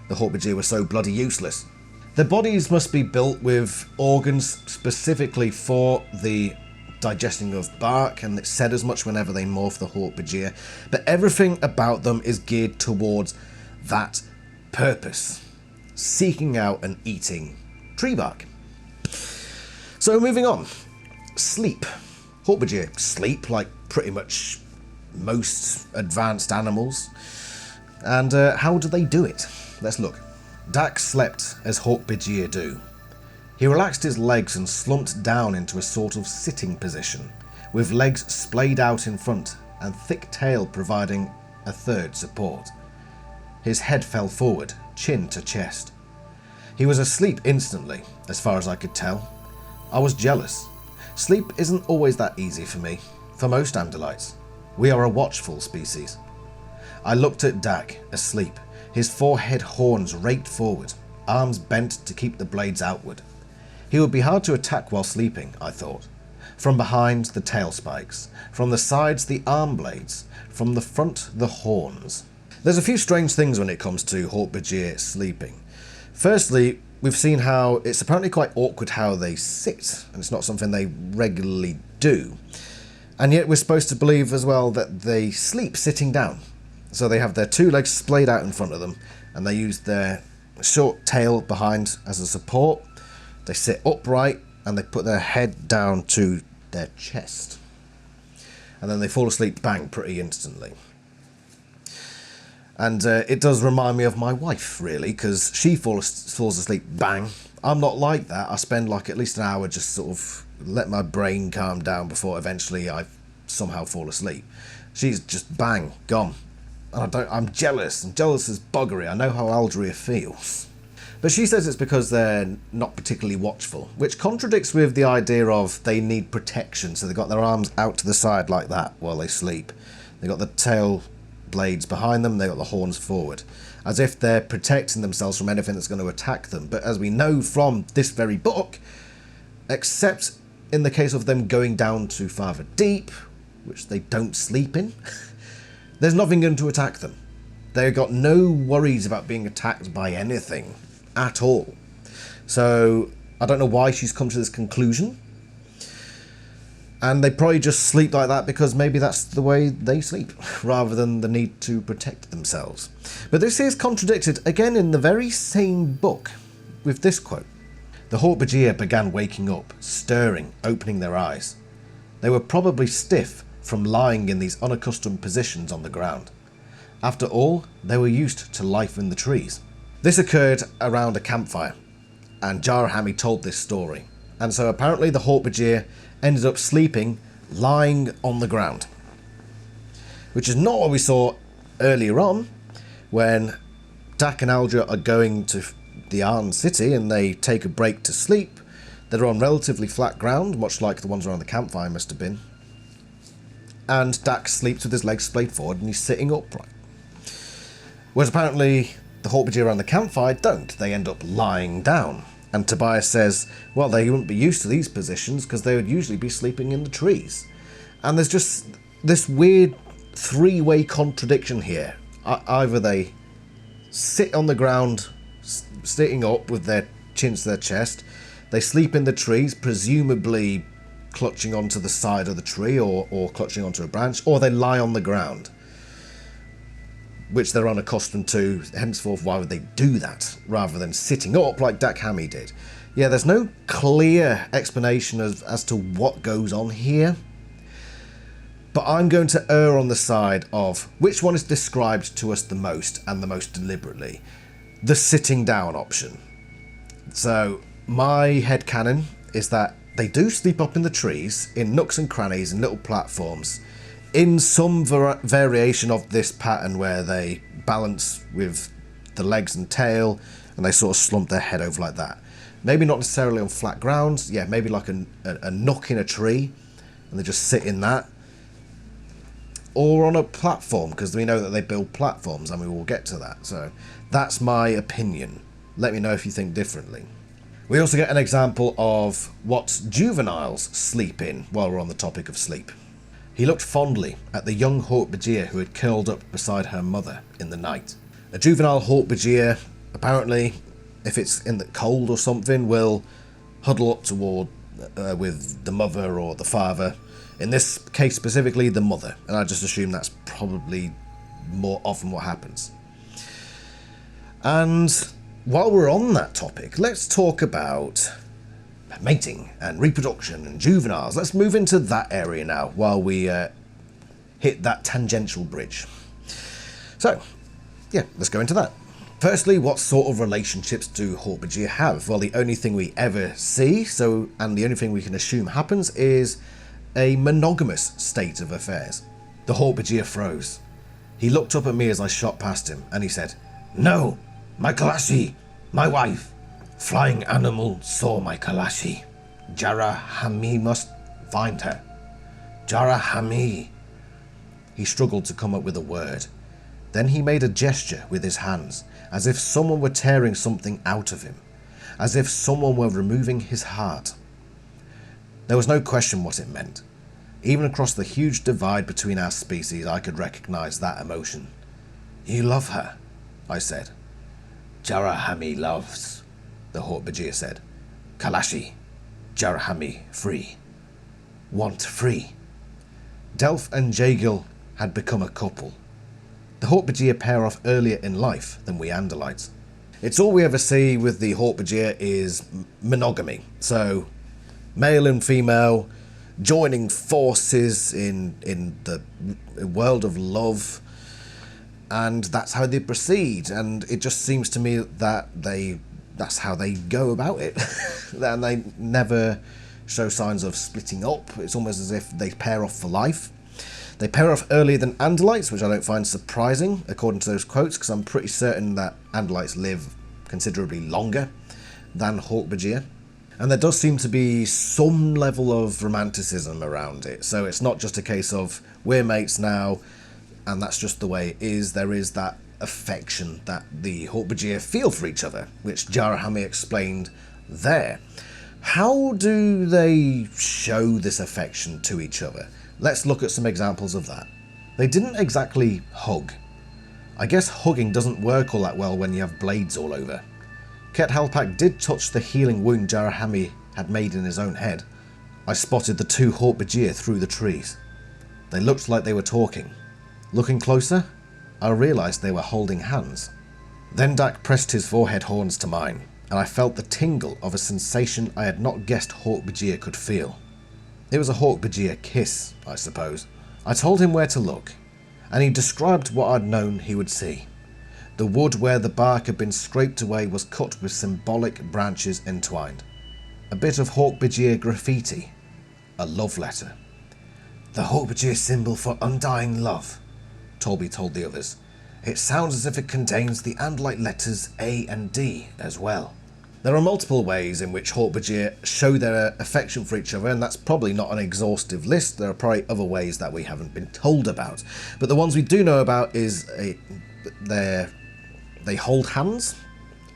the Hork-Bajir were so bloody useless. Their bodies must be built with organs specifically for the digesting of bark, and it's said as much whenever they morph the Hork-Bajir, but everything about them is geared towards that purpose, seeking out and eating tree bark. So moving on, sleep. Hork-Bajir sleep like pretty much most advanced animals. And how do they do it? Let's look. Dak slept as Hork-Bajir do. He relaxed his legs and slumped down into a sort of sitting position, with legs splayed out in front and thick tail providing a third support. His head fell forward, chin to chest. He was asleep instantly, as far as I could tell. I was jealous. Sleep isn't always that easy for me, for most Andalites. We are a watchful species. I looked at Dak, asleep, his forehead horns raked forward, arms bent to keep the blades outward. He would be hard to attack while sleeping, I thought. From behind, the tail spikes. From the sides, the arm blades. From the front, the horns. There's a few strange things when it comes to Hork-Bajir sleeping. Firstly, we've seen how it's apparently quite awkward how they sit, and it's not something they regularly do. And yet we're supposed to believe as well that they sleep sitting down. So they have their two legs splayed out in front of them, and they use their short tail behind as a support. They sit upright, and they put their head down to their chest. And then they fall asleep, bang, pretty instantly. And it does remind me of my wife, really, because she falls asleep, bang. I'm not like that. I spend like at least an hour just sort of let my brain calm down before eventually I somehow fall asleep. She's just bang, gone. And I'm jealous, and jealous is buggery. I know how Aldria feels. But she says it's because they're not particularly watchful, which contradicts with the idea of they need protection, so they've got their arms out to the side like that while they sleep. They've got the tail blades behind them, they've got the horns forward, as if they're protecting themselves from anything that's going to attack them. But as we know from this very book, except in the case of them going down too far deep, which they don't sleep in, there's nothing going to attack them. They've got no worries about being attacked by anything at all. So I don't know why she's come to this conclusion. And they probably just sleep like that because maybe that's the way they sleep, rather than the need to protect themselves. But this is contradicted again in the very same book with this quote. The Hork-Bajir began waking up, stirring, opening their eyes. They were probably stiff from lying in these unaccustomed positions on the ground. After all, they were used to life in the trees. This occurred around a campfire, and Jarahami told this story. And so apparently the Hork-Bajir ended up sleeping, lying on the ground. Which is not what we saw earlier on, when Dak and Aldria are going to the Arn City and they take a break to sleep. They're on relatively flat ground, much like the ones around the campfire must have been. And Dak sleeps with his legs splayed forward and he's sitting upright. Whereas apparently the Hork-Bajir around the campfire don't. They end up lying down. And Tobias says, well, they wouldn't be used to these positions because they would usually be sleeping in the trees. And there's just this weird three-way contradiction here. Either they sit on the ground, sitting up with their chins to their chest, they sleep in the trees, presumably clutching onto the side of the tree or clutching onto a branch, or they lie on the ground, which they're unaccustomed to. Henceforth, why would they do that rather than sitting up like Dak Hammy did? Yeah, there's no clear explanation as to what goes on here, but I'm going to err on the side of which one is described to us the most and the most deliberately. The sitting down option. So my headcanon is that they do sleep up in the trees, in nooks and crannies and little platforms, in some variation of this pattern where they balance with the legs and tail and they sort of slump their head over like that. Maybe not necessarily on flat ground, yeah, maybe like a nook in a tree and they just sit in that. Or on a platform, because we know that they build platforms and we will get to that. So that's my opinion. Let me know if you think differently. We also get an example of what juveniles sleep in while we're on the topic of sleep. He looked fondly at the young Hork-Bajir who had curled up beside her mother in the night. A juvenile Hork-Bajir, apparently, if it's in the cold or something, will huddle up toward with the mother or the father. In this case specifically, the mother. And I just assume that's probably more often what happens. And while we're on that topic, let's talk about mating and reproduction and juveniles. Let's move into that area now while we hit that tangential bridge. So, yeah, let's go into that. Firstly, what sort of relationships do Hork-Bajir have? Well, the only thing we ever see, and the only thing we can assume happens, is a monogamous state of affairs. The Hork-Bajir froze. He looked up at me as I shot past him, and he said, "No, my Kalashi, my wife. Flying animal saw my Kalashi. Jarahami must find her. Jarahami." He struggled to come up with a word. Then he made a gesture with his hands, as if someone were tearing something out of him, as if someone were removing his heart. There was no question what it meant. Even across the huge divide between our species, I could recognise that emotion. "You love her," I said. "Jarahami loves," the Hork-Bajir said. "Kalashi, Jarahami free. Want free." Delph and Jagil had become a couple. The Hork-Bajir pair off earlier in life than we Andalites. It's all we ever see with the Hork-Bajir is monogamy. So, male and female joining forces in the world of love, and that's how they proceed. And it just seems to me that that's how they go about it. And they never show signs of splitting up. It's almost as if they pair off for life. They pair off earlier than Andalites, which I don't find surprising, according to those quotes, because I'm pretty certain that Andalites live considerably longer than Hork-Bajir. And there does seem to be some level of romanticism around it. So it's not just a case of, we're mates now, and that's just the way it is. There is that affection that the Hork-Bajir feel for each other, which Jarahami explained there. How do they show this affection to each other? Let's look at some examples of that. They didn't exactly hug. I guess hugging doesn't work all that well when you have blades all over. Ket Halpak did touch the healing wound Jarahami had made in his own head. I spotted the two Hork-Bajir through the trees. They looked like they were talking. Looking closer, I realised they were holding hands. Then Dak pressed his forehead horns to mine, and I felt the tingle of a sensation I had not guessed Hork-Bajir could feel. It was a Hork-Bajir kiss, I suppose. I told him where to look, and he described what I'd known he would see. The wood where the bark had been scraped away was cut with symbolic branches entwined. A bit of Hork-Bajir graffiti. A love letter. "The Hork-Bajir symbol for undying love," Torby told the others. "It sounds as if it contains the Andalite letters A and D as well." There are multiple ways in which Hork-Bajir show their affection for each other, and that's probably not an exhaustive list. There are probably other ways that we haven't been told about. But the ones we do know about is they hold hands.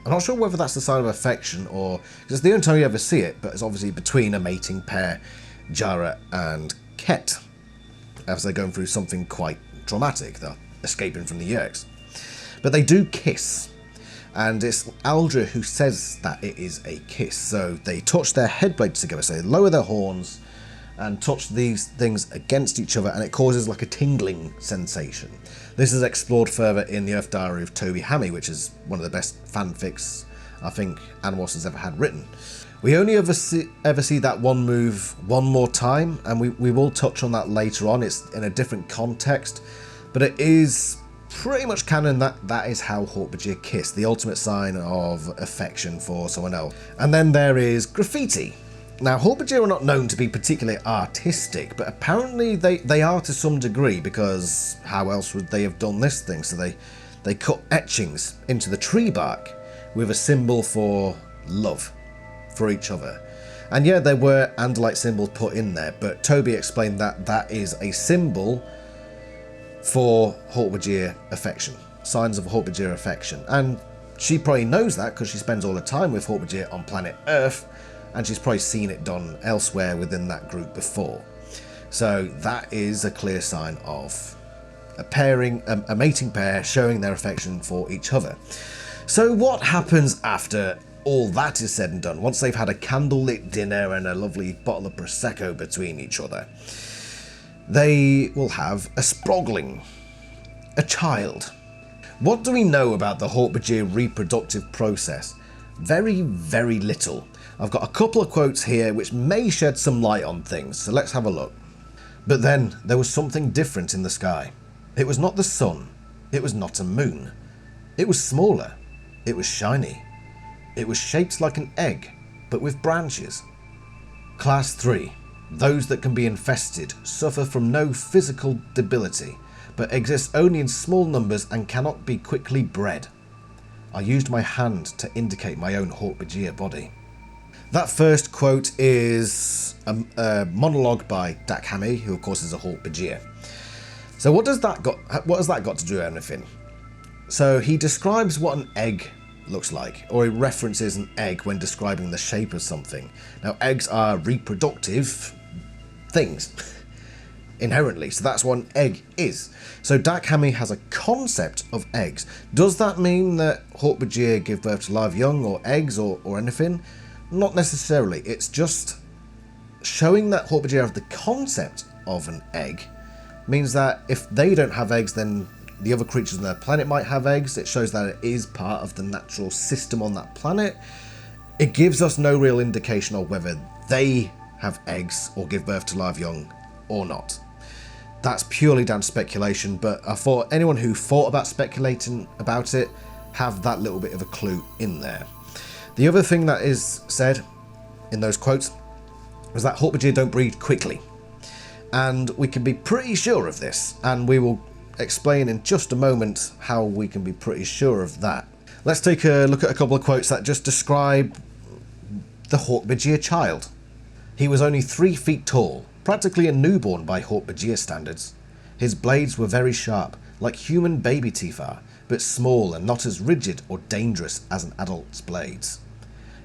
I'm not sure whether that's the sign of affection or... because it's the only time you ever see it, but it's obviously between a mating pair, Jara and Ket, as they're going through something quite traumatic. They're escaping from the Yeerks. But they do kiss. And it's Aldra who says that it is a kiss. So they touch their head blades together. So they lower their horns and touch these things against each other, and it causes like a tingling sensation. This is explored further in the Earth Diary of Toby Hammy, which is one of the best fanfics I think Animals has ever had written. We only ever see that one move one more time, and we will touch on that later on. It's in a different context, but it is pretty much canon that is how Hork-Bajir kiss, the ultimate sign of affection for someone else. And then there is graffiti. Now, Hork-Bajir are not known to be particularly artistic, but apparently they are to some degree, because how else would they have done this thing? So they cut etchings into the tree bark with a symbol for love for each other. And yeah, there were Andalite symbols put in there, but Toby explained that that is a symbol for Hork-Bajir affection, signs of Hork-Bajir affection. And she probably knows that because she spends all her time with Hork-Bajir on planet Earth, and she's probably seen it done elsewhere within that group before. So that is a clear sign of a pairing, a mating pair showing their affection for each other. So what happens after all that is said and done, once they've had a candlelit dinner and a lovely bottle of Prosecco between each other? They will have a sprogling, a child. What do we know about the Hork-Bajir reproductive process? Very, very little. I've got a couple of quotes here which may shed some light on things, so let's have a look. But then there was something different in the sky. It was not the sun. It was not a moon. It was smaller. It was shiny. It was shaped like an egg, but with branches. Class 3. Those that can be infested suffer from no physical debility, but exist only in small numbers and cannot be quickly bred. I used my hand to indicate my own Hork-Bajir body. That first quote is a monologue by Dak Hammy, who of course is a Hork-Bajir. So what has that got to do with anything? So he describes what an egg looks like, or he references an egg when describing the shape of something. Now, eggs are reproductive things, inherently, so that's what an egg is. So Dak Hammy has a concept of eggs. Does that mean that Hork-Bajir give birth to live young, or eggs, or anything? Not necessarily. It's just showing that Hork-Bajir have the concept of an egg means that if they don't have eggs, then the other creatures on their planet might have eggs. It shows that it is part of the natural system on that planet. It gives us no real indication of whether they have eggs or give birth to live young or not. That's purely down to speculation, but I thought anyone who thought about speculating about it have that little bit of a clue in there. The other thing that is said in those quotes was that Hork-Bajir don't breed quickly. And we can be pretty sure of this, and we will explain in just a moment how we can be pretty sure of that. Let's take a look at a couple of quotes that just describe the Hork-Bajir child. He was only 3 feet tall, practically a newborn by Hork-Bajir standards. His blades were very sharp, like human baby teeth are, but small and not as rigid or dangerous as an adult's blades.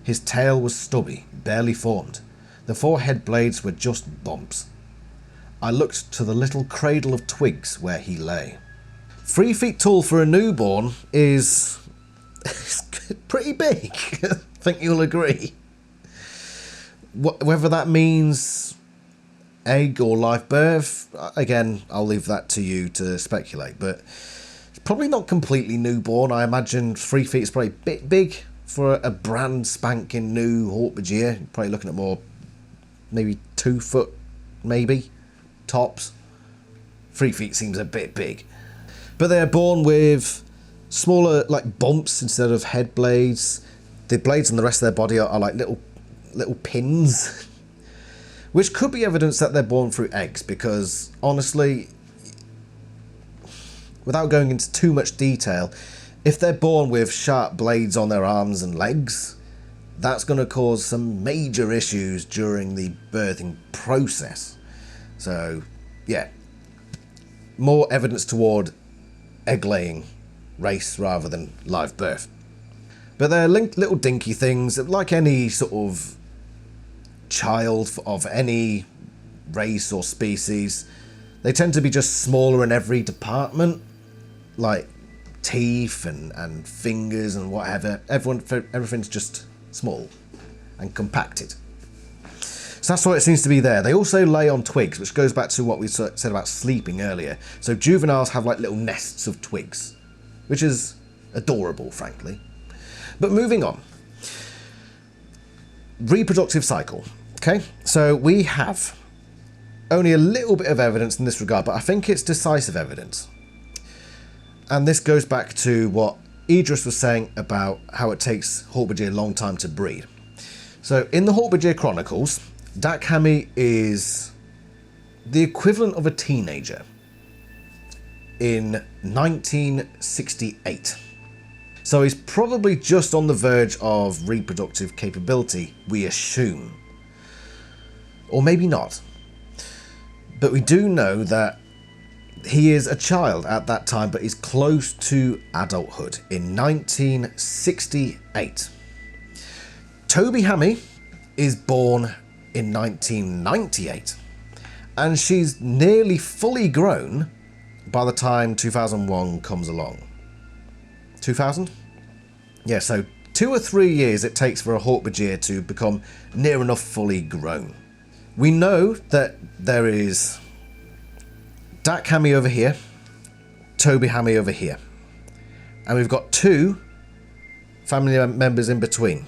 His tail was stubby, barely formed. The 4 head blades were just bumps. I looked to the little cradle of twigs where he lay. 3 feet tall for a newborn is pretty big. I think you'll agree. Whether that means egg or live birth, again, I'll leave that to you to speculate. But it's probably not completely newborn. I imagine 3 feet is probably a bit big for a brand spanking new Hork-Bajir. You're probably looking at more, maybe 2 foot, maybe. Tops. 3 feet seems a bit big. But they're born with smaller, like, bumps instead of head blades. The blades on the rest of their body are like little pins. Which could be evidence that they're born through eggs, because honestly, without going into too much detail, if they're born with sharp blades on their arms and legs, that's going to cause some major issues during the birthing process. So, yeah, more evidence toward egg-laying race rather than live birth. But they're little dinky things, like any sort of child of any race or species. They tend to be just smaller in every department, like teeth and fingers and whatever. Everything's just small and compacted. So that's what it seems to be there. They also lay on twigs, which goes back to what we said about sleeping earlier. So juveniles have like little nests of twigs, which is adorable, frankly. But moving on. Reproductive cycle. Okay, so we have only a little bit of evidence in this regard, but I think it's decisive evidence. And this goes back to what Idris was saying about how it takes Hork-Bajir a long time to breed. So in the Hork-Bajir Chronicles, Dak Hammy is the equivalent of a teenager in 1968. So he's probably just on the verge of reproductive capability, we assume. Or maybe not. But we do know that he is a child at that time, but he's close to adulthood in 1968. Toby Hammy is born in 1998, and she's nearly fully grown by the time 2001 comes along. 2000? Yeah, so 2 or 3 years it takes for a Hork-Bajir to become near enough fully grown. We know that there is Dak Hammy over here, Toby Hammy over here, and we've got 2 family members in between.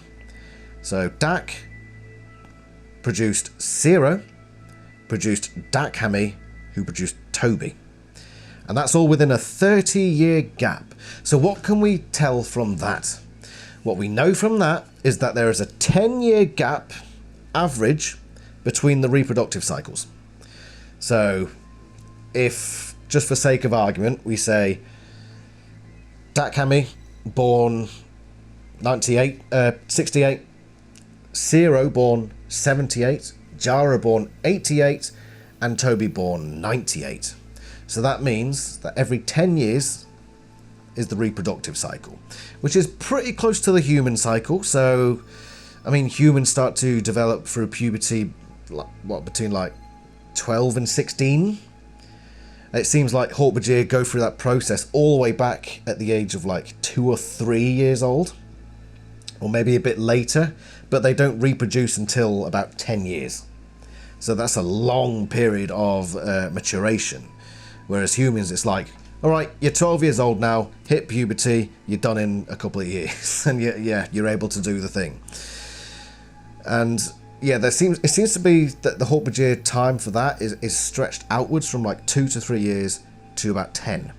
So Dak produced Zero, produced Dak Hammy, who produced Toby. And that's all within a 30-year gap. So what can we tell from that? What we know from that is that there is a 10-year gap average between the reproductive cycles. So if, just for sake of argument, we say Dak Hammy born 68, Zero born 78, Jara born 88, and Toby born 98. So that means that every 10 years is the reproductive cycle, which is pretty close to the human cycle. So, I mean, humans start to develop through puberty, between like 12 and 16? It seems like Hork-Bajir go through that process all the way back at the age of like 2 or 3 years old, or maybe a bit later, but they don't reproduce until about 10 years. So that's a long period of maturation. Whereas humans, it's like, all right, you're 12 years old now, hit puberty, you're done in a couple of years, and you're able to do the thing. And yeah, it seems to be that the Hork-Bajir time for that is stretched outwards from like 2 to 3 years to about 10.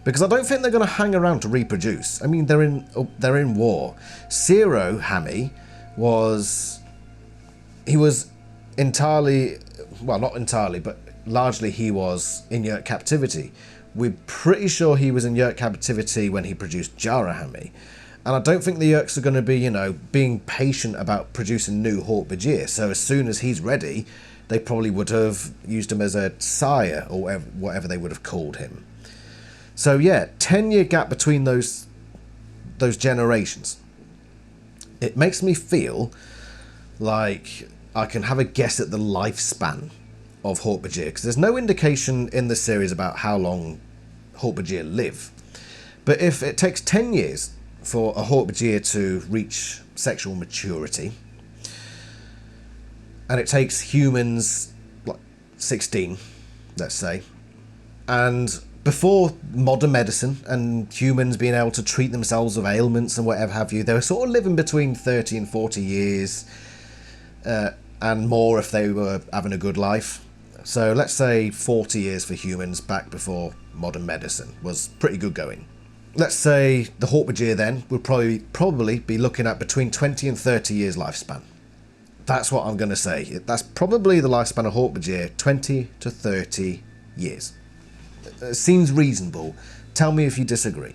Because I don't think they're going to hang around to reproduce. I mean, they're in war. Zero Hammy was entirely, well, not entirely, but largely he was in Yeerk captivity. We're pretty sure he was in Yeerk captivity when he produced Jara Hammy. And I don't think the Yeerks are going to be, being patient about producing new Hork-Bajir. So as soon as he's ready, they probably would have used him as a sire, or whatever they would have called him. So yeah, 10-year gap between those generations. It makes me feel like I can have a guess at the lifespan of Hork-Bajir, because there's no indication in the series about how long Hork-Bajir live. But if it takes 10 years for a Hork-Bajir to reach sexual maturity, and it takes humans like 16, let's say, and before modern medicine and humans being able to treat themselves of ailments and whatever have you, they were sort of living between 30 and 40 years, and more if they were having a good life. So let's say 40 years for humans back before modern medicine was pretty good going. Let's say the Hork-Bajir then would probably be looking at between 20 and 30 years lifespan. That's what I'm going to say. That's probably the lifespan of Hork-Bajir, 20 to 30 years. It seems reasonable. Tell me if you disagree.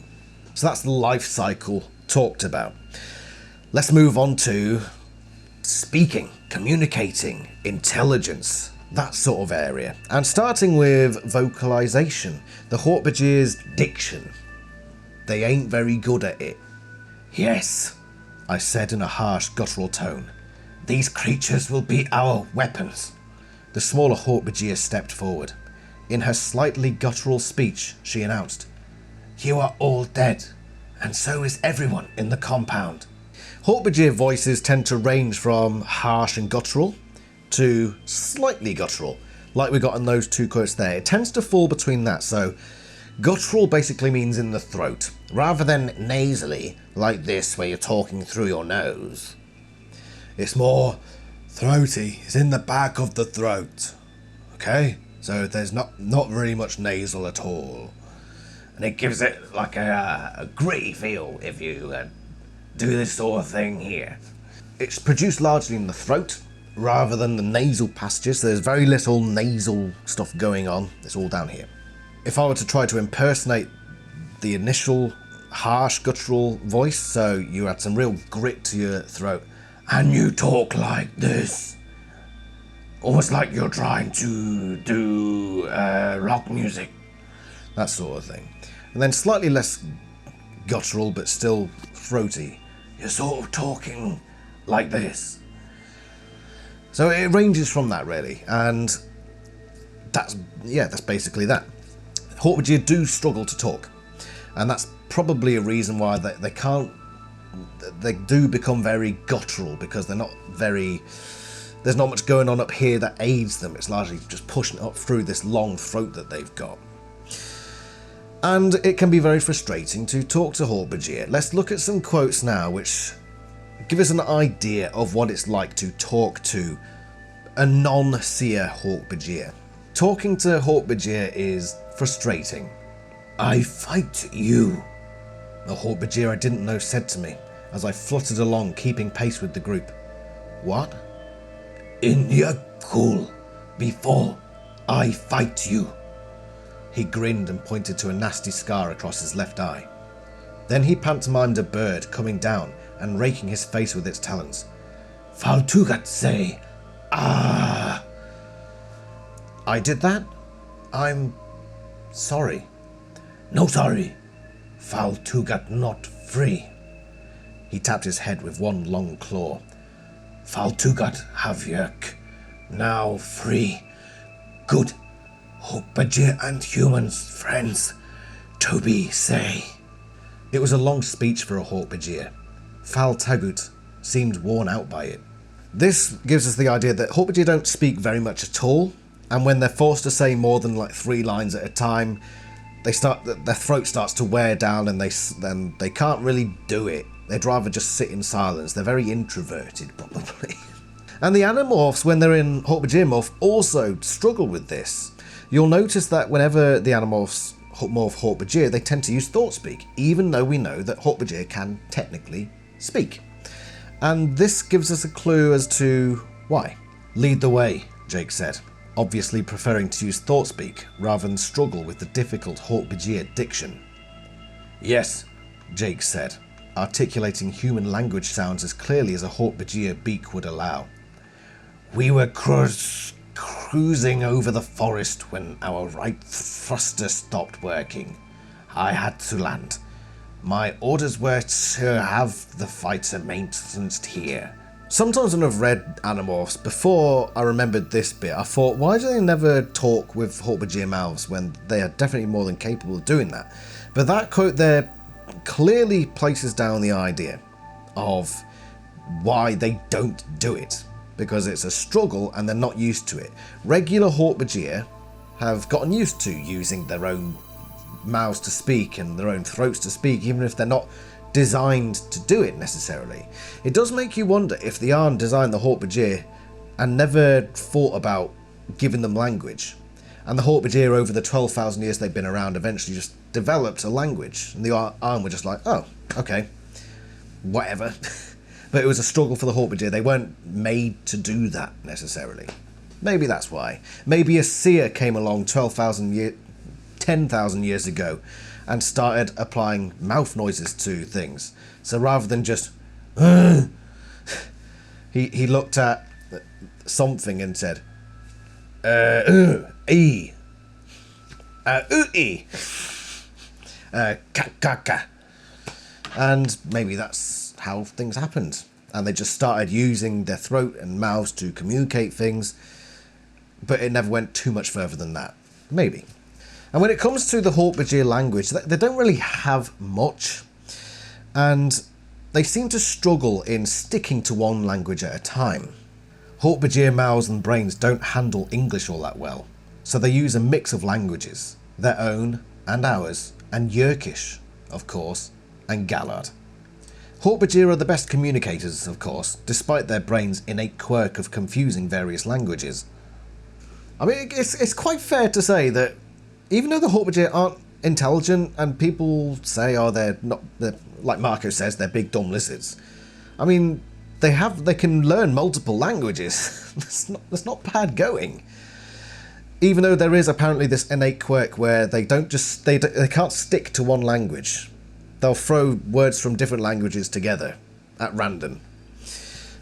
So that's the life cycle talked about. Let's move on to speaking, communicating, intelligence, that sort of area. And starting with vocalization, the Hork-Bajir's diction. They ain't very good at it. Yes, I said in a harsh, guttural tone. These creatures will be our weapons. The smaller Hork-Bajir stepped forward. In her slightly guttural speech, she announced, You are all dead, and so is everyone in the compound. Hork-Bajir voices tend to range from harsh and guttural to slightly guttural, like we got in those two quotes there. It tends to fall between that, so guttural basically means in the throat, rather than nasally, like this where you're talking through your nose. It's more throaty, it's in the back of the throat, okay? So there's not very much nasal at all. And it gives it like a gritty feel if you do this sort of thing here. It's produced largely in the throat, rather than the nasal passages. So there's very little nasal stuff going on, it's all down here. If I were to try to impersonate the initial harsh guttural voice, so you had some real grit to your throat, and you talk like this, almost like you're trying to do rock music, that sort of thing. And then slightly less guttural, but still throaty. You're sort of talking like this. So it ranges from that, really, and that's basically that. Hork-Bajir do struggle to talk, and that's probably a reason why they do become very guttural, because there's not much going on up here that aids them. It's largely just pushing it up through this long throat that they've got. And it can be very frustrating to talk to Hork-Bajir. Let's look at some quotes now which give us an idea of what it's like to talk to a non-seer Hork-Bajir. Talking to Hork-Bajir is frustrating. I fight you, a Hork-Bajir I didn't know said to me as I fluttered along, keeping pace with the group. What? In Yeerk before I fight you. He grinned and pointed to a nasty scar across his left eye. Then he pantomimed a bird coming down and raking his face with its talons. Faltugat say, ah. I did that? I'm sorry. No sorry. Fal Tugat not free. He tapped his head with one long claw. Fal Tugat have Yeerk. Now free. Good. Hork-Bajir and humans, friends. Toby say. It was a long speech for a Hork-Bajir. Fal Tagut seemed worn out by it. This gives us the idea that Hork-Bajir don't speak very much at all, and when they're forced to say more than like 3 lines at a time, their throat starts to wear down, and they can't really do it. They'd rather just sit in silence. They're very introverted, probably. And the Animorphs, when they're in Hork-Bajir morph, also struggle with this. You'll notice that whenever the Animorphs morph Hork-Bajir, they tend to use Thought Speak, even though we know that Hork-Bajir can technically speak. And this gives us a clue as to why. Lead the way, Jake said, obviously preferring to use Thought Speak rather than struggle with the difficult Hork-Bajir diction. Yes, Jake said, articulating human language sounds as clearly as a Hork-Bajir beak would allow. We were cruising over the forest when our right thruster stopped working. I had to land. My orders were to have the fighter maintenanced here. Sometimes when I've read Animorphs, before I remembered this bit, I thought, why do they never talk with Hork-Bajir mouths when they are definitely more than capable of doing that? But that quote there clearly places down the idea of why they don't do it. Because it's a struggle and they're not used to it. Regular Hork-Bajir have gotten used to using their own mouths to speak and their own throats to speak, even if they're not designed to do it necessarily. It does make you wonder if the Arn designed the Hork-Bajir and never thought about giving them language. And the Hork-Bajir, over the 12,000 years they've been around, eventually just developed a language. And the Arn were just like, oh, okay, whatever. But it was a struggle for the Hork-Bajir. They weren't made to do that necessarily. Maybe that's why. Maybe a seer came along 10,000 years ago and started applying mouth noises to things. So rather than just he looked at something and said e ka. And maybe that's how things happened, and they just started using their throat and mouths to communicate things, but it never went too much further than that. Maybe. And when it comes to the Hork-Bajir language, they don't really have much, and they seem to struggle in sticking to one language at a time. Hork-Bajir mouths and brains don't handle English all that well, so they use a mix of languages, their own and ours, and Yeerkish, of course, and Galad. Hork-Bajir are the best communicators, of course, despite their brains' innate quirk of confusing various languages. I mean, it's quite fair to say that even though the Hork-Bajir aren't intelligent, and people say, oh, they're like Marco says, they're big dumb lizards. I mean, they can learn multiple languages. That's not bad going. Even though there is apparently this innate quirk where they can't stick to one language. They'll throw words from different languages together at random.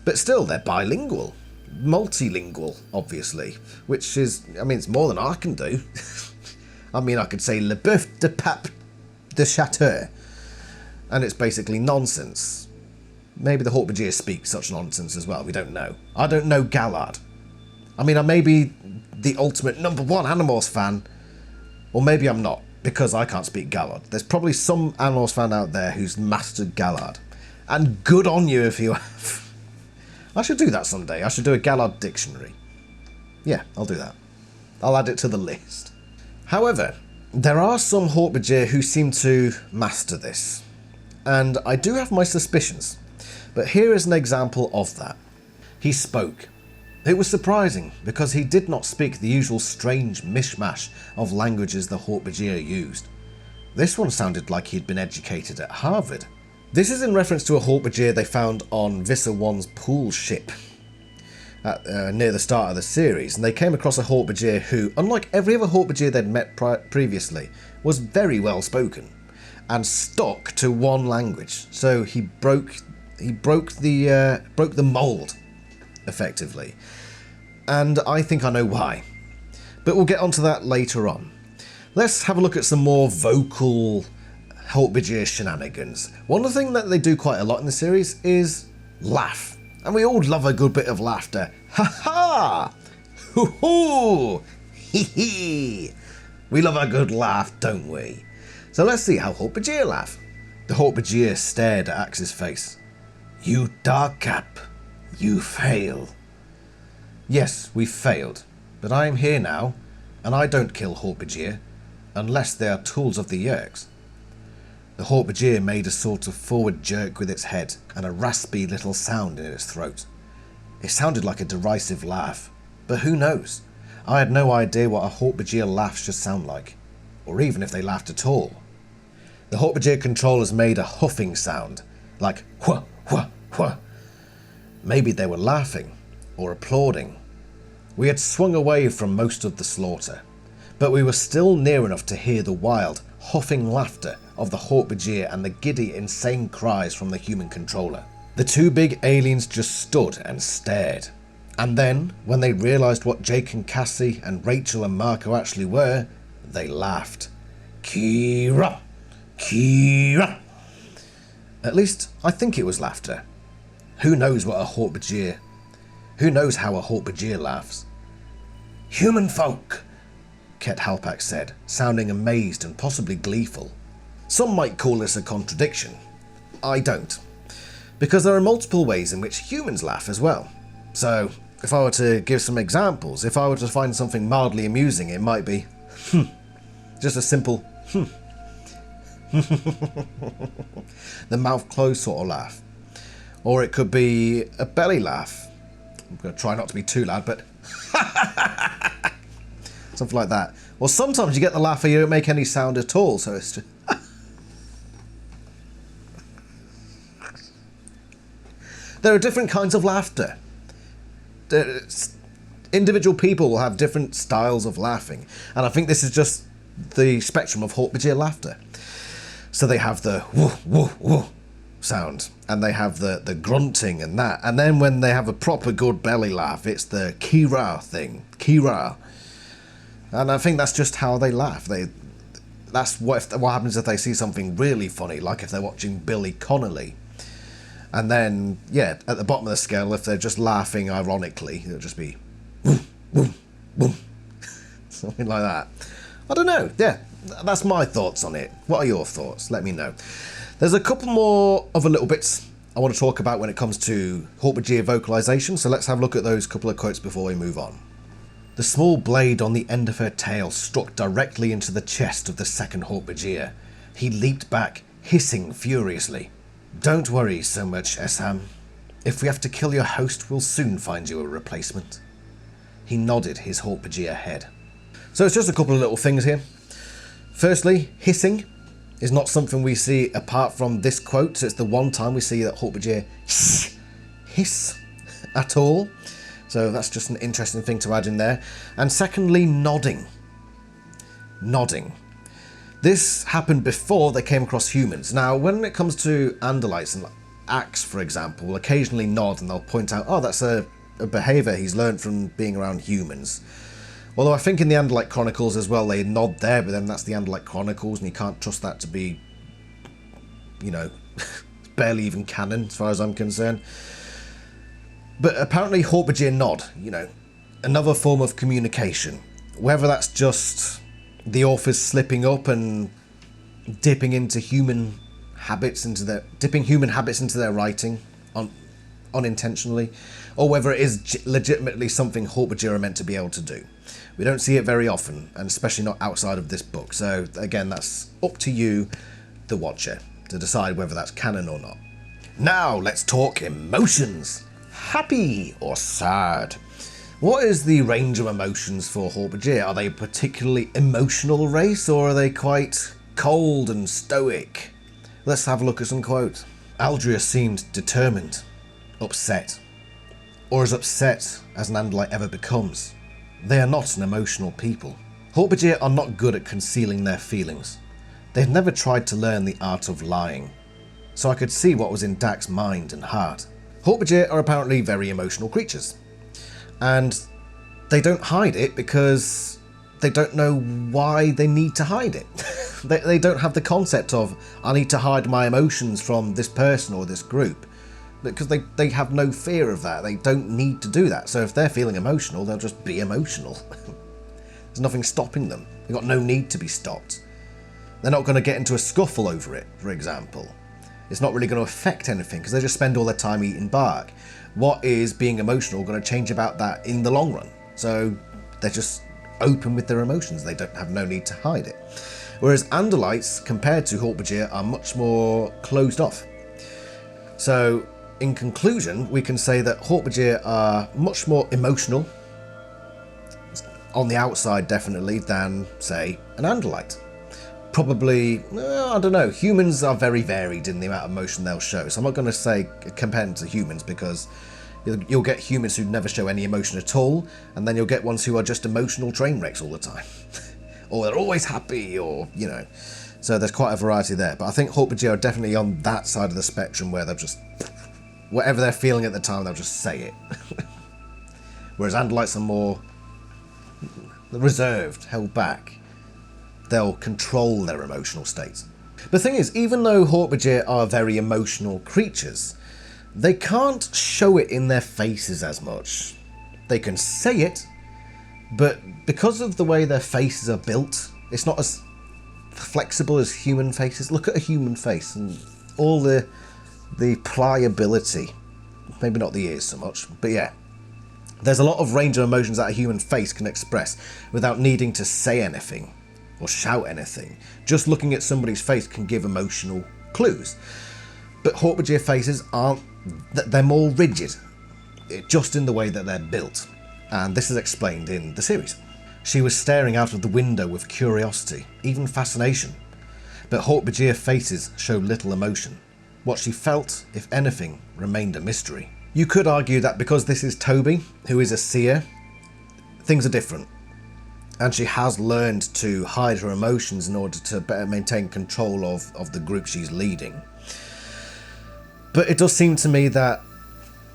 But still, they're bilingual. Multilingual, obviously. Which is, I mean, it's more than I can do. I mean, I could say Le Boeuf de Pape de Chateau. And it's basically nonsense. Maybe the Hork-Bajir speak such nonsense as well. We don't know. I don't know Galad. I mean, I may be the ultimate #1 Animorphs fan. Or maybe I'm not, because I can't speak Galad. There's probably some Animorphs fan out there who's mastered Galad. And good on you if you have. I should do that someday. I should do a Galad dictionary. Yeah, I'll do that. I'll add it to the list. However, there are some Hork-Bajir who seem to master this. And I do have my suspicions. But here is an example of that. He spoke. It was surprising, because he did not speak the usual strange mishmash of languages the Hork-Bajir used. This one sounded like he'd been educated at Harvard. This is in reference to a Hork-Bajir they found on Visser 1's pool ship near the start of the series, and they came across a Hork-Bajir who, unlike every other Hork-Bajir they'd met previously, was very well spoken and stuck to one language. So he broke the mold, effectively. And I think I know why. But we'll get onto that later on. Let's have a look at some more vocal Hork-Bajir shenanigans. One of the things that they do quite a lot in the series is laugh. And we all love a good bit of laughter. Ha ha! Hoo hoo! Hee hee! We love a good laugh, don't we? So let's see how Hork-Bajir laugh. The Hork-Bajir stared at Axe's face. You dark cap, you fail. Yes, we failed, but I am here now, and I don't kill Hork-Bajir, unless they are tools of the Yeerks. The Hork-Bajir made a sort of forward jerk with its head and a raspy little sound in its throat. It sounded like a derisive laugh, but who knows? I had no idea what a Hork-Bajir laugh should sound like, or even if they laughed at all. The Hork-Bajir controllers made a huffing sound, like wha wha wha. Maybe they were laughing, or applauding. We had swung away from most of the slaughter, but we were still near enough to hear the wild, huffing laughter of the Hork-Bajir and the giddy, insane cries from the human controller. The two big aliens just stood and stared. And then, when they realised what Jake and Cassie and Rachel and Marco actually were, they laughed. Kira! Kira! At least, I think it was laughter. Who knows what a Hork-Bajir... Who knows how a Hork-Bajir laughs? Human folk! Ket Halpak said, sounding amazed and possibly gleeful. Some might call this a contradiction. I don't. Because there are multiple ways in which humans laugh as well. So, if I were to give some examples, if I were to find something mildly amusing, it might be, just a simple, the mouth closed sort of laugh. Or it could be a belly laugh. I'm going to try not to be too loud, but something like that. Or sometimes you get the laugh where you don't make any sound at all, so it's just There are different kinds of laughter. Individual people will have different styles of laughing, and I think this is just the spectrum of Hork-Bajir laughter. So they have the woo woo woo sound, and they have the grunting and that, and then when they have a proper good belly laugh, it's the kira thing, kira. And I think that's just how they laugh. That's what happens if they see something really funny, like if they're watching Billy Connolly. And then, yeah, at the bottom of the scale, if they're just laughing ironically, it'll just be boom, boom, boom. Something like that. I don't know. Yeah, that's my thoughts on it. What are your thoughts? Let me know. There's a couple more other little bits I want to talk about when it comes to Hork-Bajir vocalization, so let's have a look at those couple of quotes before we move on. The small blade on the end of her tail struck directly into the chest of the second Hork-Bajir. He leaped back, hissing furiously. Don't worry so much, Esham. If we have to kill your host, we'll soon find you a replacement. He nodded his Hork-Bajir head. So it's just a couple of little things here. Firstly, hissing is not something we see apart from this quote. So it's the one time we see that Hork-Bajir hiss at all. So that's just an interesting thing to add in there. And secondly, nodding. Nodding. This happened before they came across humans. Now, when it comes to Andalites and Axe, for example, will occasionally nod and they'll point out, oh, that's a behaviour he's learned from being around humans. Although I think in the Andalite Chronicles as well, they nod there, but then that's the Andalite Chronicles and you can't trust that to be, you know, barely even canon as far as I'm concerned. But apparently Hork-Bajir nod, you know, another form of communication. Whether that's just the authors slipping up and dipping human habits into their writing unintentionally, or whether it is legitimately something Hork-Bajir are meant to be able to do. We don't see it very often, and especially not outside of this book. So again, that's up to you, the watcher, to decide whether that's canon or not. Now let's talk emotions. Happy or sad? What is the range of emotions for Hork-Bajir? Are they a particularly emotional race, or are they quite cold and stoic? Let's have a look at some quotes. Aldria seemed determined, upset, or as upset as an Andalite ever becomes. They are not an emotional people. Hork-Bajir are not good at concealing their feelings. They've never tried to learn the art of lying, so I could see what was in Dak's mind and heart. Hork-Bajir are apparently very emotional creatures, and they don't hide it because they don't know why they need to hide it. They don't have the concept of, I need to hide my emotions from this person or this group. Because they have no fear of that. They don't need to do that. So if they're feeling emotional, they'll just be emotional. There's nothing stopping them. They've got no need to be stopped. They're not going to get into a scuffle over it, for example. It's not really going to affect anything because they just spend all their time eating bark. What is being emotional going to change about that in the long run? So they're just open with their emotions. They don't have no need to hide it. Whereas Andalites, compared to Hork-Bajir, are much more closed off. So in conclusion, we can say that Hork-Bajir are much more emotional, on the outside definitely, than, say, an Andalite. Probably, I don't know, humans are very varied in the amount of emotion they'll show. So I'm not going to say compared to humans, because you'll get humans who never show any emotion at all, and then you'll get ones who are just emotional train wrecks all the time. Or they're always happy, or, you know. So there's quite a variety there. But I think Hork-Bajir are definitely on that side of the spectrum where they'll just, whatever they're feeling at the time, they'll just say it. Whereas Andalites are more reserved, held back. They'll control their emotional states. The thing is, even though Hork-Bajir are very emotional creatures, they can't show it in their faces as much. They can say it, but because of the way their faces are built, it's not as flexible as human faces. Look at a human face and all the pliability. Maybe not the ears so much, but yeah. There's a lot of range of emotions that a human face can express without needing to say anything or shout anything. Just looking at somebody's face can give emotional clues. But Hork-Bajir faces aren't, they're more rigid, just in the way that they're built. And this is explained in the series. She was staring out of the window with curiosity, even fascination. But Hork-Bajir faces show little emotion. What she felt, if anything, remained a mystery. You could argue that because this is Toby, who is a seer, things are different. And she has learned to hide her emotions in order to better maintain control of the group she's leading. But it does seem to me that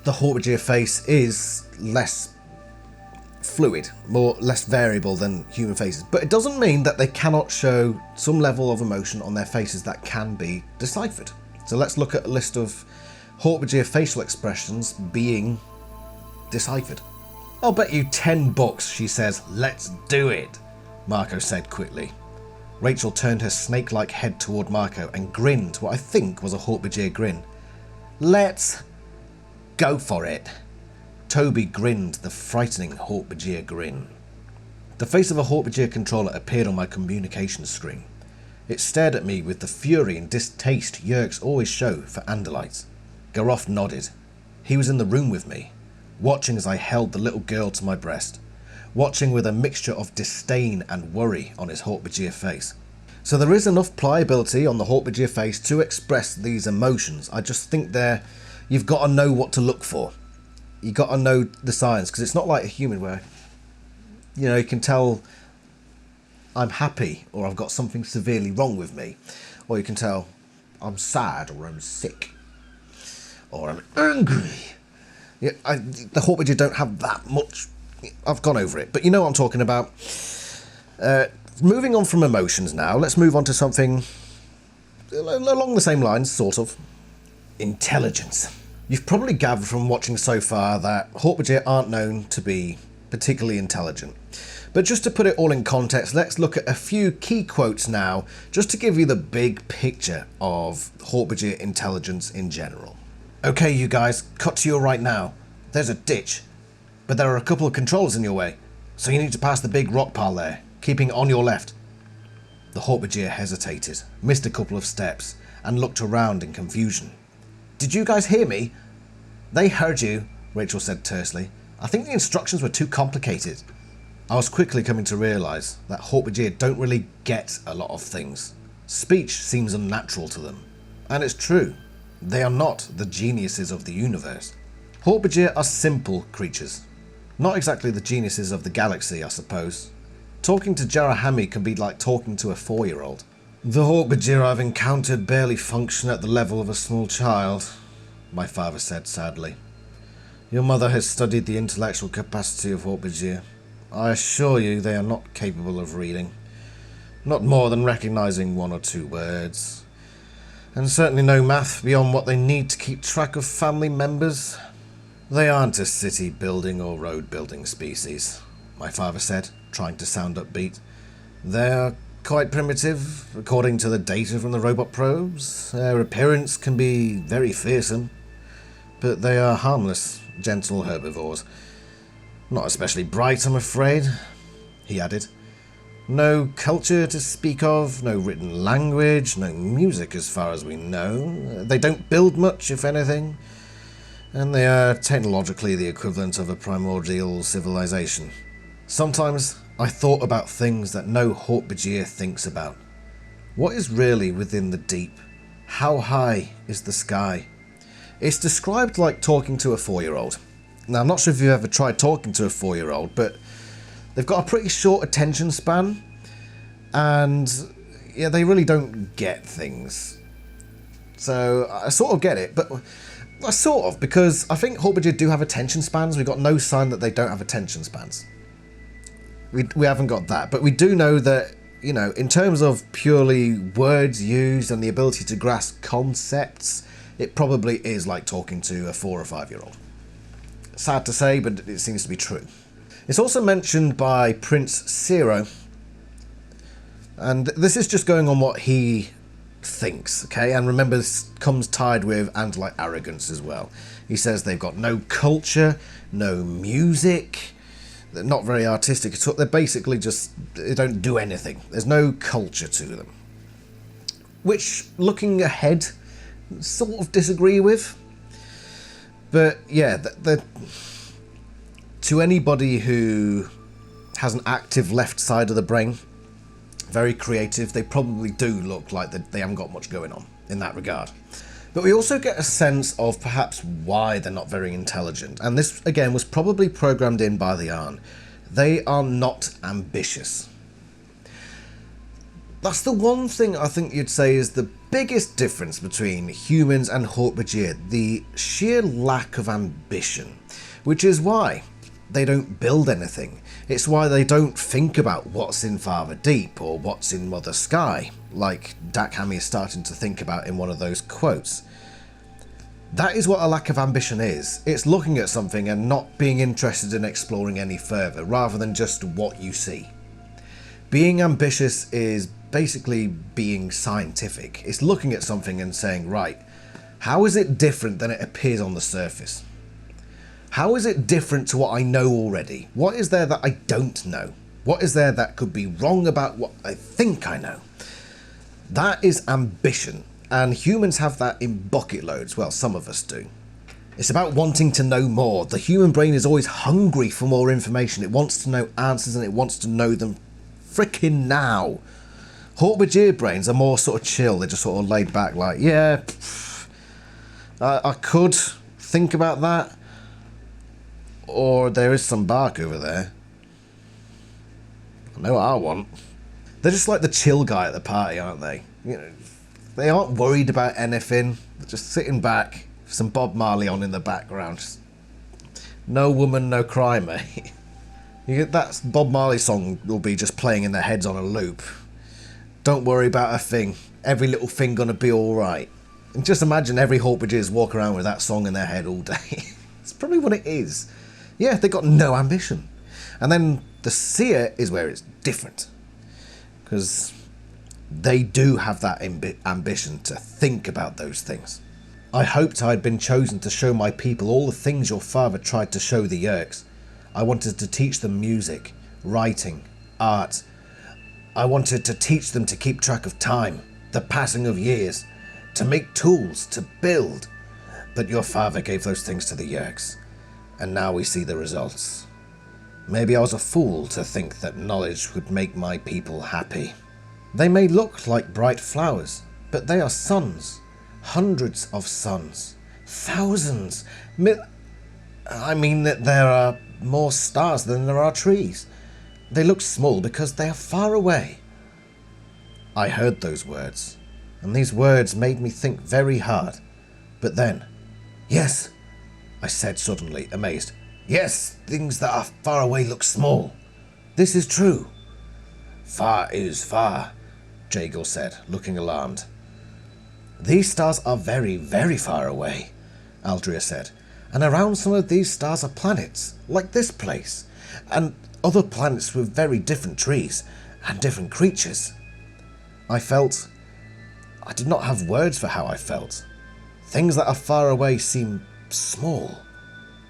the Hork-Bajir face is less fluid, less variable than human faces. But it doesn't mean that they cannot show some level of emotion on their faces that can be deciphered. So let's look at a list of Hork-Bajir facial expressions being deciphered. I'll bet you $10, she says. Let's do it, Marco said quickly. Rachel turned her snake-like head toward Marco and grinned what I think was a Hork-Bajir grin. Let's go for it. Toby grinned the frightening Hork-Bajir grin. The face of a Hork-Bajir controller appeared on my communications screen. It stared at me with the fury and distaste Yeerks always show for Andalites. Garoth nodded. He was in the room with me, watching as I held the little girl to my breast, watching with a mixture of disdain and worry on his Hork-Bajir face. So there is enough pliability on the Hork-Bajir face to express these emotions. I just think you've got to know what to look for. You've got to know the signs, because it's not like a human where, you know, you can tell I'm happy or I've got something severely wrong with me. Or you can tell I'm sad or I'm sick or I'm angry. Yeah, the Hork-Bajir don't have that much. I've gone over it, but you know what I'm talking about. Moving on from emotions now, let's move on to something along the same lines, sort of. Intelligence. You've probably gathered from watching so far that Hork-Bajir aren't known to be particularly intelligent. But just to put it all in context, let's look at a few key quotes now, just to give you the big picture of Hork-Bajir intelligence in general. Okay, you guys, cut to your right now. There's a ditch, but there are a couple of controls in your way, so you need to pass the big rock pile there, keeping on your left. The Hork-Bajir hesitated, missed a couple of steps, and looked around in confusion. Did you guys hear me? They heard you, Rachel said tersely. I think the instructions were too complicated. I was quickly coming to realise that Hork-Bajir don't really get a lot of things. Speech seems unnatural to them. And it's true. They are not the geniuses of the universe. Hork-Bajir are simple creatures. Not exactly the geniuses of the galaxy, I suppose. Talking to Jarahami can be like talking to a 4-year-old. The Hork-Bajir I've encountered barely function at the level of a small child, my father said sadly. Your mother has studied the intellectual capacity of Hork-Bajir. I assure you they are not capable of reading. Not more than recognising 1 or 2 words. And certainly no math beyond what they need to keep track of family members. They aren't a city building or road building species, my father said, trying to sound upbeat. They're quite primitive, according to the data from the robot probes. Their appearance can be very fearsome, but they are harmless, gentle herbivores. Not especially bright, I'm afraid, he added. No culture to speak of, no written language, no music as far as we know. They don't build much, if anything, and they are technologically the equivalent of a primordial civilization. Sometimes I thought about things that no Hork-Bajir thinks about. What is really within the deep? How high is the sky? It's described like talking to a 4-year-old. Now, I'm not sure if you've ever tried talking to a 4-year-old, but they've got a pretty short attention span, and yeah, they really don't get things. So I sort of get it, but I sort of, because I think Hork-Bajir do have attention spans. We've got no sign that they don't have attention spans. We haven't got that, but we do know that, you know, in terms of purely words used and the ability to grasp concepts, it probably is like talking to a 4 or 5-year-old. Sad to say, but it seems to be true. It's also mentioned by Prince Zero, and this is just going on what he thinks, okay? And remember, this comes tied with Andalite arrogance as well. He says they've got no culture, no music, they're not very artistic at all. They're basically just, they don't do anything. There's no culture to them. Which, looking ahead, sort of disagree with. But yeah, to anybody who has an active left side of the brain, very creative, they probably do look like they haven't got much going on in that regard. But we also get a sense of perhaps why they're not very intelligent. And this, again, was probably programmed in by the Arn. They are not ambitious. That's the one thing I think you'd say is the biggest difference between humans and Hork-Bajir, the sheer lack of ambition, which is why they don't build anything. It's why they don't think about what's in Father Deep or what's in Mother Sky, like Dak Hammy is starting to think about in one of those quotes. That is what a lack of ambition is. It's looking at something and not being interested in exploring any further, rather than just what you see. Being ambitious is basically being scientific. It's looking at something and saying, right, how is it different than it appears on the surface? How is it different to what I know already? What is there that I don't know? What is there that could be wrong about what I think I know? That is ambition, and humans have that in bucket loads. Well, some of us do. It's about wanting to know more. The human brain is always hungry for more information. It wants to know answers, and it wants to know them frickin' now. Hork-Bajir brains are more sort of chill. They're just sort of laid back, like, yeah, I could think about that. Or there is some bark over there. I know what I want. They're just like the chill guy at the party, aren't they? You know, they aren't worried about anything. They're just sitting back, some Bob Marley on in the background. Just, no woman, no cry, mate. That Bob Marley song will be just playing in their heads on a loop. Don't worry about a thing. Every little thing gonna be alright. And just imagine every Hork-Bajir walk around with that song in their head all day. It's probably what it is. Yeah, they got no ambition. And then the Seer is where it's different. Because they do have that ambition to think about those things. I hoped I'd been chosen to show my people all the things your father tried to show the Yeerks. I wanted to teach them music, writing, art. I wanted to teach them to keep track of time, the passing of years, to make tools, to build. But your father gave those things to the Yeerks. And now we see the results. Maybe I was a fool to think that knowledge would make my people happy. They may look like bright flowers, but they are suns. Hundreds of suns. Thousands. I mean that there are more stars than there are trees. They look small because they are far away. I heard those words, and these words made me think very hard. But then, yes, I said suddenly, amazed. Yes, things that are far away look small. This is true. Far is far, Jaegel said, looking alarmed. These stars are very, very far away, Aldria said, and around some of these stars are planets, like this place, and other planets with very different trees and different creatures. I did not have words for how I felt. Things that are far away seem small,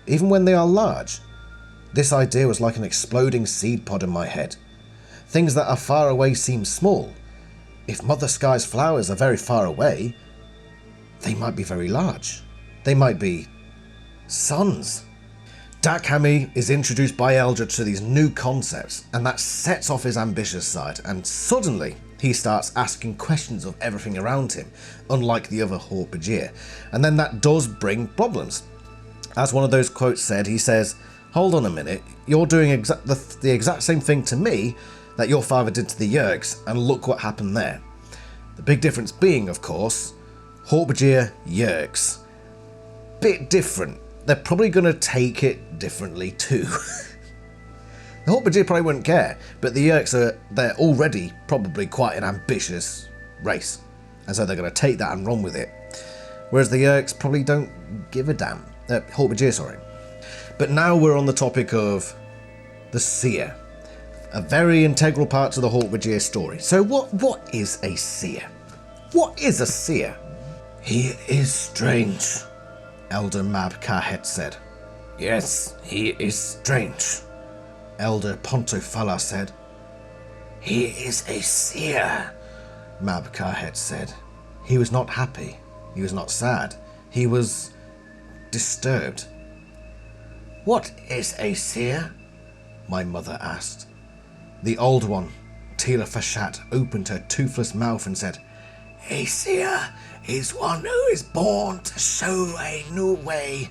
even when they are large. This idea was like an exploding seed pod in my head. Things that are far away seem small. If Mother Sky's flowers are very far away, they might be very large. They might be suns. Dak Hami is introduced by Eldra to these new concepts, and that sets off his ambitious side, and suddenly he starts asking questions of everything around him, unlike the other Hork-Bajir. And then that does bring problems. As one of those quotes said, he says, "Hold on a minute, you're doing the exact same thing to me that your father did to the Yeerks, and look what happened there." The big difference being, of course, Hork-Bajir, Yeerks. Bit different. They're probably going to take it differently too. The Hork-Bajir probably wouldn't care, but the Yeerks they're already probably quite an ambitious race, and so they're going to take that and run with it. Whereas the Yeerks probably don't give a damn. Hork-Bajir, sorry. But now we're on the topic of the Seer, a very integral part to the Hork-Bajir story. So what is a Seer? What is a Seer? He is strange, Elder Mab Karhet said. Yes, he is strange, Elder Pontofala said. He is a Seer, Mab Karhet said. He was not happy. He was not sad. He was disturbed. What is a Seer? My mother asked. The old one, Tila Fashat, opened her toothless mouth and said, A Seer is one who is born to show a new way.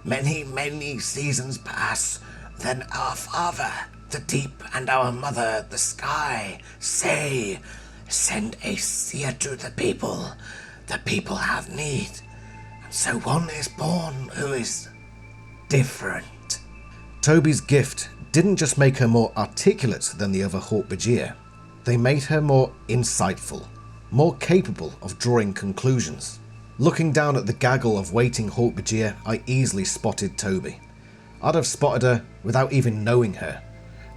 Many, many seasons pass, then our father, the deep, and our mother, the sky, say, send a Seer to the people. The people have need. And so one is born who is different. Toby's gift didn't just make her more articulate than the other Hork-Bajir. They made her more insightful, more capable of drawing conclusions. Looking down at the gaggle of waiting Hork-Bajir, I easily spotted Toby. I'd have spotted her without even knowing her.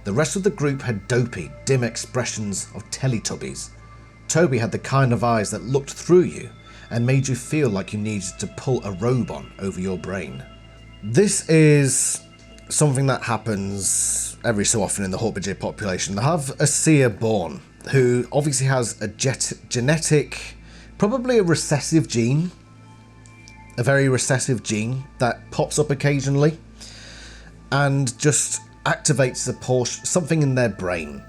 The rest of the group had dopey, dim expressions of Teletubbies. Toby had the kind of eyes that looked through you and made you feel like you needed to pull a robe on over your brain. This is something that happens every so often in the Hork-Bajir population. They have a Seer born who obviously has a genetic, probably a recessive gene, a very recessive gene that pops up occasionally and just activates a portion, something in their brain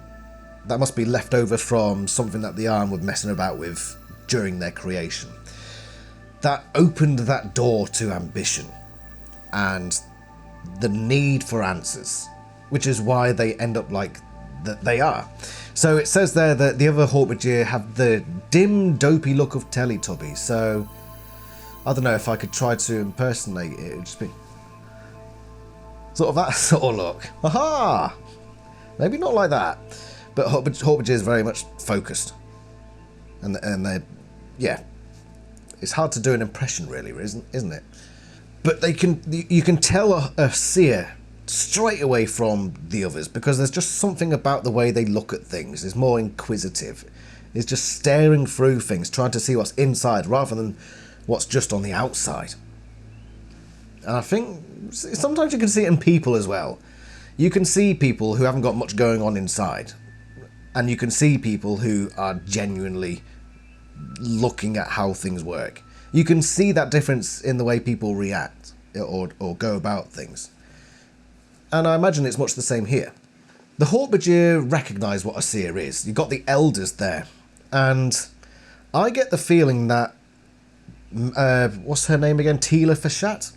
that must be left over from something that the Arm were messing about with during their creation. That opened that door to ambition and the need for answers, which is why they end up like they are. So it says there that the other Hork-Bajir have the dim, dopey look of Teletubbies. So I don't know if I could try to impersonate it. It would just be sort of that sort of look. Aha! Maybe not like that, but Hork-Bajir is very much focused, and they're, yeah, it's hard to do an impression really, isn't it? But you can tell a Seer straight away from the others because there's just something about the way they look at things. It's more inquisitive. It's just staring through things, trying to see what's inside rather than what's just on the outside. And I think sometimes you can see it in people as well. You can see people who haven't got much going on inside, and you can see people who are genuinely looking at how things work. You can see that difference in the way people react or go about things. And I imagine it's much the same here. The Hork-Bajir recognise what a Seer is. You've got the elders there. And I get the feeling that, what's her name again? Tila Fashat?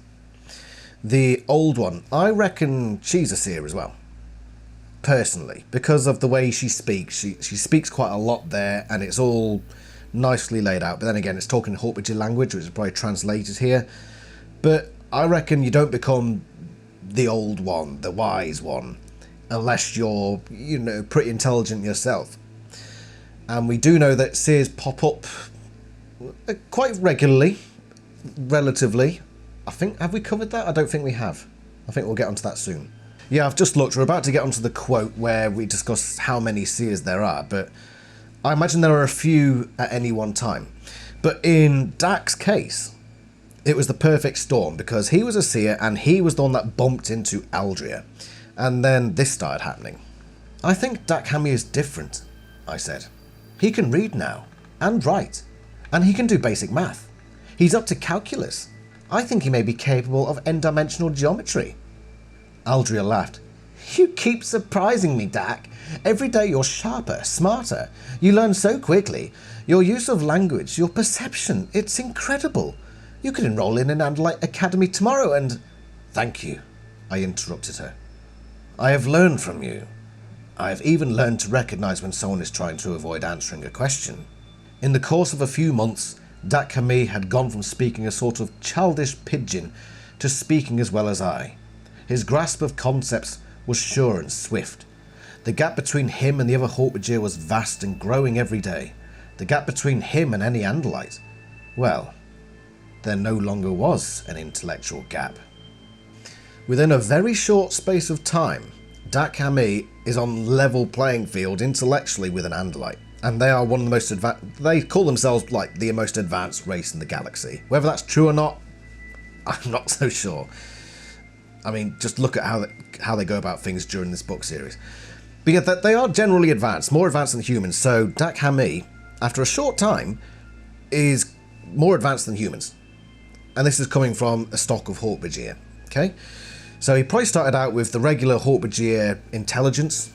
The old one. I reckon she's a Seer as well. Personally. Because of the way she speaks. She speaks quite a lot there, and it's all nicely laid out. But then again, it's talking Hork-Bajir language, which is probably translated here. But I reckon you don't become the old one, the wise one, unless you're, pretty intelligent yourself. And we do know that Seers pop up quite regularly, relatively. I think, have we covered that? I don't think we have. I think we'll get onto that soon. Yeah, I've just looked. We're about to get onto the quote where we discuss how many Seers there are, but I imagine there are a few at any one time. But in Dak's case, it was the perfect storm, because he was a Seer and he was the one that bumped into Aldria. And then this started happening. I think Dak Hammy is different, I said. He can read now, and write, and he can do basic math. He's up to calculus. I think he may be capable of n-dimensional geometry. Aldria laughed. You keep surprising me, Dak. Every day you're sharper, smarter. You learn so quickly. Your use of language, your perception, it's incredible. You could enroll in an Andalite academy tomorrow and... Thank you, I interrupted her. I have learned from you. I have even learned to recognise when someone is trying to avoid answering a question. In the course of a few months, Dak Hammy had gone from speaking a sort of childish pidgin to speaking as well as I. His grasp of concepts was sure and swift. The gap between him and the other Hork-Bajir was vast and growing every day. The gap between him and any Andalite, well, there no longer was an intellectual gap. Within a very short space of time, Dak Hammy is on level playing field intellectually with an Andalite, and they are one of the most advanced. They call themselves like the most advanced race in the galaxy. Whether that's true or not, I'm not so sure. I mean, just look at how they go about things during this book series. But yeah, they are generally advanced, more advanced than humans. So Dak Hammy, after a short time, is more advanced than humans. And this is coming from a stock of Hork-Bajir, okay? So he probably started out with the regular Hork-Bajir intelligence,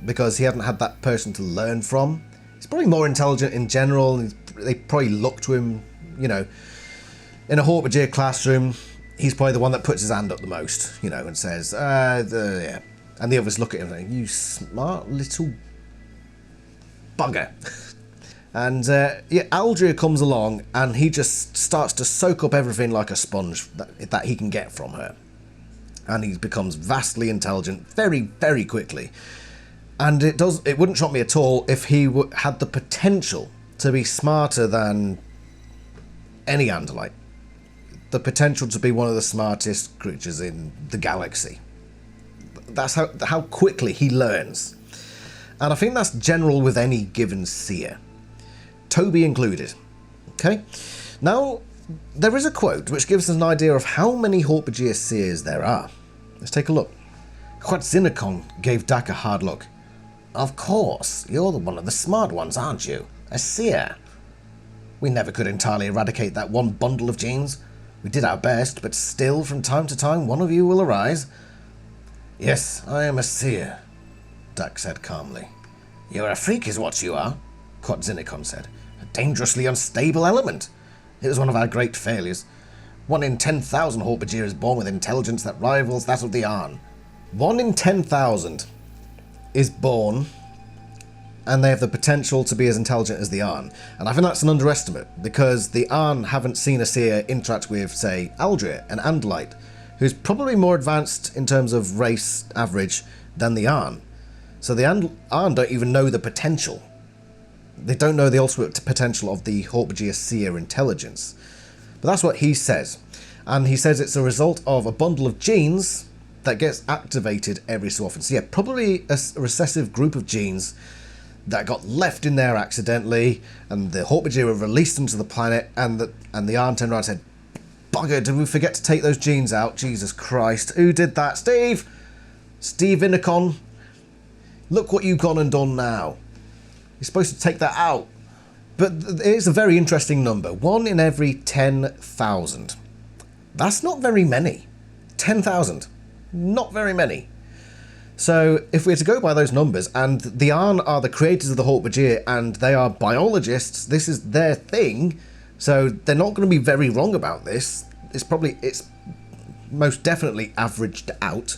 because he hadn't had that person to learn from. He's probably more intelligent in general, and they probably look to him, in a Hork-Bajir classroom. He's probably the one that puts his hand up the most, and says, yeah. And the others look at him and say, you smart little bugger. And yeah, Aldria comes along and he just starts to soak up everything like a sponge that he can get from her. And he becomes vastly intelligent very, very quickly. And it wouldn't shock me at all if he had the potential to be smarter than any Andalite. The potential to be one of the smartest creatures in the galaxy. That's how quickly he learns. And I think that's general with any given Seer. Toby included. Okay? Now, there is a quote which gives us an idea of how many Hork-Bajir Seers there are. Let's take a look. Quatzinicon gave Dak a hard look. Of course, you're one of the smart ones, aren't you? A Seer. We never could entirely eradicate that one bundle of genes. We did our best, but still, from time to time, one of you will arise. Yes, I am a Seer, Dak said calmly. You're a freak is what you are, Quatzinicon said. A dangerously unstable element. It was one of our great failures. 1 in 10,000 Hork-Bajir is born with intelligence that rivals that of the Arn. 1 in 10,000 is born, and they have the potential to be as intelligent as the Arn. And I think that's an underestimate, because the Arn haven't seen a Seer interact with, say, Aldria, an Andalite, who's probably more advanced in terms of race average than the Arn. So the Arn don't even know the potential. They don't know the ultimate potential of the Hork-Bajir Seer intelligence. But that's what he says. And he says it's a result of a bundle of genes that gets activated every so often. So yeah, probably a recessive group of genes that got left in there accidentally, and the Hork-Bajir were released into the planet, and the Arn turned around and said, bugger, did we forget to take those genes out? Jesus Christ, who did that? Steve! Steve Inicon, look what you've gone and done now. You're supposed to take that out. But it's a very interesting number. 1 in every 10,000. That's not very many. 10,000. Not very many. So if we were to go by those numbers, and the Arn are the creators of the Hork-Bajir, and they are biologists, this is their thing, so they're not going to be very wrong about this. It's most definitely averaged out.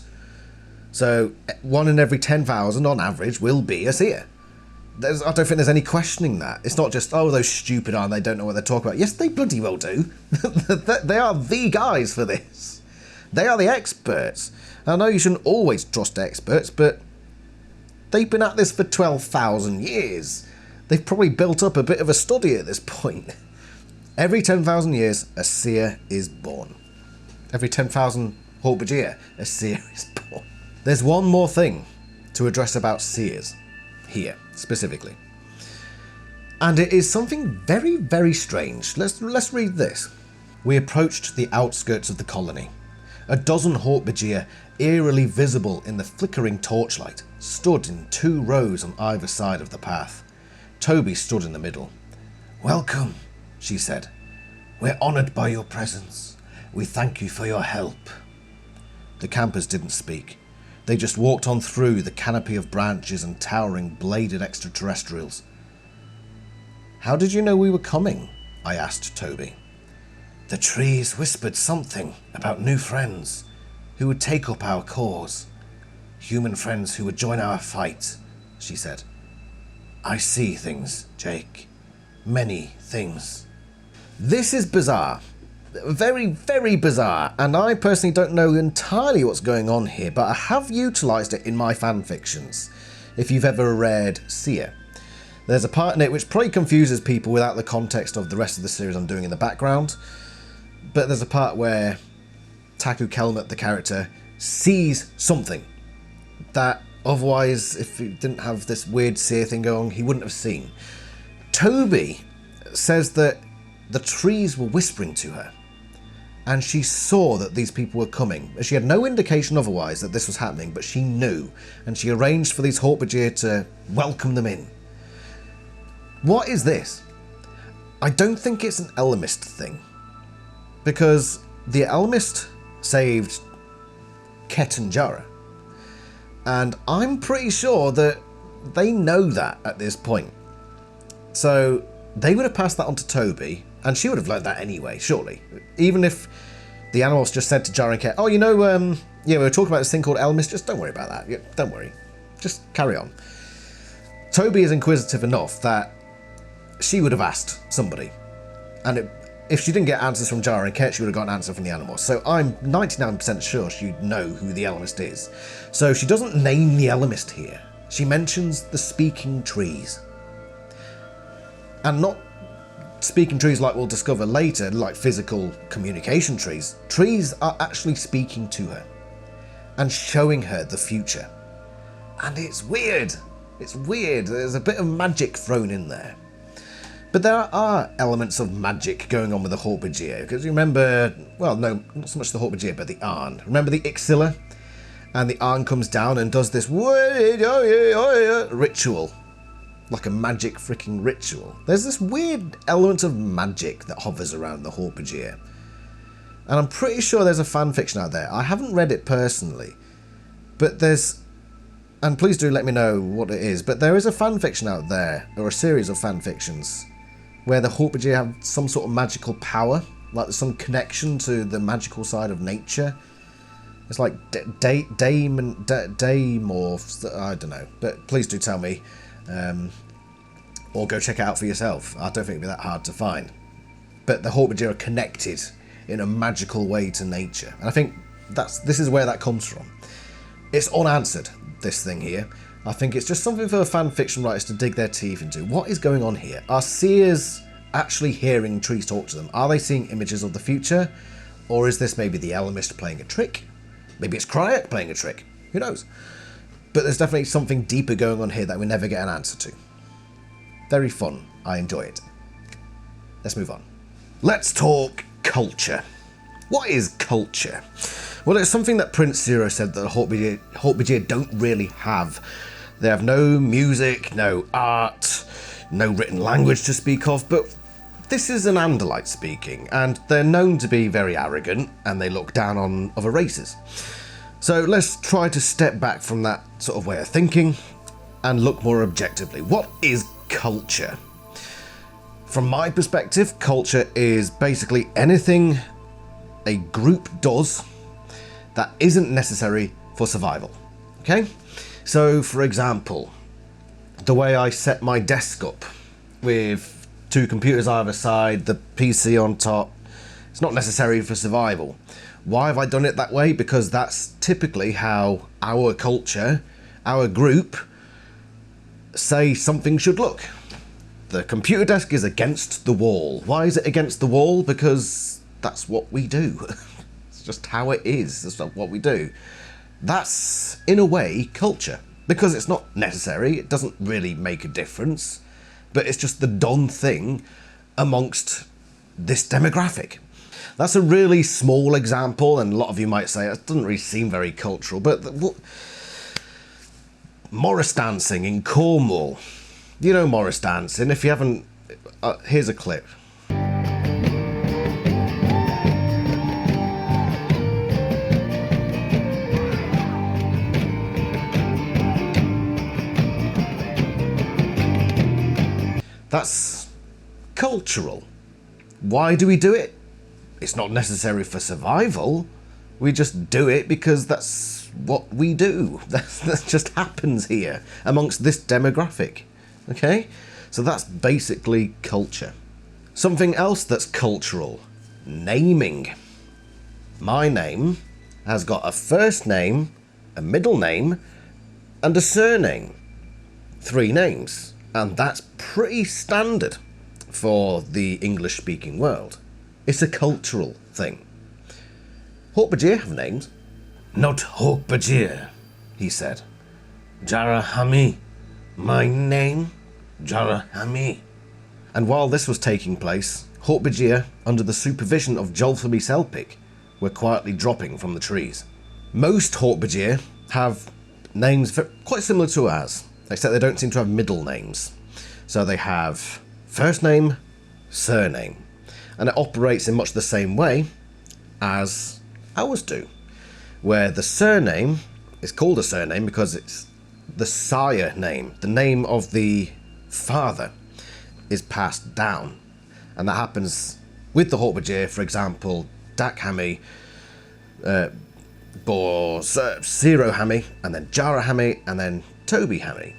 So 1 in every 10,000 on average will be a Seer. I don't think there's any questioning that. It's not just, oh, those stupid Arn, they don't know what they're talking about. Yes, they bloody well do. They are the guys for this. They are the experts. I know you shouldn't always trust experts, but They've been at this for 12,000 years. They've probably built up a bit of a study at this point. Every 10,000 years, a seer is born. Every 10,000 Hork-Bajir, a seer is born. There's one more thing to address about seers, here, specifically. And it is something very, very strange. Let's read this. We approached the outskirts of the colony. A dozen Hork-Bajir, eerily visible in the flickering torchlight, stood in 2 rows on either side of the path. Toby stood in the middle. "Welcome," she said. "We're honoured by your presence. We thank you for your help." The campers didn't speak. They just walked on through the canopy of branches and towering bladed extraterrestrials. "How did you know we were coming?" I asked Toby. "The trees whispered something about new friends who would take up our cause. Human friends who would join our fight," she said. "I see things, Jake. Many things." This is bizarre. Very, very bizarre, and I personally don't know entirely what's going on here, but I have utilised it in my fan fictions. If you've ever read Seer, there's a part in it which probably confuses people without the context of the rest of the series I'm doing in the background, but there's a part where Taku Kelmet, the character, sees something that otherwise, if he didn't have this weird Seer thing going on, he wouldn't have seen. Toby says that the trees were whispering to her, and she saw that these people were coming. She had no indication otherwise that this was happening, but she knew, and she arranged for these Hork-Bajir to welcome them in. What is this? I don't think it's an Ellimist thing, because the Ellimist saved Ket and Jara, and I'm pretty sure that they know that at this point. So they would have passed that on to Toby, and she would have learned that anyway, surely. Even if the animals just said to Jara and Ket, "Oh, you know, yeah, we were talking about this thing called Ellimist, just don't worry about that. Yeah, don't worry. Just carry on." Toby is inquisitive enough that she would have asked somebody. And if she didn't get answers from Jara and Ket, she would have got an answer from the animals. So I'm 99% sure she'd know who the Ellimist is. So she doesn't name the Ellimist here. She mentions the speaking trees. And not speaking trees like we'll discover later, like physical communication trees. Trees are actually speaking to her and showing her the future. And it's weird. It's weird. There's a bit of magic thrown in there. But there are elements of magic going on with the Hork-Bajir, because you remember, well, no, not so much the Hork-Bajir, but the Arn. Remember the Ixilla? And the Arn comes down and does this ritual. Like a magic freaking ritual. There's this weird element of magic that hovers around the Hork-Bajir. And I'm pretty sure there's a fanfiction out there. I haven't read it personally, but there's, and please do let me know what it is, but there is a fanfiction out there, or a series of fanfictions, where the Hork-Bajir have some sort of magical power, like there's some connection to the magical side of nature. It's like daemorphs, I don't know, but please do tell me. Or go check it out for yourself. I don't think it'd be that hard to find. But the Hork-Bajir are connected in a magical way to nature. And I think this is where that comes from. It's unanswered, this thing here. I think it's just something for fan fiction writers to dig their teeth into. What is going on here? Are seers actually hearing trees talk to them? Are they seeing images of the future? Or is this maybe the Ellimist playing a trick? Maybe it's Kryak playing a trick. Who knows? But there's definitely something deeper going on here that we never get an answer to. Very fun. I enjoy it. Let's move on. Let's talk culture. What is culture? Well, it's something that Prince Zero said that the Hork-Bajir don't really have. They have no music, no art, no written language to speak of, but this is an Andalite speaking, and they're known to be very arrogant, and they look down on other races. So let's try to step back from that sort of way of thinking and look more objectively. What is culture? From my perspective, culture is basically anything a group does that isn't necessary for survival. Okay? So, for example, the way I set my desk up with 2 computers either side, the PC on top, it's not necessary for survival. Why have I done it that way? Because that's typically how our culture, our group, say something should look. The computer desk is against the wall. Why is it against the wall? Because that's what we do. It's just how it is. That's what we do. That's, in a way, culture. Because it's not necessary, it doesn't really make a difference, but it's just the done thing amongst this demographic. That's a really small example, and a lot of you might say it doesn't really seem very cultural, but Morris dancing in Cornwall. You know Morris dancing. If you haven't, here's a clip. That's cultural. Why do we do it? It's not necessary for survival. We just do it because that's what we do. That just happens here amongst this demographic. Okay? So that's basically culture. Something else that's cultural. Naming. My name has got a first name, a middle name, and a surname. 3 names. And that's pretty standard for the English-speaking world. It's a cultural thing. Hork-Bajir have names. Not Hork-Bajir, he said. Jarahami. My name? Jarahami. And while this was taking place, Hork-Bajir, under the supervision of Jolfami Selpik, were quietly dropping from the trees. Most Hork-Bajir have names quite similar to ours, except they don't seem to have middle names. So they have first name, surname. And it operates in much the same way as ours do, where the surname is called a surname because it's the sire name. The name of the father is passed down. And that happens with the Hork-Bajir, for example, Dakhami bore Zero-Hami, and then Jara-Hami, and then Toby-Hami.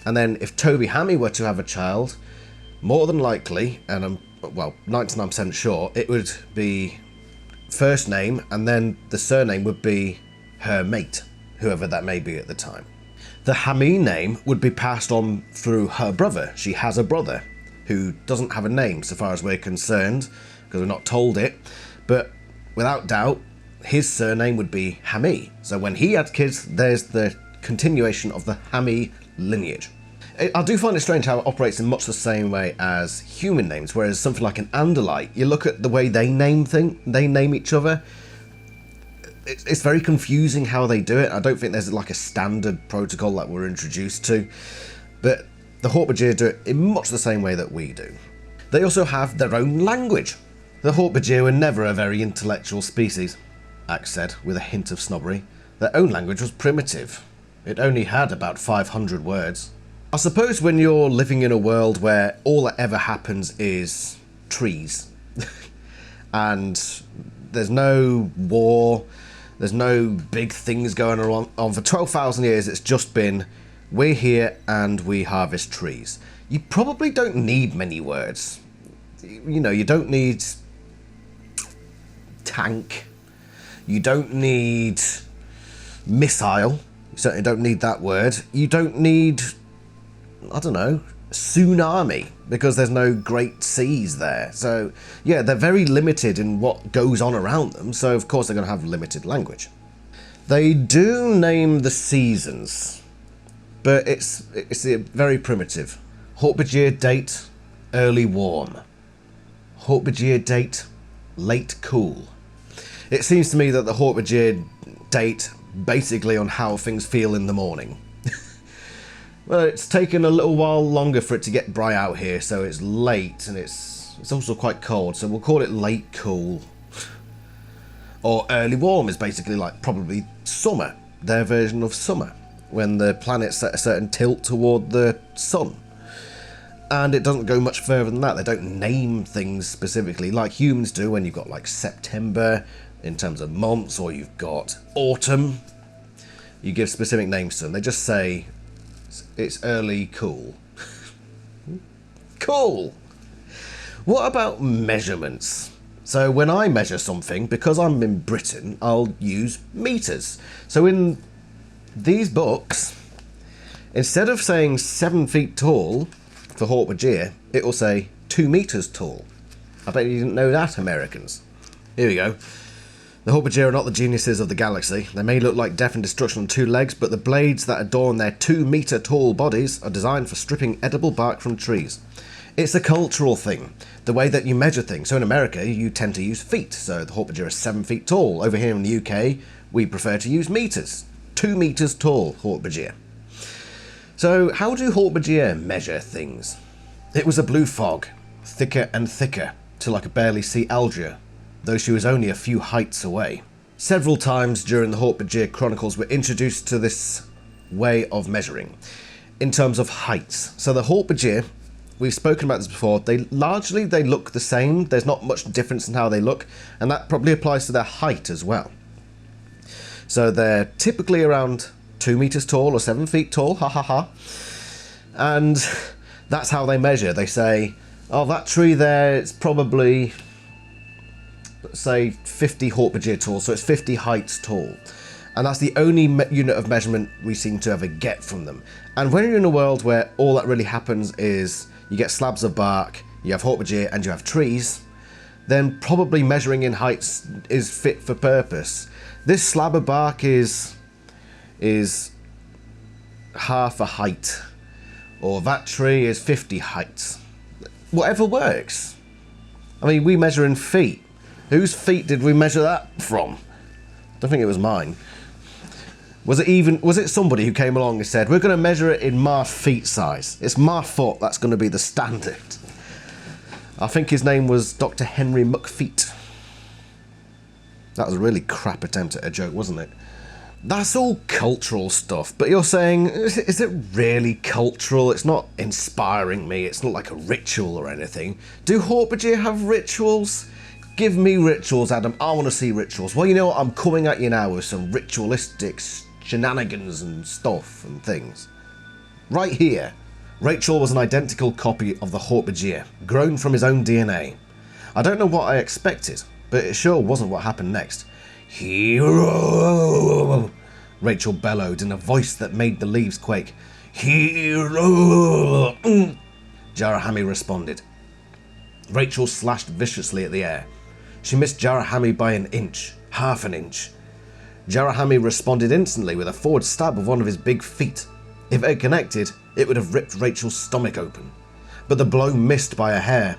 And then if Toby-Hami were to have a child, more than likely, and I'm, well, 99% sure, it would be first name, and then the surname would be her mate, whoever that may be at the time. The Hami name would be passed on through her brother. She has a brother who doesn't have a name so far as we're concerned, because we're not told it, but without doubt, his surname would be Hami. So when he had kids, there's the continuation of the Hami lineage. I do find it strange how it operates in much the same way as human names, whereas something like an Andalite, you look at the way they name each other, it's very confusing how they do it. I don't think there's like a standard protocol that we're introduced to, but the Hork-Bajir do it in much the same way that we do. They also have their own language. The Hork-Bajir were never a very intellectual species, Axe said with a hint of snobbery. Their own language was primitive. It only had about 500 words. I suppose when you're living in a world where all that ever happens is trees, and there's no war, there's no big things going on for 12,000 years, it's just been, we're here and we harvest trees. You probably don't need many words. You know, you don't need tank, you don't need missile, you certainly don't need that word, you don't need, I don't know, tsunami, because there's no great seas there. So yeah, they're very limited in what goes on around them, so of course they're going to have limited language. They do name the seasons, but it's very primitive. Hork-Bajir date, early warm. Hork-Bajir date, late cool. It seems to me that the Hork-Bajir date basically on how things feel in the morning. Well, it's taken a little while longer for it to get bright out here, so it's late, and it's also quite cold, so we'll call it late cool. Or early warm is basically like probably summer, their version of summer, when the planet's at a certain tilt toward the sun. And it doesn't go much further than that. They don't name things specifically like humans do when you've got like September in terms of months, or you've got autumn. You give specific names to them. They just say it's early cool. Cool! What about measurements? So when I measure something, because I'm in Britain, I'll use meters. So in these books, Instead of saying 7 feet tall for Hork-Bajir, it will say 2 meters tall. I bet you didn't know that, Americans. Here we go. The Hork-Bajir are not the geniuses of the galaxy. They may look like death and destruction on 2 legs, but the blades that adorn their 2-meter tall bodies are designed for stripping edible bark from trees. It's a cultural thing, the way that you measure things. So in America, you tend to use feet. So the Hork-Bajir is 7 feet tall. Over here in the UK, we prefer to use meters. 2 meters tall, Hork-Bajir. So how do Hork-Bajir measure things? It was a blue fog, thicker and thicker, till I could barely see Algia, though she was only a few heights away. Several times during the Hork-Bajir Chronicles we're introduced to this way of measuring, in terms of heights. So the Hork-Bajir, we've spoken about this before, they look the same. There's not much difference in how they look, and that probably applies to their height as well. So they're typically around 2 meters tall or 7 feet tall, ha ha ha. And that's how they measure. They say, oh, that tree there, it's probably, let's say, 50 Hork-Bajir tall, so it's 50 heights tall. And that's the only unit of measurement we seem to ever get from them. And when you're in a world where all that really happens is you get slabs of bark, you have Hork-Bajir, and you have trees, then probably measuring in heights is fit for purpose. This slab of bark is half a height, or that tree is 50 heights. Whatever works. I mean, we measure in feet. Whose feet did we measure that from? I don't think it was mine. Was it somebody who came along and said, we're going to measure it in my feet size. It's my foot, that's going to be the standard. I think his name was Dr. Henry McFeet. That was a really crap attempt at a joke, wasn't it? That's all cultural stuff, but you're saying, is it really cultural? It's not inspiring me, it's not like a ritual or anything. Do Hork-Bajir have rituals? Give me rituals, Adam. I want to see rituals. Well, you know what? I'm coming at you now with some ritualistic shenanigans and stuff and things. Right here, Rachel was an identical copy of the Hork-Bajir, grown from his own DNA. I don't know what I expected, but it sure wasn't what happened next. Hero! Rachel bellowed in a voice that made the leaves quake. Hero! Jarahami responded. Rachel slashed viciously at the air. She missed Jarahami by an inch, half an inch. Jarahami responded instantly with a forward stab of one of his big feet. If it had connected, it would have ripped Rachel's stomach open. But the blow missed by a hair.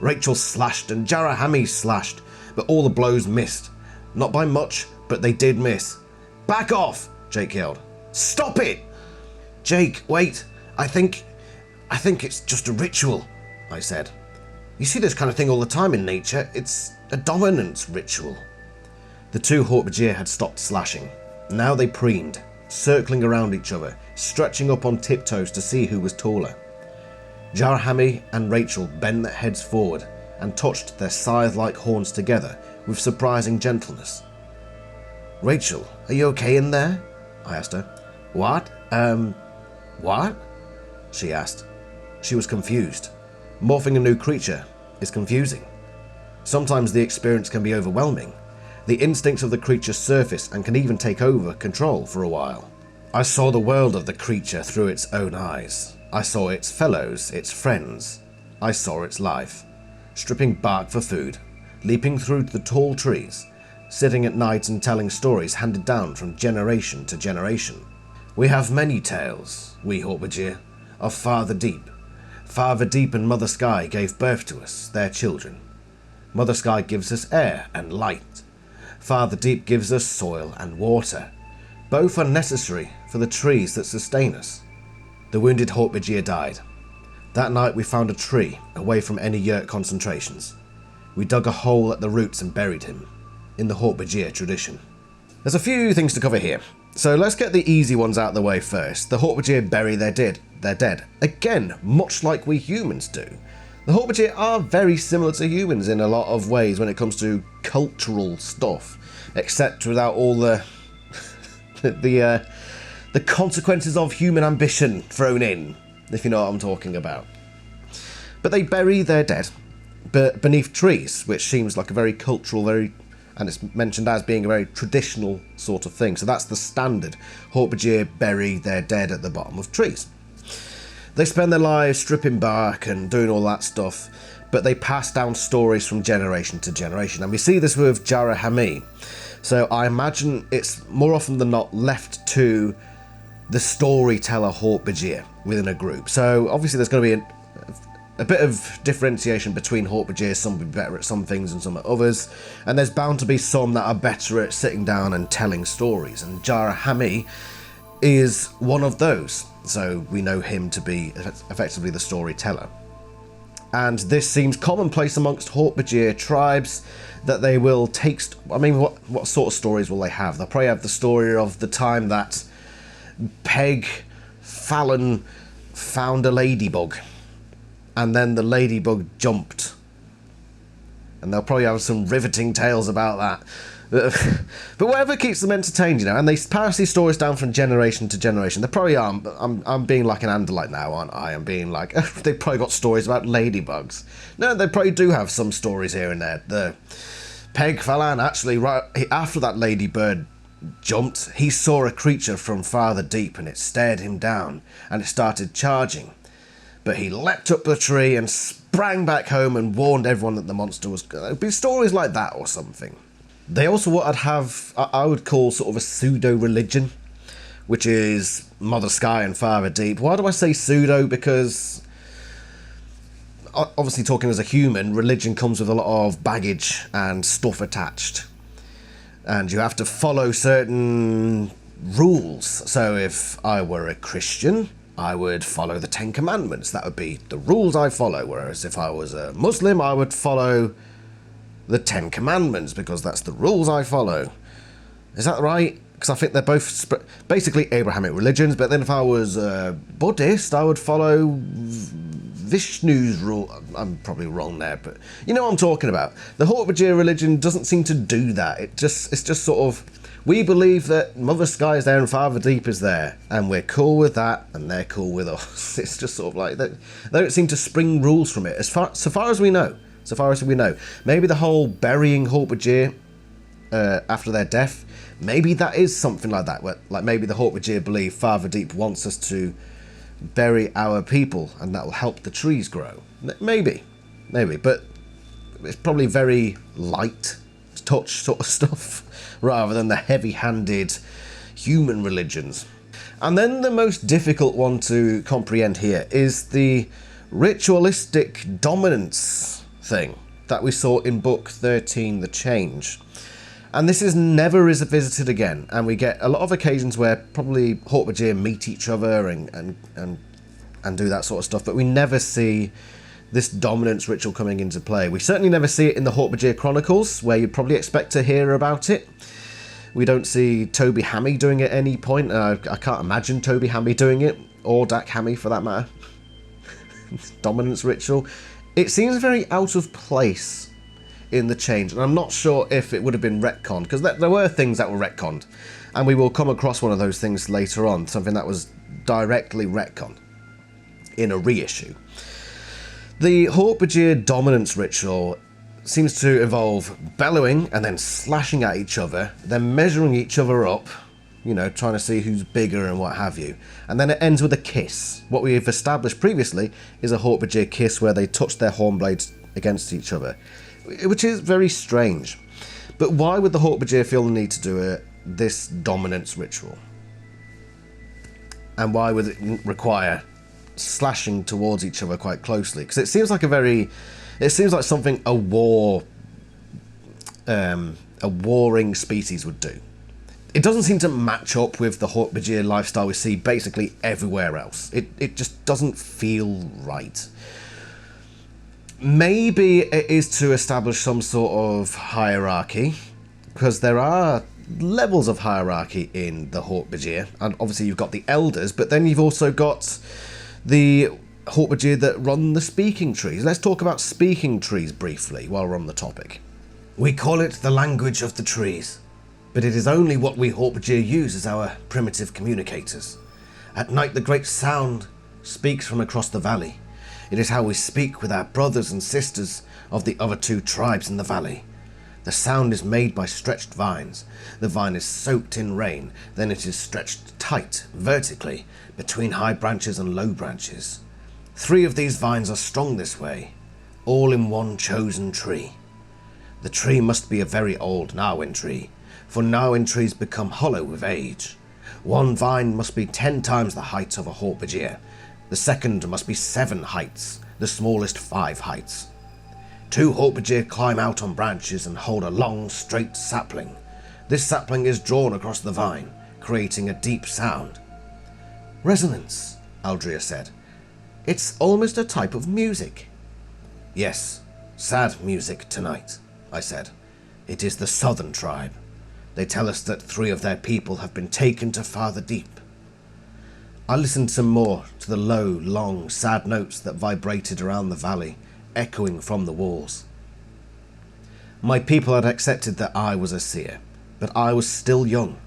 Rachel slashed and Jarahami slashed, but all the blows missed. Not by much, but they did miss. Back off, Jake yelled. Stop it! Jake, wait. I think it's just a ritual, I said. You see this kind of thing all the time in nature. It's a dominance ritual. The two Hork-Bajir had stopped slashing. Now they preened, circling around each other, stretching up on tiptoes to see who was taller. Jarahami and Rachel bent their heads forward and touched their scythe-like horns together with surprising gentleness. Rachel, are you okay in there? I asked her. What? What? She asked. She was confused. Morphing a new creature is confusing. Sometimes the experience can be overwhelming. The instincts of the creature surface and can even take over control for a while. I saw the world of the creature through its own eyes. I saw its fellows, its friends. I saw its life. Stripping bark for food, leaping through the tall trees, sitting at night and telling stories handed down from generation to generation. We have many tales, we Hork-Bajir, of Father Deep. Father Deep and Mother Sky gave birth to us, their children. Mother Sky gives us air and light. Father Deep gives us soil and water. Both are necessary for the trees that sustain us. The wounded Hork-Bajir died. That night we found a tree away from any Yeerk concentrations. We dug a hole at the roots and buried him, in the Hork-Bajir tradition. There's a few things to cover here, so let's get the easy ones out of the way first. The Hork-Bajir bury their dead. Again, much like we humans do. The Hork-Bajir are very similar to humans in a lot of ways when it comes to cultural stuff, except without all the the consequences of human ambition thrown in, if you know what I'm talking about. But they bury their dead beneath trees, which seems like a very cultural, very and it's mentioned as being a very traditional sort of thing. So that's the standard. Hork-Bajir bury their dead at the bottom of trees. They spend their lives stripping bark and doing all that stuff, but they pass down stories from generation to generation. And we see this with Jarahami. So I imagine it's more often than not left to the storyteller Hork-Bajir within a group. So obviously there's going to be a bit of differentiation between Hork-Bajir. Some will be better at some things and some at others. And there's bound to be some that are better at sitting down and telling stories. And Jarahami is one of those. So we know him to be effectively the storyteller. And this seems commonplace amongst Hork-Bajir tribes, that they will take... what sort of stories will they have? They'll probably have the story of the time that Peg Fallon found a ladybug, and then the ladybug jumped. And they'll probably have some riveting tales about that. But whatever keeps them entertained, you know, and they pass these stories down from generation to generation. They probably are. I'm being like an Andalite now, aren't I? I'm being like, they probably got stories about ladybugs. No, they probably do have some stories here and there. The Peg Fallon, actually, right after that ladybird jumped, he saw a creature from farther deep, and it stared him down, and it started charging. But he leapt up the tree and sprang back home and warned everyone that the monster was... It'd be stories like that or something. They also would have, I would call sort of a pseudo-religion, which is Mother Sky and Father Deep. Why do I say pseudo? Because, obviously talking as a human, religion comes with a lot of baggage and stuff attached. And you have to follow certain rules. So if I were a Christian, I would follow the Ten Commandments. That would be the rules I follow. Whereas if I was a Muslim, I would follow the Ten Commandments, because that's the rules I follow. Is that right? Because I think they're both basically Abrahamic religions, but then if I was a Buddhist, I would follow Vishnu's rule. I'm probably wrong there, but you know what I'm talking about. The Hork-Bajir religion doesn't seem to do that. It's just sort of, we believe that Mother Sky is there and Father Deep is there, and we're cool with that, and they're cool with us. It's just sort of like, they don't seem to spring rules from it, so far as we know. So far as we know. Maybe the whole burying Hork-Bajir after their death, maybe that is something like that. Where, like maybe the Hork-Bajir believe Father Deep wants us to bury our people, and that will help the trees grow. Maybe. But it's probably very light touch sort of stuff, rather than the heavy-handed human religions. And then the most difficult one to comprehend here is the ritualistic dominance thing that we saw in book 13, The Change. And this is never is visited again, and we get a lot of occasions where probably Hork-Bajir meet each other and do that sort of stuff, but we never see this dominance ritual coming into play. We certainly never see it in the Hork-Bajir Chronicles, where you'd probably expect to hear about it. We don't see Toby Hammy doing it at any point. I can't imagine Toby Hammy doing it, or Dak Hammy for that matter. Dominance ritual. It seems very out of place in The Change, and I'm not sure if it would have been retconned, because there were things that were retconned, and we will come across one of those things later on, something that was directly retconned in a reissue. The Hork-Bajir dominance ritual seems to involve bellowing and then slashing at each other, then measuring each other up, you know, trying to see who's bigger and what have you. And then it ends with a kiss. What we've established previously is a Hork-Bajir kiss where they touch their horn blades against each other, which is very strange. But why would the Hork-Bajir feel the need to do this dominance ritual? And why would it require slashing towards each other quite closely? Because it seems like something a warring species would do. It doesn't seem to match up with the Hork-Bajir lifestyle we see basically everywhere else. It just doesn't feel right. Maybe it is to establish some sort of hierarchy, because there are levels of hierarchy in the Hork-Bajir, and obviously you've got the elders, but then you've also got the Hork-Bajir that run the speaking trees. Let's talk about speaking trees briefly while we're on the topic. We call it the language of the trees, but it is only what we Hork-Bajir use as our primitive communicators. At night the great sound speaks from across the valley. It is how we speak with our brothers and sisters of the other two tribes in the valley. The sound is made by stretched vines. The vine is soaked in rain, then it is stretched tight, vertically, between high branches and low branches. 3 of these vines are strung this way, all in one chosen tree. The tree must be a very old Narwin tree, for Narwin trees become hollow with age. 1 vine must be 10 times the height of a Hork-Bajir. The second must be 7 heights, the smallest 5 heights. 2 Hork-Bajir climb out on branches and hold a long, straight sapling. This sapling is drawn across the vine, creating a deep sound. Resonance, Aldria said. It's almost a type of music. Yes, sad music tonight, I said. It is the southern tribe. They tell us that 3 of their people have been taken to farther deep. I listened some more to the low, long, sad notes that vibrated around the valley, echoing from the walls. My people had accepted that I was a seer, but I was still young.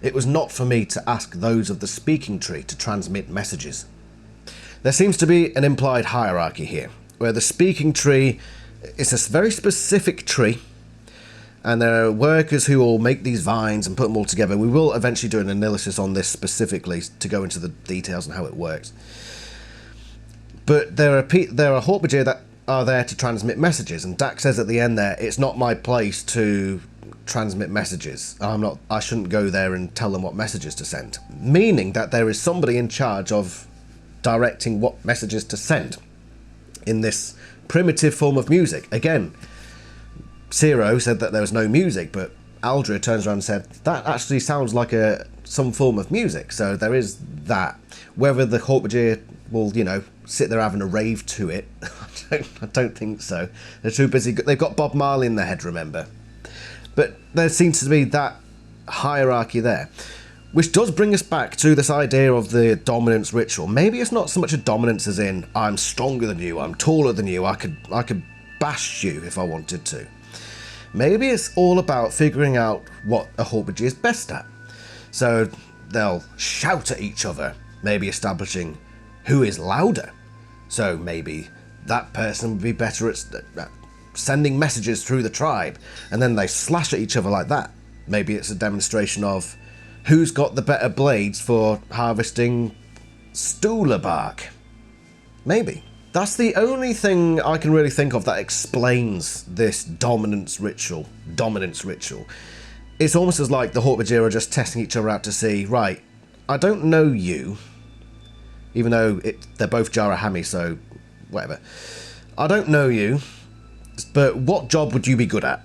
It was not for me to ask those of the speaking tree to transmit messages. There seems to be an implied hierarchy here, where the speaking tree is a very specific tree, and there are workers who will make these vines and put them all together. We will eventually do an analysis on this specifically to go into the details and how it works. But there are Hork-Bajir that are there to transmit messages, and Dak says at the end there, it's not my place to transmit messages. I shouldn't go there and tell them what messages to send. Meaning that there is somebody in charge of directing what messages to send in this primitive form of music. Again, Zero said that there was no music, but Aldria turns around and said, that actually sounds like some form of music, so there is that. Whether the Hork-Bajir will, sit there having a rave to it, I don't think so. They're too busy. They've got Bob Marley in their head, remember. But there seems to be that hierarchy there, which does bring us back to this idea of the dominance ritual. Maybe it's not so much a dominance as in, I'm stronger than you, I'm taller than you, I could bash you if I wanted to. Maybe it's all about figuring out what a Hork-Bajir is best at. So they'll shout at each other, maybe establishing who is louder. So maybe that person would be better at sending messages through the tribe, and then they slash at each other like that. Maybe it's a demonstration of who's got the better blades for harvesting stooler bark. Maybe. That's the only thing I can really think of that explains this dominance ritual. It's almost as like the Hork-Bajir are just testing each other out to see, right, I don't know you, even though they're both Jarrahami, so whatever. I don't know you, but what job would you be good at?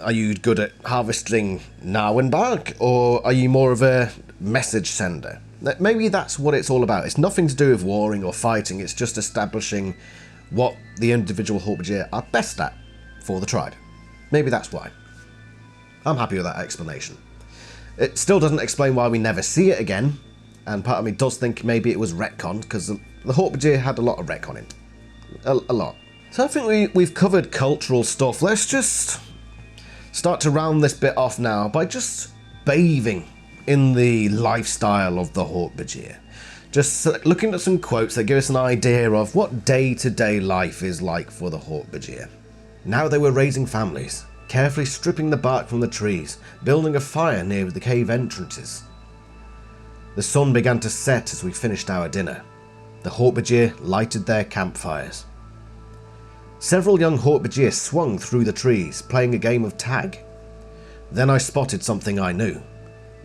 Are you good at harvesting Narwin bark, or are you more of a message sender? Maybe that's what it's all about. It's nothing to do with warring or fighting, it's just establishing what the individual Hork-Bajir are best at for the tribe. Maybe that's why. I'm happy with that explanation. It still doesn't explain why we never see it again, and part of me does think maybe it was retconned, because the Hork-Bajir had a lot of retconning. A lot. So I think we've covered cultural stuff. Let's just start to round this bit off now by just bathing in the lifestyle of the Hork-Bajir. Just looking at some quotes that give us an idea of what day-to-day life is like for the Hork-Bajir. Now they were raising families, carefully stripping the bark from the trees, building a fire near the cave entrances. The sun began to set as we finished our dinner. The Hork-Bajir lighted their campfires. Several young Hork-Bajir swung through the trees, playing a game of tag. Then I spotted something I knew,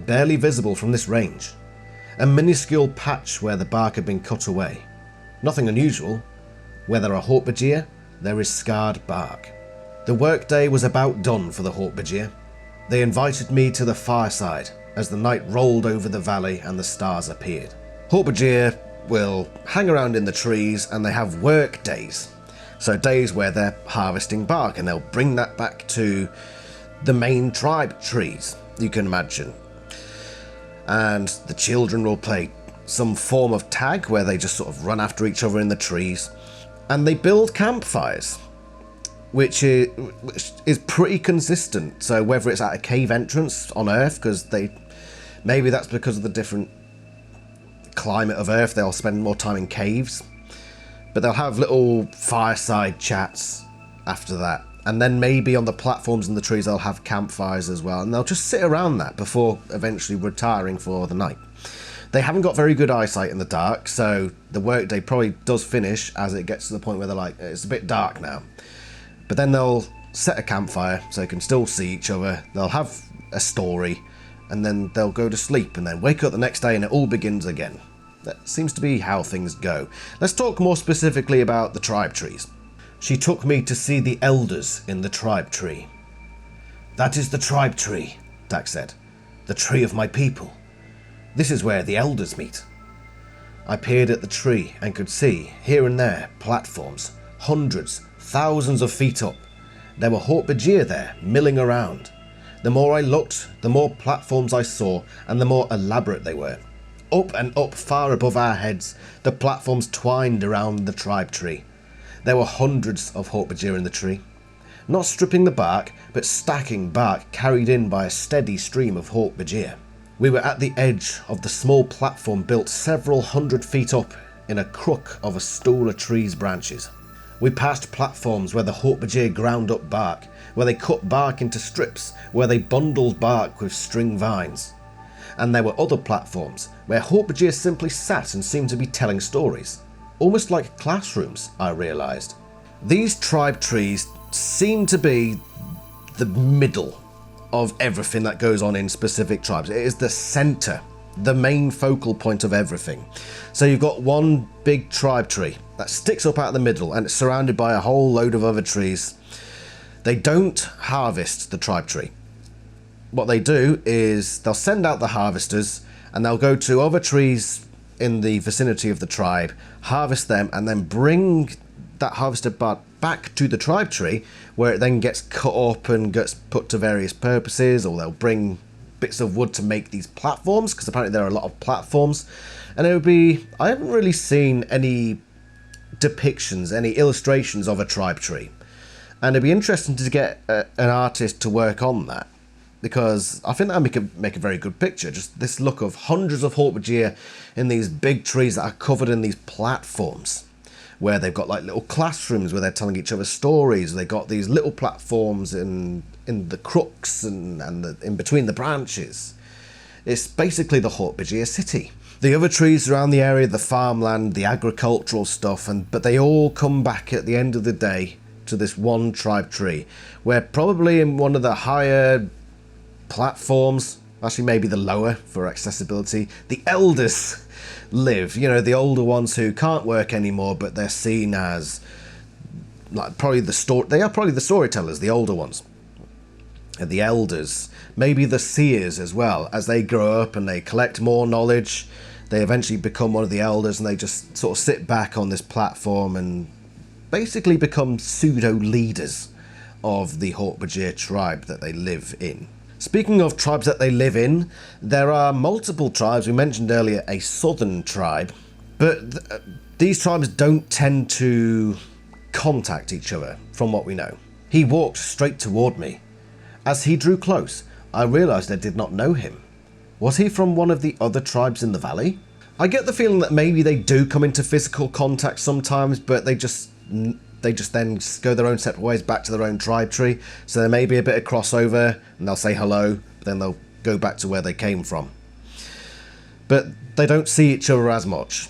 barely visible from this range. A minuscule patch where the bark had been cut away. Nothing unusual. Where there are Hork-Bajir, there is scarred bark. The workday was about done for the Hork-Bajir. They invited me to the fireside as the night rolled over the valley and the stars appeared. Hork-Bajir will hang around in the trees, and they have work days. So days where they're harvesting bark, and they'll bring that back to the main tribe trees, you can imagine. And the children will play some form of tag where they just sort of run after each other in the trees. And they build campfires, which is pretty consistent. So whether it's at a cave entrance on Earth, because maybe that's because of the different climate of Earth, they'll spend more time in caves. But they'll have little fireside chats after that. And then maybe on the platforms in the trees they'll have campfires as well, and they'll just sit around that before eventually retiring for the night. They haven't got very good eyesight in the dark, so the workday probably does finish as it gets to the point where they're like, it's a bit dark now. But then they'll set a campfire so they can still see each other, they'll have a story, and then they'll go to sleep and then wake up the next day and it all begins again. That seems to be how things go. Let's talk more specifically about the tribe trees. She took me to see the elders in the tribe tree. That is the tribe tree, Dak said. The tree of my people. This is where the elders meet. I peered at the tree and could see, here and there, platforms, hundreds, thousands of feet up. There were Hork-Bajir there, milling around. The more I looked, the more platforms I saw, and the more elaborate they were. Up and up, far above our heads, the platforms twined around the tribe tree. There were hundreds of Hork-Bajir in the tree. Not stripping the bark, but stacking bark carried in by a steady stream of Hork-Bajir. We were at the edge of the small platform built several hundred feet up in a crook of a stool of tree's branches. We passed platforms where the Hork-Bajir ground up bark, where they cut bark into strips, where they bundled bark with string vines. And there were other platforms where Hork-Bajir simply sat and seemed to be telling stories. Almost like classrooms, I realised. These tribe trees seem to be the middle of everything that goes on in specific tribes. It is the centre, the main focal point of everything. So you've got one big tribe tree that sticks up out of the middle and it's surrounded by a whole load of other trees. They don't harvest the tribe tree. What they do is they'll send out the harvesters and they'll go to other trees in the vicinity of the tribe, harvest them, and then bring that harvested bark back to the tribe tree, where it then gets cut up and gets put to various purposes, or they'll bring bits of wood to make these platforms, because apparently there are a lot of platforms. And it would be, I haven't really seen any depictions, any illustrations of a tribe tree, and it'd be interesting to get an artist to work on that, because I think that would make a very good picture. Just this look of hundreds of Hork-Bajir in these big trees that are covered in these platforms, where they've got like little classrooms where they're telling each other stories. They've got these little platforms in the crooks and in between the branches. It's basically the Hork-Bajir city. The other trees around the area, the farmland, the agricultural stuff, but they all come back at the end of the day to this one tribe tree, where probably in one of the higher platforms, actually maybe the lower for accessibility, the elders live. You know, the older ones who can't work anymore, but they're seen as like probably they are probably the storytellers, the older ones. And the elders, maybe the seers as well. As they grow up and they collect more knowledge, they eventually become one of the elders, and they just sort of sit back on this platform and basically become pseudo leaders of the Hork-Bajir tribe that they live in. Speaking of tribes that they live in, there are multiple tribes. We mentioned earlier a southern tribe, but these tribes don't tend to contact each other, from what we know. He walked straight toward me. As he drew close, I realised I did not know him. Was he from one of the other tribes in the valley? I get the feeling that maybe they do come into physical contact sometimes, but they just then go their own separate ways back to their own tribe tree. So there may be a bit of crossover and they'll say hello, but then they'll go back to where they came from. But they don't see each other as much.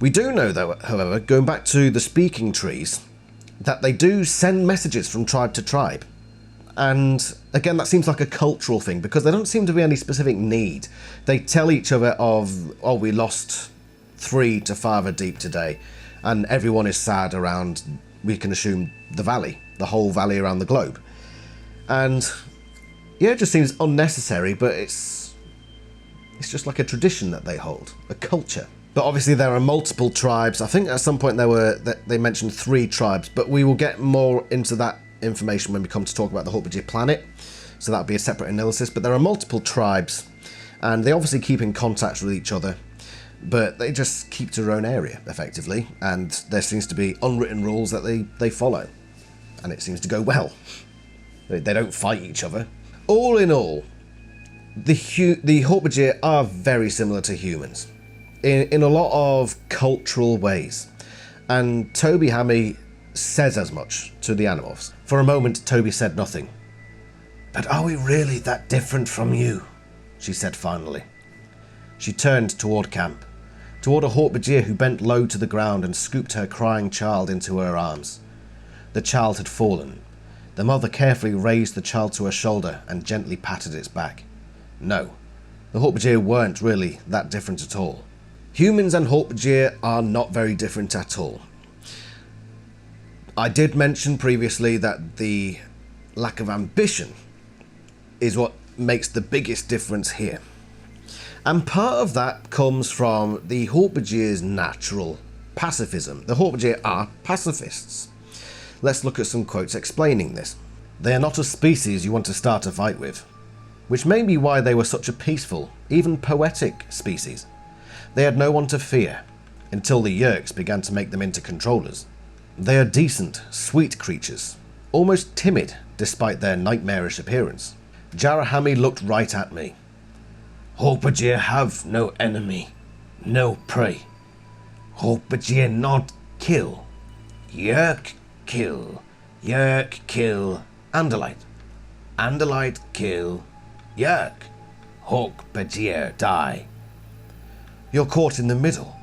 We do know, though, however, going back to the speaking trees, that they do send messages from tribe to tribe. And again, that seems like a cultural thing, because there don't seem to be any specific need. They tell each other of, oh, we lost 3 to farther deep today, and everyone is sad around, we can assume, the valley, the whole valley around the globe. And yeah, it just seems unnecessary, but it's just like a tradition that they hold, a culture. But obviously there are multiple tribes. I think at some point they mentioned 3 tribes, but we will get more into that information when we come to talk about the Hork-Bajir planet, so that'll be a separate analysis. But there are multiple tribes, and they obviously keep in contact with each other, but they just keep to their own area, effectively, and there seems to be unwritten rules that they follow, and it seems to go well. They don't fight each other. All in all, the Hork-Bajir are very similar to humans in a lot of cultural ways, and Toby Hammy says as much to the Animorphs. For a moment, Toby said nothing. "But are we really that different from you?" she said finally. She turned toward camp, toward a Hork-Bajir who bent low to the ground and scooped her crying child into her arms. The child had fallen. The mother carefully raised the child to her shoulder and gently patted its back. No, the Hork-Bajir weren't really that different at all. Humans and Hork-Bajir are not very different at all. I did mention previously that the lack of ambition is what makes the biggest difference here. And part of that comes from the Hork-Bajir's natural pacifism. The Hork-Bajir are pacifists. Let's look at some quotes explaining this. "They are not a species you want to start a fight with," which may be why they were such a peaceful, even poetic species. They had no one to fear, until the Yeerks began to make them into controllers. They are decent, sweet creatures, almost timid despite their nightmarish appearance. Jarahami looked right at me. "Hork-Bajir have no enemy, no prey. Hork-Bajir not kill. Yeerk kill. Yeerk kill. Andalite. Andalite kill. Yeerk. Hork-Bajir die." "You're caught in the middle.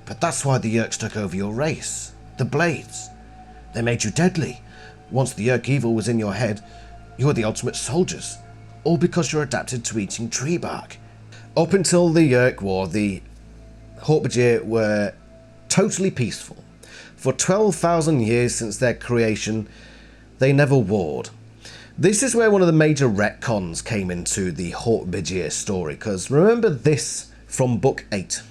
But that's why the Yeerks took over your race. The Blades. They made you deadly. Once the Yeerk evil was in your head, you were the ultimate soldiers. All because you're adapted to eating tree bark." Up until the Yeerk War, the Hork-Bajir were totally peaceful. For 12,000 years since their creation, they never warred. This is where one of the major retcons came into the Hork-Bajir story, because remember this from Book 8.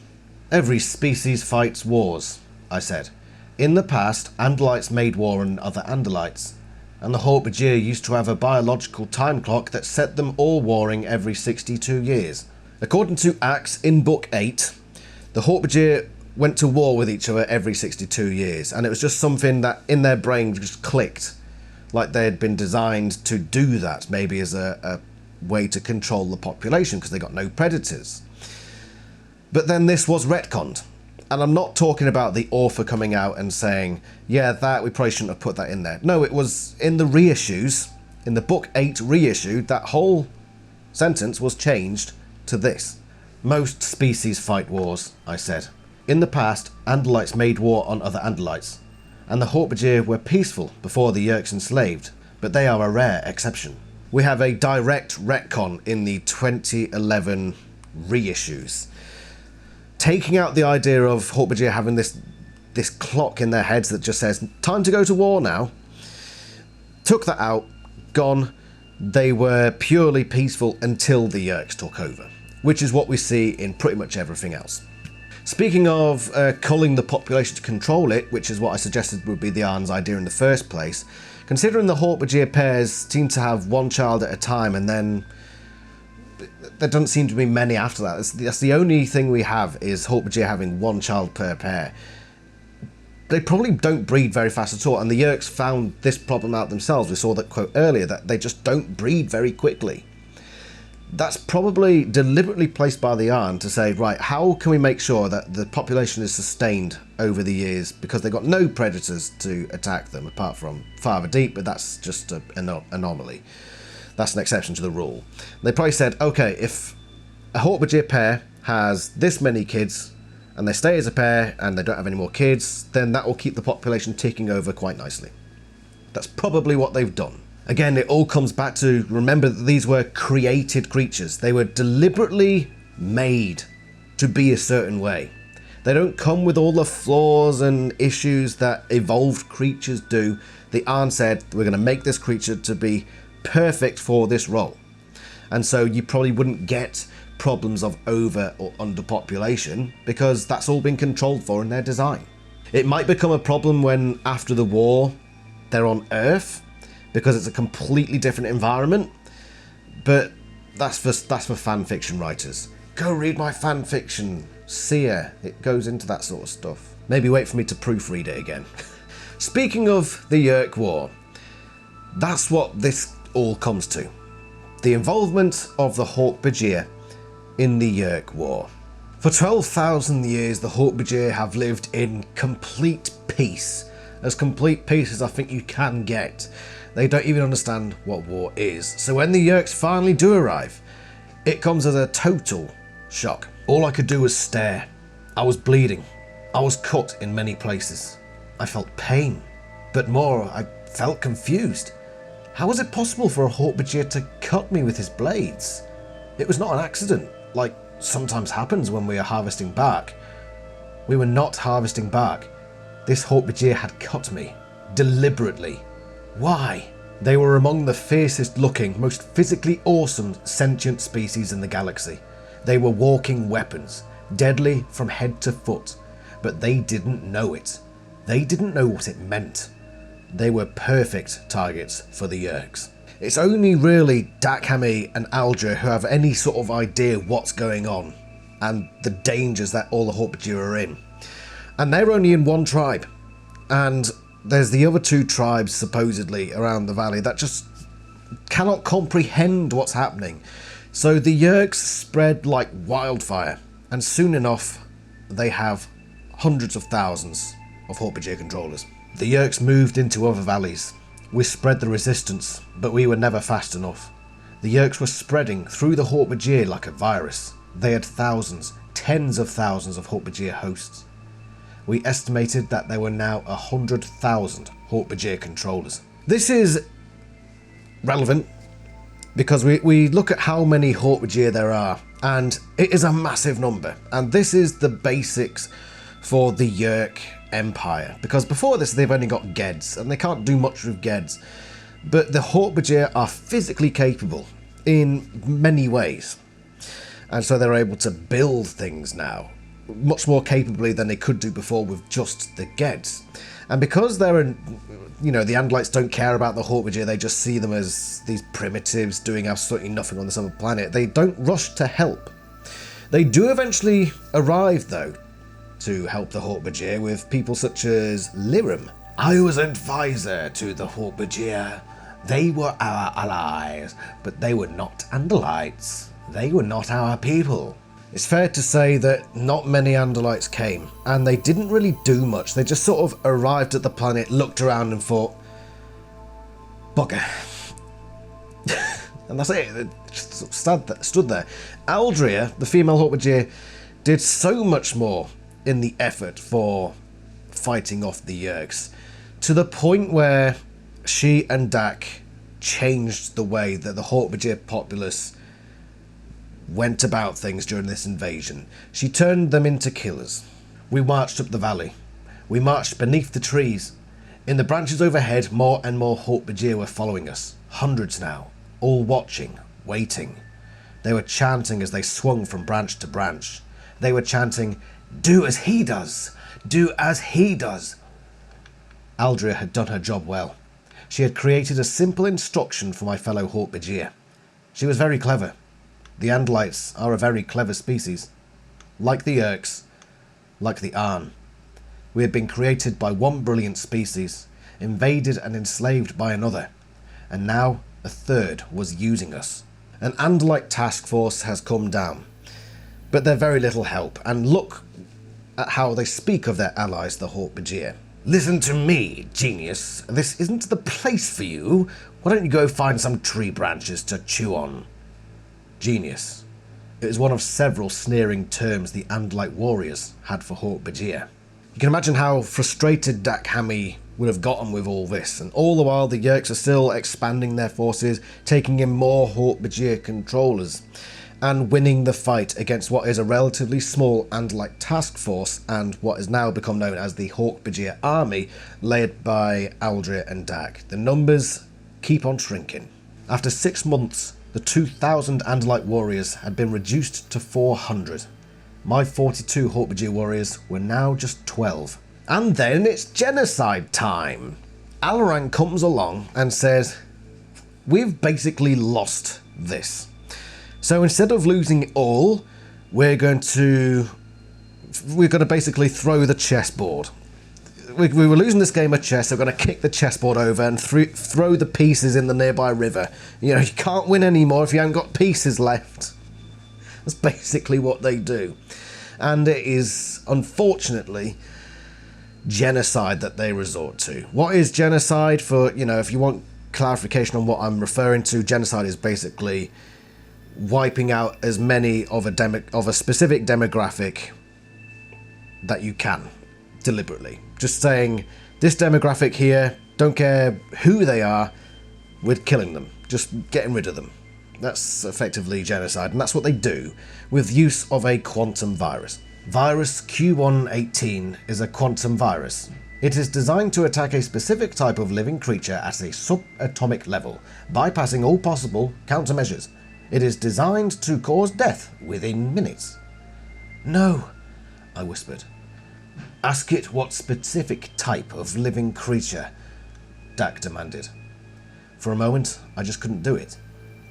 "Every species fights wars," I said. "In the past, Andalites made war on other Andalites, and the Hork-Bajir used to have a biological time clock that set them all warring every 62 years. According to Axe in Book 8, the Hork-Bajir went to war with each other every 62 years, and it was just something that in their brain just clicked, like they had been designed to do that, maybe as a way to control the population because they got no predators. But then this was retconned, and I'm not talking about the author coming out and saying, "Yeah, that we probably shouldn't have put that in there." No, it was in the reissues, in the Book 8 reissue, that whole sentence was changed to this. "Most species fight wars," I said. "In the past, Andalites made war on other Andalites, and the Hork-Bajir were peaceful before the Yeerks enslaved, but they are a rare exception." We have a direct retcon in the 2011 reissues, taking out the idea of Hork-Bajir having this clock in their heads that just says, "Time to go to war now." Took that out, gone. They were purely peaceful until the Yeerks took over, which is what we see in pretty much everything else. Speaking of culling the population to control it, which is what I suggested would be the Arn's idea in the first place, considering the Hork-Bajir pairs seem to have one child at a time, and then there doesn't seem to be many after that. That's the only thing we have is Hork-Bajir having one child per pair. They probably don't breed very fast at all, and the Yeerks found this problem out themselves. We saw that quote earlier, that they just don't breed very quickly. That's probably deliberately placed by the Arn to say, right, how can we make sure that the population is sustained over the years, because they've got no predators to attack them apart from farther deep, but that's just an anomaly. That's an exception to the rule. They probably said, okay, if a Hork-Bajir pair has this many kids and they stay as a pair and they don't have any more kids, then that will keep the population ticking over quite nicely. That's probably what they've done. Again, it all comes back to, remember that these were created creatures. They were deliberately made to be a certain way. They don't come with all the flaws and issues that evolved creatures do. The Arn said, we're going to make this creature to be perfect for this role. And so you probably wouldn't get problems of over or underpopulation because that's all been controlled for in their design. It might become a problem when after the war they're on Earth, because it's a completely different environment, but that's for fan fiction writers. Go read my fan fiction, Seer. It goes into that sort of stuff. Maybe wait for me to proofread it again. Speaking of the Yeerk War, that's what this all comes to. The involvement of the Hork-Bajir in the Yeerk War. For 12,000 years, the Hork-Bajir have lived in complete peace. As complete peace as I think you can get. They don't even understand what war is. So when the Yeerks finally do arrive, it comes as a total shock. All I could do was stare. I was bleeding. I was cut in many places. I felt pain, but more, I felt confused. How was it possible for a Hork-Bajir to cut me with his blades? It was not an accident, like sometimes happens when we are harvesting bark. We were not harvesting bark. This Hork-Bajir had cut me, deliberately. Why? They were among the fiercest looking, most physically awesome sentient species in the galaxy. They were walking weapons, deadly from head to foot, but they didn't know it. They didn't know what it meant. They were perfect targets for the Yeerks. It's only really Dakhami and Aldria who have any sort of idea what's going on and the dangers that all the Hork-Bajir are in. And they're only in one tribe. And there's the other two tribes supposedly around the valley that just cannot comprehend what's happening. So the Yeerks spread like wildfire, and soon enough they have hundreds of thousands of Hork-Bajir controllers. The Yeerks moved into other valleys. We spread the resistance, but we were never fast enough. The Yeerks were spreading through the Hork-Bajir like a virus. They had thousands, tens of thousands of Hork-Bajir hosts. We estimated that there were now 100,000 Hork-Bajir controllers. This is relevant because we look at how many Hork-Bajir there are, and it is a massive number. And this is the basics for the Yeerk Empire, because before this they've only got Geds, and they can't do much with Geds. But the Hork-Bajir are physically capable in many ways, and so they're able to build things now much more capably than they could do before with just the Geds. And because they're the Andalites don't care about the Hork-Bajir, they just see them as these primitives doing absolutely nothing on this other planet. They don't rush to help. They do eventually arrive, though, to help the Hork-Bajir with people such as Lirim. I was an advisor to the Hork-Bajir. They were our allies, but they were not Andalites. They were not our people. It's fair to say that not many Andalites came, and they didn't really do much. They just sort of arrived at the planet, looked around and thought, bugger. And that's it. They just stood there. Aldria, the female Hork-Bajir, did so much more in the effort for fighting off the Yeerks, to the point where she and Dak changed the way that the Hork-Bajir populace went about things during this invasion. She turned them into killers. We marched up the valley. We marched beneath the trees. In the branches overhead, more and more Hork-Bajir were following us. Hundreds now, all watching, waiting. They were chanting as they swung from branch to branch. They were chanting, "Do as he does! Do as he does!" Aldria had done her job well. She had created a simple instruction for my fellow Hork-Bajir. She was very clever. The Andalites are a very clever species. Like the Yeerks, like the Arn. We had been created by one brilliant species, invaded and enslaved by another, and now a third was using us. An Andalite task force has come down, but they're very little help, and look at how they speak of their allies, the Hork-Bajir. "Listen to me, genius. This isn't the place for you. Why don't you go find some tree branches to chew on?" Genius. It was one of several sneering terms the Andalite warriors had for Hork-Bajir. You can imagine how frustrated Dakhami would have gotten with all this, and all the while the Yeerks are still expanding their forces, taking in more Hork-Bajir controllers, and winning the fight against what is a relatively small Andalite task force and what has now become known as the Hork-Bajir army, led by Aldria and Dak. The numbers keep on shrinking. After 6 months, the 2,000 Andalite warriors had been reduced to 400. My 42 Hork-Bajir warriors were now just 12. And then it's genocide time. Alorang comes along and says, "We've basically lost this. So instead of losing it all, we're going to basically throw the chessboard. We were losing this game of chess, so we're going to kick the chessboard over and throw the pieces in the nearby river. You know, you can't win anymore if you haven't got pieces left." That's basically what they do. And it is, unfortunately, genocide that they resort to. What is genocide? For, if you want clarification on what I'm referring to, genocide is basically wiping out as many of a specific demographic that you can, deliberately. Just saying, this demographic here, don't care who they are, we're killing them. Just getting rid of them. That's effectively genocide, and that's what they do with use of a quantum virus. Virus Q118 is a quantum virus. It is designed to attack a specific type of living creature at a subatomic level, bypassing all possible countermeasures. It is designed to cause death within minutes. No, I whispered. Ask it what specific type of living creature, Dak demanded. For a moment, I just couldn't do it.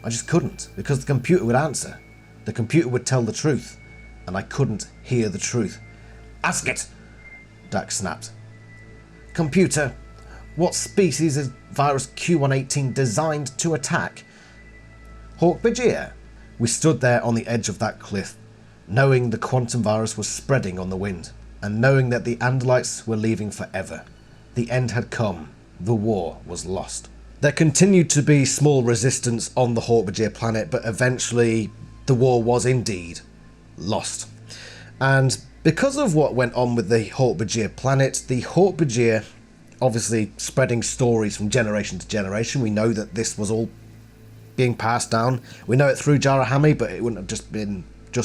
I just couldn't, because the computer would answer. The computer would tell the truth, and I couldn't hear the truth. Ask it, Dak snapped. Computer, what species is virus Q118 designed to attack? Hork-Bajir. We stood there on the edge of that cliff, knowing the quantum virus was spreading on the wind, and knowing that the Andalites were leaving forever. The end had come. The war was lost. There continued to be small resistance on the Hork-Bajir planet, but eventually the war was indeed lost. And because of what went on with the Hork-Bajir planet, the Hork-Bajir obviously spreading stories from generation to generation. We know that this was all being passed down. We know it through Jarahami, but it wouldn't have just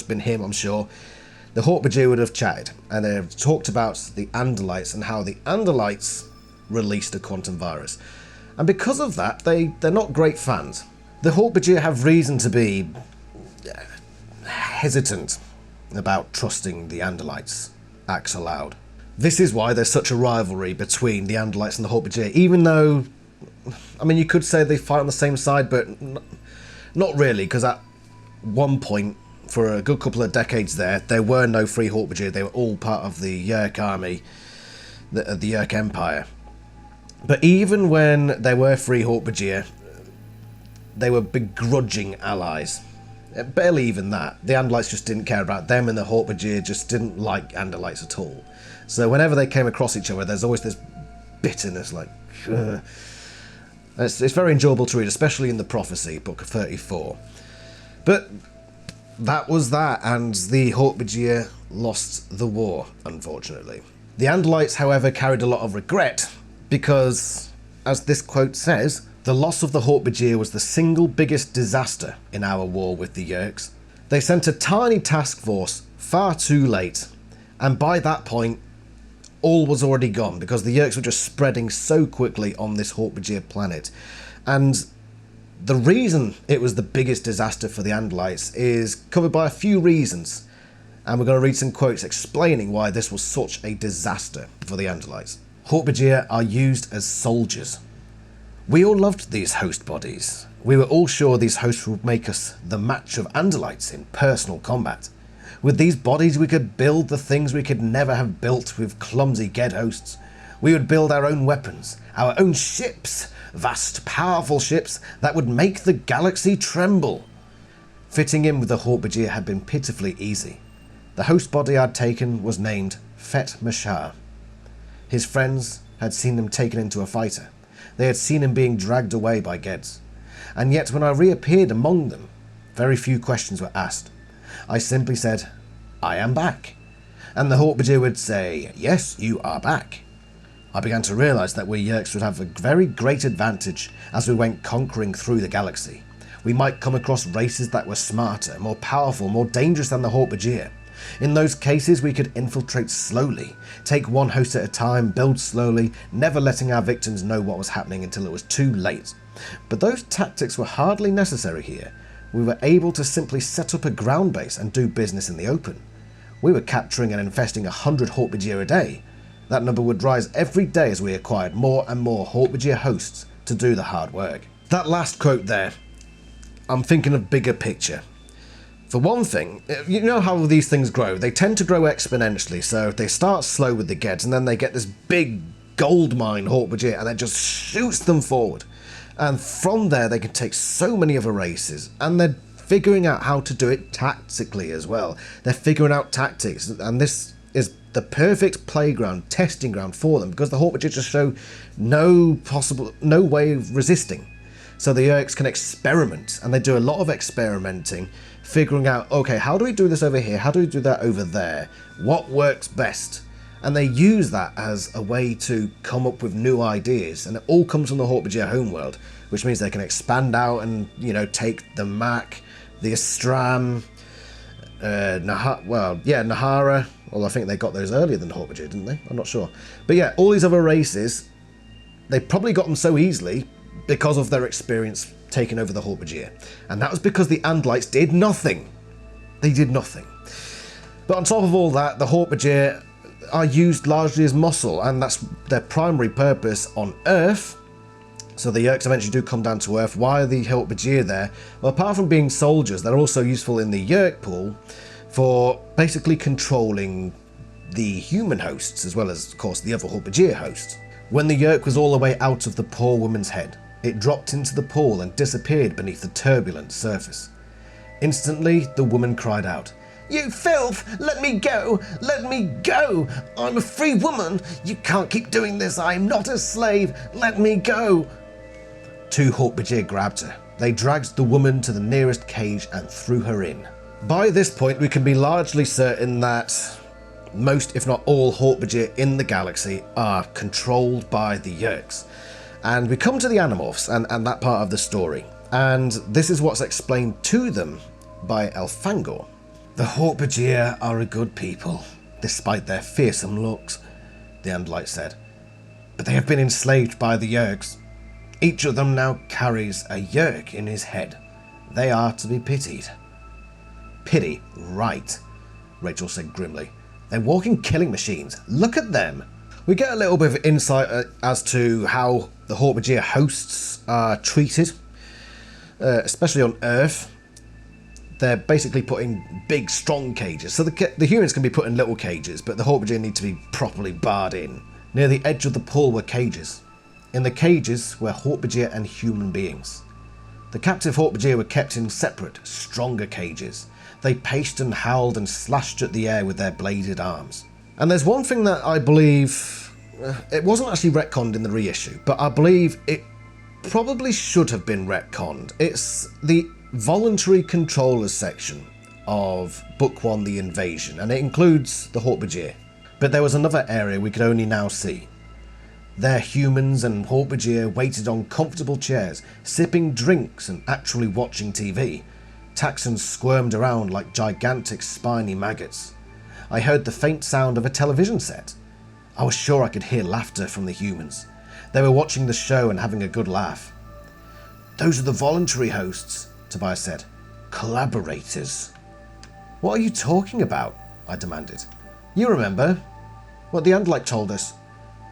been him, I'm sure. The Hork-Bajir would have chatted, and they have talked about the Andalites and how the Andalites released a quantum virus. And because of that, they're not great fans. The Hork-Bajir have reason to be hesitant about trusting the Andalites, acts aloud. This is why there's such a rivalry between the Andalites and the Hork-Bajir, even though, I mean, you could say they fight on the same side, but not really, because at one point, for a good couple of decades there were no free Hork-Bajir. They were all part of the Yeerk army, the Yeerk Empire. But even when there were free Hork-Bajir, they were begrudging allies. Barely even that. The Andalites just didn't care about them, and the Hork-Bajir just didn't like Andalites at all. So whenever they came across each other, there's always this bitterness, like... It's very enjoyable to read, especially in the Prophecy, Book 34. But that was that, and the Hork-Bajir lost the war, unfortunately. The Andalites, however, carried a lot of regret, because, as this quote says, the loss of the Hork-Bajir was the single biggest disaster in our war with the Yeerks. They sent a tiny task force far too late, and by that point, all was already gone, because the Yeerks were just spreading so quickly on this Hork-Bajir planet. And the reason it was the biggest disaster for the Andalites is covered by a few reasons, and we're going to read some quotes explaining why this was such a disaster for the Andalites. Hork-Bajir are used as soldiers. We all loved these host bodies. We were all sure these hosts would make us the match of Andalites in personal combat. With these bodies we could build the things we could never have built with clumsy Ged hosts. We would build our own weapons, our own ships, vast, powerful ships that would make the galaxy tremble. Fitting in with the Hork-Bajir had been pitifully easy. The host body I'd taken was named Fet Mashar. His friends had seen him taken into a fighter. They had seen him being dragged away by Geds. And yet when I reappeared among them, very few questions were asked. I simply said, I am back. And the Hork-Bajir would say, yes, you are back. I began to realise that we Yeerks would have a very great advantage as we went conquering through the galaxy. We might come across races that were smarter, more powerful, more dangerous than the Hork-Bajir. In those cases we could infiltrate slowly, take one host at a time, build slowly, never letting our victims know what was happening until it was too late. But those tactics were hardly necessary here. We were able to simply set up a ground base and do business in the open. We were capturing and infesting 100 Hork-Bajir a day. That number would rise every day as we acquired more and more Hork-Bajir hosts to do the hard work. That last quote there, I'm thinking of bigger picture. For one thing, you know how these things grow. They tend to grow exponentially, so they start slow with the Geds, and then they get this big gold mine Hork-Bajir, and it just shoots them forward. And from there, they can take so many other races, and they're figuring out how to do it tactically as well. They're figuring out tactics, and this is the perfect playground, testing ground for them, because the Hork-Bajir just show no way of resisting. So the Yeerks can experiment, and they do a lot of experimenting, figuring out, okay, how do we do this over here? How do we do that over there? What works best? And they use that as a way to come up with new ideas, and it all comes from the Hork-Bajir homeworld, which means they can expand out and, you know, take the Mac, the Astram, Nahara. Well, I think they got those earlier than the Hork-Bajir, didn't they? I'm not sure. But yeah, all these other races, they probably got them so easily because of their experience taking over the Hork-Bajir. And that was because the Andalites did nothing. They did nothing. But on top of all that, the Hork-Bajir are used largely as muscle, and that's their primary purpose on Earth. So the Yeerks eventually do come down to Earth. Why are the Hork-Bajir there? Well, apart from being soldiers, they're also useful in the Yeerk pool for basically controlling the human hosts, as well as, of course, the other Hork-Bajir hosts. When the Yeerk was all the way out of the poor woman's head, it dropped into the pool and disappeared beneath the turbulent surface. Instantly, the woman cried out, "You filth! Let me go! Let me go! I'm a free woman! You can't keep doing this! I'm not a slave! Let me go!" Two Hork-Bajir grabbed her. They dragged the woman to the nearest cage and threw her in. By this point, we can be largely certain that most, if not all, Hork-Bajir in the galaxy are controlled by the Yeerks. And we come to the Animorphs and that part of the story. And this is what's explained to them by Elfangor. "The Hork-Bajir are a good people, despite their fearsome looks," the Andalite said. "But they have been enslaved by the Yeerks. Each of them now carries a Yeerk in his head. They are to be pitied." "Pity, right," Rachel said grimly. "They're walking killing machines. Look at them." We get a little bit of insight as to how the Hork-Bajir hosts are treated, especially on Earth. They're basically put in big, strong cages. So the humans can be put in little cages, but the Hork-Bajir need to be properly barred in. Near the edge of the pool were cages. In the cages were Hork-Bajir and human beings. The captive Hork-Bajir were kept in separate, stronger cages. They paced and howled and slashed at the air with their bladed arms. And there's one thing that I believe, it wasn't actually retconned in the reissue, but I believe it probably should have been retconned. It's the voluntary controllers section of Book 1, The Invasion, and it includes the Hork-Bajir. But there was another area we could only now see. There humans and Hork-Bajir waited on comfortable chairs, sipping drinks and actually watching TV. Taxxons squirmed around like gigantic spiny maggots. I heard the faint sound of a television set. I was sure I could hear laughter from the humans. They were watching the show and having a good laugh. "Those are the voluntary hosts," Tobias said. "Collaborators." "What are you talking about?" I demanded. "You remember what the Andalite told us.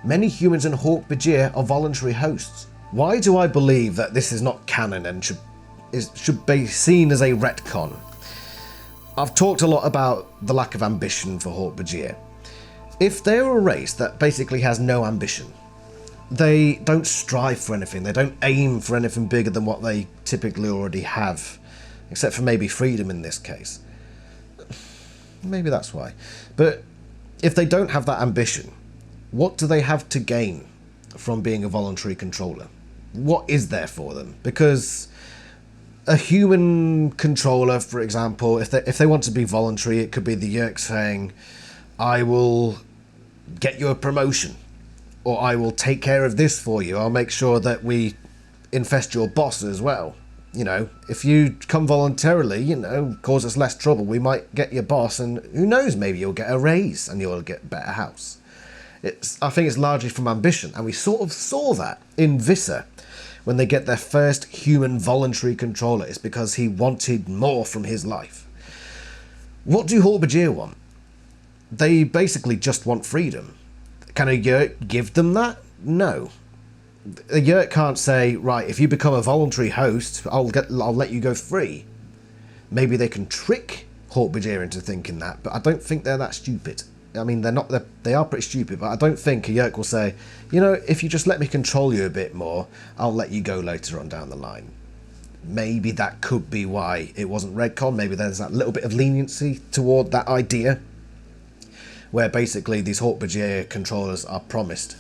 Many humans and Hork-Bajir are voluntary hosts." Why do I believe that this is not canon and should be seen as a retcon? I've talked a lot about the lack of ambition for Hork-Bajir. If they're a race that basically has no ambition, they don't strive for anything, they don't aim for anything bigger than what they typically already have, except for maybe freedom in this case. Maybe that's why. But if they don't have that ambition, what do they have to gain from being a voluntary controller? What is there for them? Because a human controller, for example, if they want to be voluntary, it could be the Yeerks saying, "I will get you a promotion," or "I will take care of this for you. I'll make sure that we infest your boss as well. You know, if you come voluntarily, you know, cause us less trouble, we might get your boss, and who knows, maybe you'll get a raise and you'll get a better house." I think it's largely from ambition, and we sort of saw that in Visser. When they get their first human voluntary controller, it's because he wanted more from his life. What do Hork-Bajir want? They basically just want freedom. Can a Yeerk give them that? No. A Yeerk can't say, "Right, if you become a voluntary host, I'll let you go free." Maybe they can trick Hork-Bajir into thinking that, but I don't think they're that stupid. I mean, they are pretty stupid, but I don't think a Yeerk will say, "You know, if you just let me control you a bit more, I'll let you go later on down the line." Maybe that could be why it wasn't retcon. Maybe there's that little bit of leniency toward that idea. where basically these Hork-Bajir controllers are promised,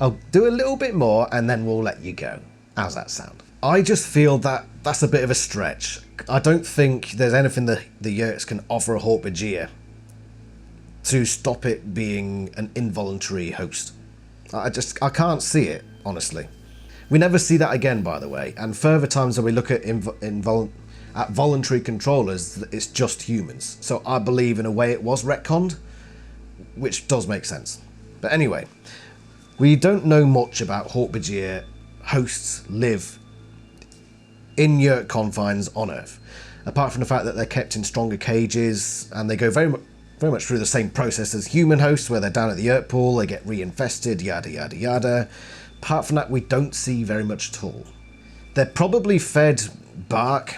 I'll do a little bit more and then we'll let you go. How's that sound? I just feel that that's a bit of a stretch. I don't think there's anything that the Yeerks can offer a Hork-Bajir to stop it being an involuntary host. I can't see it, honestly. We never see that again, by the way, and further times when we look at voluntary controllers, it's just humans. So I believe in a way it was retconned, which does make sense. But anyway, we don't know much about Hork-Bajir hosts live in Yeerk confines on Earth, apart from the fact that they're kept in stronger cages, and they go very much through the same process as human hosts, where they're down at the Yeerk pool, they get reinfested, yada yada yada. Apart from that, we don't see very much at all. They're probably fed bark,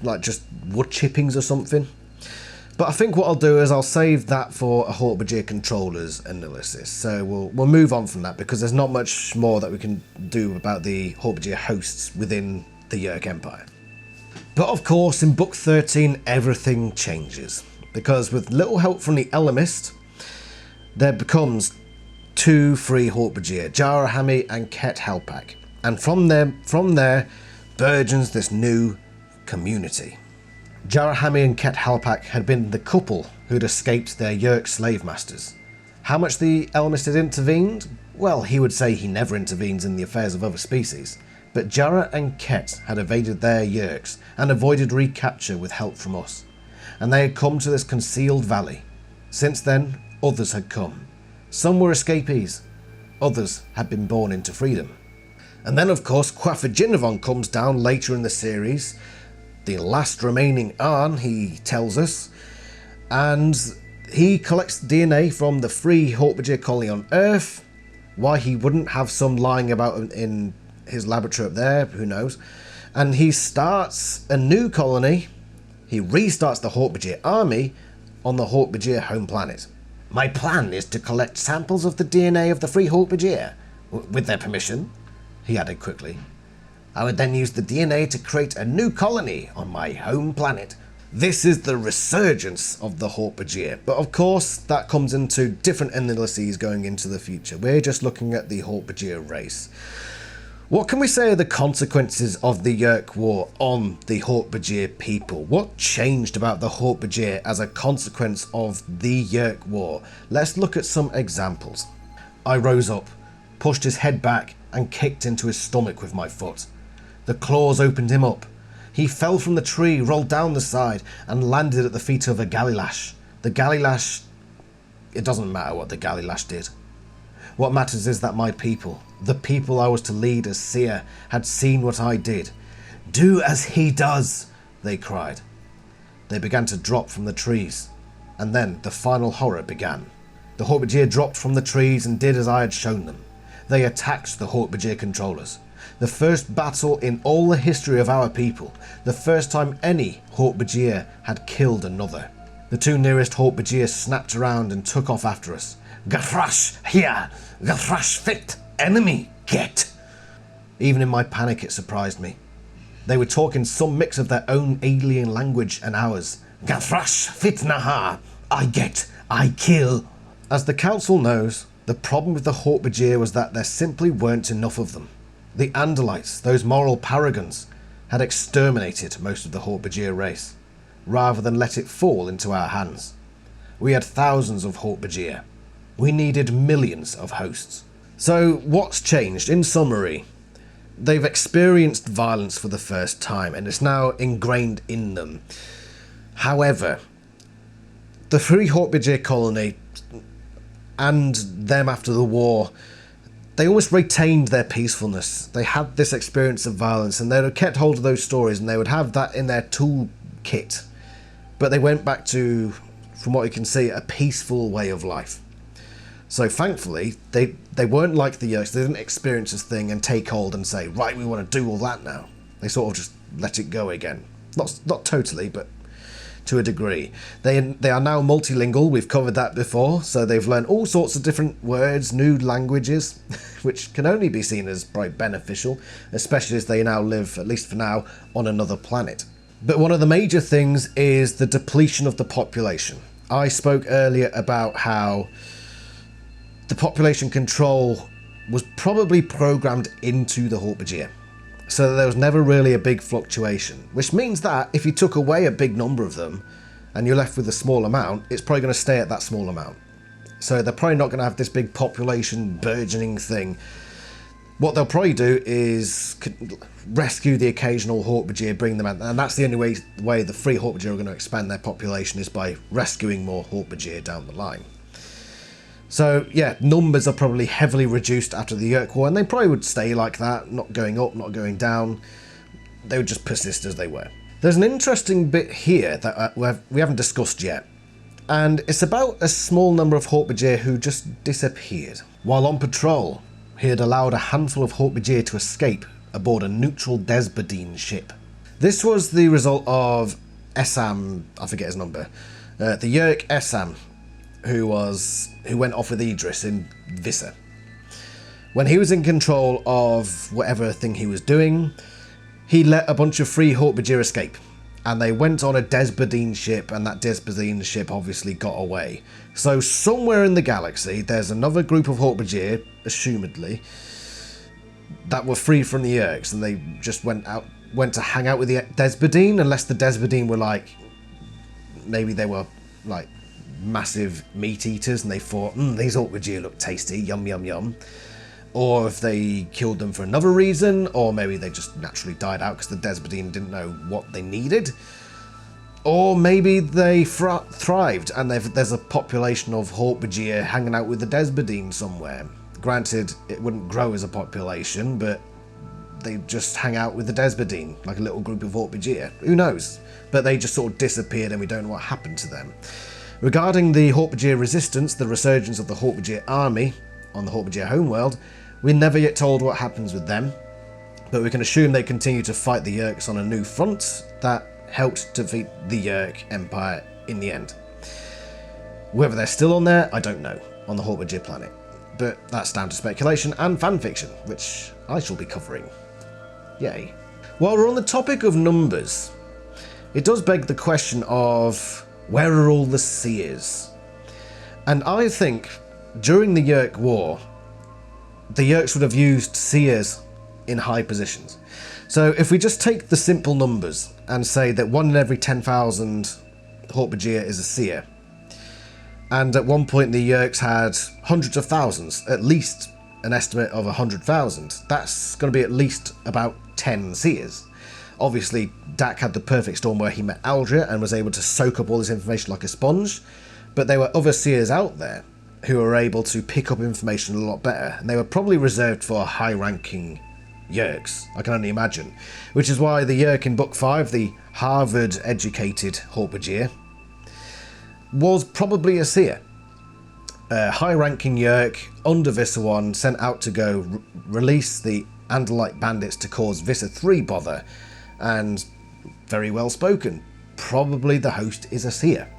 like just wood chippings or something. But I think what I'll do is I'll save that for a Hork-Bajir controller's analysis. So we'll move on from that, because there's not much more that we can do about the Hork-Bajir hosts within the Yeerk Empire. But of course, in Book 13, everything changes. Because with little help from the Ellimist, there becomes 2 free Hork-Bajir, Jarahami and Ket Halpak. And from there burgeons this new community. Jarahami and Ket Halpak had been the couple who'd escaped their Yeerk slave masters. How much the Ellimist had intervened? Well, he would say he never intervenes in the affairs of other species. But Jara and Ket had evaded their Yeerks and avoided recapture with help from us. And they had come to this concealed valley. Since then, others had come. Some were escapees, others had been born into freedom. And then of course Quaffajinavon comes down later in the series, the last remaining Arn, he tells us, and he collects DNA from the free Hork-Bajir colony on Earth. Why he wouldn't have some lying about in his laboratory up there, who knows. And he starts a new colony. He restarts the Hork-Bajir army on the Hork-Bajir home planet. My plan is to collect samples of the DNA of the free Hork-Bajir, with their permission, he added quickly. I would then use the DNA to create a new colony on my home planet. This is the resurgence of the Hork-Bajir. But of course, that comes into different analyses going into the future. We're just looking at the Hork-Bajir race. What can we say are the consequences of the Yeerk War on the Hork-Bajir people? What changed about the Hork-Bajir as a consequence of the Yeerk War? Let's look at some examples. I rose up, pushed his head back, and kicked into his stomach with my foot. The claws opened him up. He fell from the tree, rolled down the side, and landed at the feet of a Gallilash. The Gallilash... It doesn't matter what the Gallilash did. What matters is that my people, the people I was to lead as seer, had seen what I did. Do as he does, they cried. They began to drop from the trees, and then the final horror began. The Hork-Bajir dropped from the trees and did as I had shown them. They attacked the Hork-Bajir controllers. The first battle in all the history of our people. The first time any Hork-Bajir had killed another. The 2 nearest Hork-Bajir snapped around and took off after us. Gathrash here! Gathrash fit! Enemy! Get! Even in my panic it surprised me. They were talking some mix of their own alien language and ours. Gathrash fit naha! I get! I kill! As the council knows, the problem with the Hork-Bajir was that there simply weren't enough of them. The Andalites, those moral paragons, had exterminated most of the Hork-Bajir race, rather than let it fall into our hands. We had thousands of Hork-Bajir. We needed millions of hosts. So what's changed? In summary, they've experienced violence for the first time, and it's now ingrained in them. However, the free Hork-Bajir colony and them after the war, they almost retained their peacefulness. They had this experience of violence, and they would have kept hold of those stories, and they would have that in their toolkit. But they went back to, from what you can see, a peaceful way of life. So thankfully, they weren't like the Yeerks. They didn't experience this thing and take hold and say, right, we want to do all that now. They sort of just let it go again. Not totally, but to a degree. They are now multilingual. We've covered that before. So they've learned all sorts of different words, new languages, which can only be seen as quite beneficial, especially as they now live, at least for now, on another planet. But one of the major things is the depletion of the population. I spoke earlier about how the population control was probably programmed into the Hork-Bajir. So there was never really a big fluctuation, which means that if you took away a big number of them and you're left with a small amount, it's probably going to stay at that small amount. So they're probably not going to have this big population burgeoning thing. What they'll probably do is rescue the occasional Hork-Bajir, bring them out, and that's the only way the free Hork-Bajir are going to expand their population, is by rescuing more Hork-Bajir down the line. So yeah, numbers are probably heavily reduced after the Yeerk War, and they probably would stay like that, not going up, not going down. They would just persist as they were. There's an interesting bit here that we haven't discussed yet, and it's about a small number of Hork-Bajir who just disappeared. While on patrol, he had allowed a handful of Hork-Bajir to escape aboard a neutral Desbadine ship. This was the result of Essam, I forget his number, the Yeerk Essam, who went off with Idris in Vissa. When he was in control of whatever thing he was doing, he let a bunch of free Hork-Bajir escape, and they went on a Desbadine ship, and that Desbadine ship obviously got away. So somewhere in the galaxy, there's another group of Hork-Bajir, assumedly, that were free from the Yeerks, and they just went to hang out with the Desbadine, unless the Desbadine were like, maybe they were like massive meat eaters and they thought, these Hork-Bajir look tasty, yum yum yum. Or if they killed them for another reason, or maybe they just naturally died out because the Desbadine didn't know what they needed. Or maybe they thrived and there's a population of Hork-Bajir hanging out with the Desbadine somewhere. Granted, it wouldn't grow as a population, but they just hang out with the Desbadine, like a little group of Hork-Bajir. Who knows? But they just sort of disappeared and we don't know what happened to them. Regarding the Hork-Bajir resistance, the resurgence of the Hork-Bajir army on the Hork-Bajir homeworld, we're never yet told what happens with them, but we can assume they continue to fight the Yeerks on a new front that helped defeat the Yeerk Empire in the end. Whether they're still on there, I don't know, on the Hork-Bajir planet, but that's down to speculation and fanfiction, which I shall be covering. Yay. While we're on the topic of numbers, it does beg the question of, where are all the Seers? And I think during the Yeerk War, the Yeerks would have used Seers in high positions. So if we just take the simple numbers and say that 1 in every 10,000 Hork-Bajir is a Seer, and at one point the Yeerks had hundreds of thousands, at least an estimate of 100,000, that's going to be at least about 10 Seers. Obviously, Dak had the perfect storm where he met Aldria and was able to soak up all this information like a sponge, but there were other Seers out there who were able to pick up information a lot better, and they were probably reserved for high-ranking Yeerks, I can only imagine, which is why the Yeerk in Book 5, the Harvard-educated Hork-Bajir, was probably a Seer. A high-ranking Yeerk under Vissa 1 sent out to go release the Andalite bandits to cause Vissa 3 bother, and very well spoken. Probably the host is a Seer.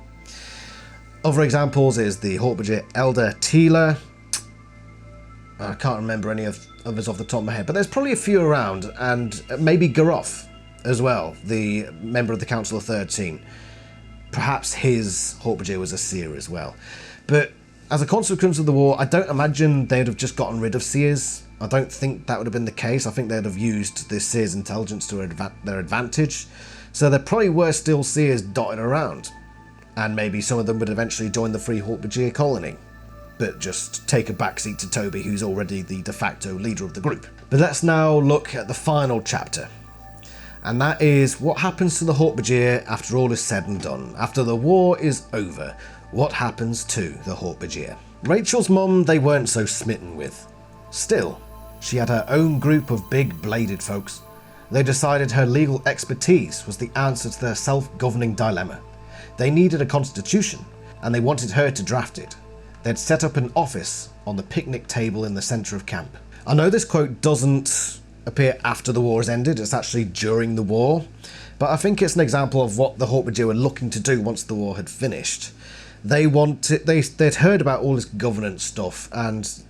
Other examples is the Hork-Bajir Elder Tila. I can't remember any of others off the top of my head, but there's probably a few around, and maybe Garoth as well, the member of the Council of 13. Perhaps his Hork-Bajir was a Seer as well. But as a consequence of the war, I don't imagine they'd have just gotten rid of Seers. I don't think that would have been the case. I think they'd have used the Seers' intelligence to their advantage. So there probably were still Seers dotted around. And maybe some of them would eventually join the Free Hork-Bajir colony, but just take a backseat to Toby, who's already the de facto leader of the group. But let's now look at the final chapter. And that is what happens to the Hork-Bajir after all is said and done. After the war is over, what happens to the Hork-Bajir? Rachel's mum they weren't so smitten with. Still, she had her own group of big bladed folks. They decided her legal expertise was the answer to their self-governing dilemma. They needed a constitution, and they wanted her to draft it. They'd set up an office on the picnic table in the centre of camp. I know this quote doesn't appear after the war has ended, it's actually during the war, but I think it's an example of what the Hork-Bajir were looking to do once the war had finished. They'd heard about all this governance stuff, and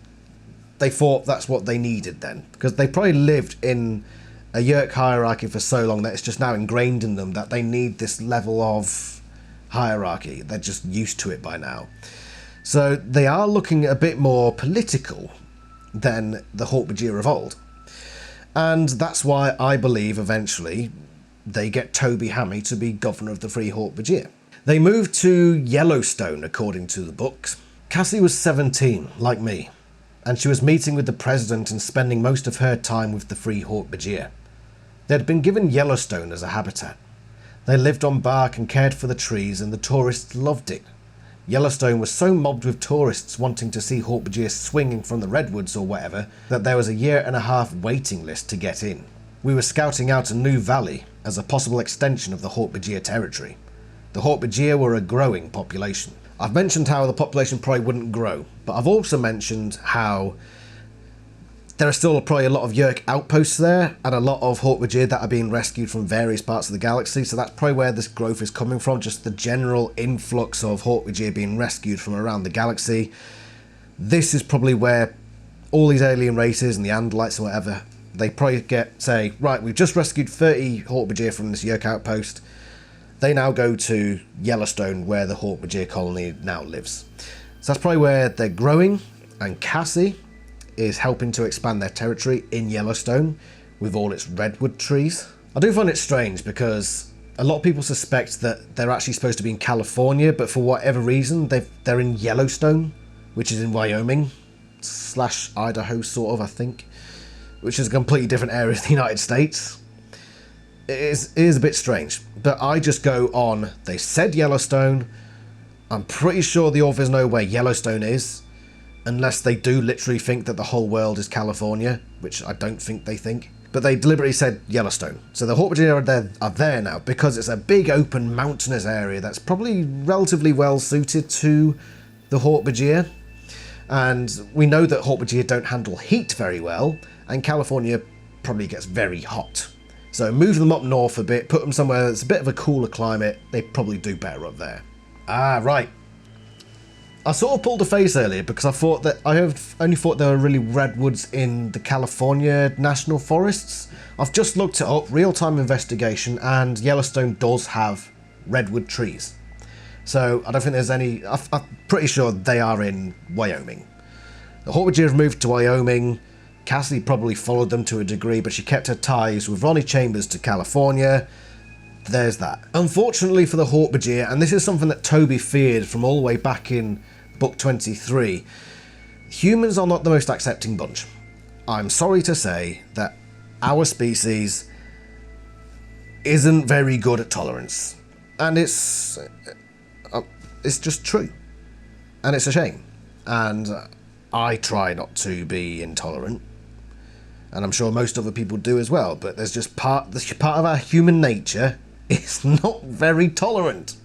they thought that's what they needed then, because they probably lived in a Yeerk hierarchy for so long that it's just now ingrained in them that they need this level of hierarchy. They're just used to it by now. So they are looking a bit more political than the Hork-Bajir of old. And that's why I believe eventually they get Toby Hammy to be governor of the Free Hork-Bajir. They moved to Yellowstone, according to the books. Cassie was 17, like me, and she was meeting with the president and spending most of her time with the Free Hork-Bajir. They had been given Yellowstone as a habitat. They lived on bark and cared for the trees, and the tourists loved it. Yellowstone was so mobbed with tourists wanting to see Hork-Bajir swinging from the redwoods or whatever that there was a 1.5 year waiting list to get in. We were scouting out a new valley as a possible extension of the Hork-Bajir territory. The Hork-Bajir were a growing population. I've mentioned how the population probably wouldn't grow, but I've also mentioned how there are still probably a lot of Yeerk outposts there, and a lot of Hork-Bajir that are being rescued from various parts of the galaxy, so that's probably where this growth is coming from, just the general influx of Hork-Bajir being rescued from around the galaxy. This is probably where all these alien races and the Andalites and whatever, they probably say, right, we've just rescued 30 Hork-Bajir from this Yeerk outpost. They now go to Yellowstone, where the Hork-Bajir colony now lives. So that's probably where they're growing, and Cassie is helping to expand their territory in Yellowstone with all its redwood trees. I do find it strange because a lot of people suspect that they're actually supposed to be in California, but for whatever reason they're in Yellowstone, which is in Wyoming / Idaho sort of, I think, which is a completely different area of the United States. It is a bit strange, but I just go on, they said Yellowstone. I'm pretty sure the authors know where Yellowstone is, unless they do literally think that the whole world is California, which I don't think they think. But they deliberately said Yellowstone. So the Hork-Bajir are there now because it's a big open mountainous area that's probably relatively well suited to the Hork-Bajir. And we know that Hork-Bajir don't handle heat very well, and California probably gets very hot. So move them up north a bit, put them somewhere that's a bit of a cooler climate, they probably do better up there. Ah, right. I sort of pulled a face earlier because I only thought there were really redwoods in the California national forests. I've just looked it up, real-time investigation, and Yellowstone does have redwood trees. So I don't think there's any. I'm pretty sure they are in Wyoming. The Hork-Bajir have moved to Wyoming. Cassie probably followed them to a degree, but she kept her ties with Ronnie Chambers to California. There's that. Unfortunately for the Hork-Bajir, and this is something that Toby feared from all the way back in Book 23, humans are not the most accepting bunch. I'm sorry to say that our species isn't very good at tolerance. And it's just true. And it's a shame. And I try not to be intolerant. And I'm sure most other people do as well, but there's just part of our human nature is not very tolerant.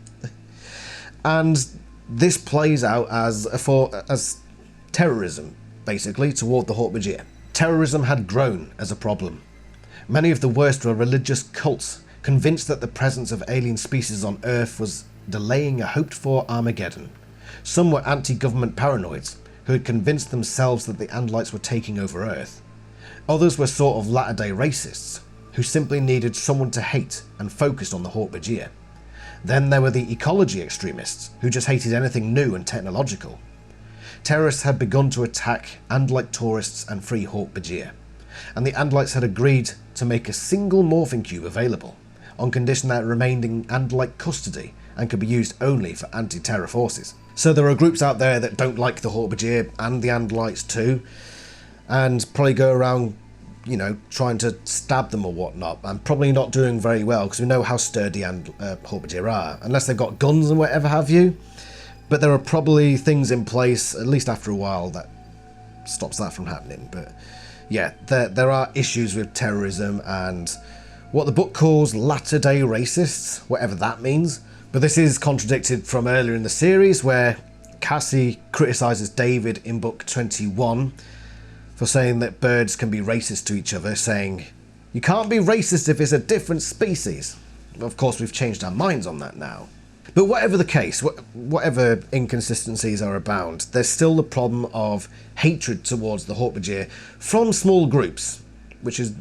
And this plays out as terrorism, basically, toward the Hork-Bajir. Terrorism had grown as a problem. Many of the worst were religious cults, convinced that the presence of alien species on Earth was delaying a hoped-for Armageddon. Some were anti-government paranoids, who had convinced themselves that the Andalites were taking over Earth. Others were sort of latter-day racists, who simply needed someone to hate and focused on the Hork-Bajir. Then there were the ecology extremists, who just hated anything new and technological. Terrorists had begun to attack Andalite tourists and free Hork-Bajir, and the Andalites had agreed to make a single morphing cube available, on condition that it remained in Andalite custody and could be used only for anti-terror forces. So there are groups out there that don't like the Hork-Bajir and the Andalites too, and probably go around, trying to stab them or whatnot, and probably not doing very well because we know how sturdy Hork-Bajir are, unless they've got guns and whatever have you. But there are probably things in place, at least after a while, that stops that from happening. But yeah, there are issues with terrorism and what the book calls latter-day racists, whatever that means. But this is contradicted from earlier in the series, where Cassie criticises David in book 21 for saying that birds can be racist to each other, saying, you can't be racist if it's a different species. Of course, we've changed our minds on that now. But whatever the case, whatever inconsistencies are abound, there's still the problem of hatred towards the Hork-Bajir from small groups, which is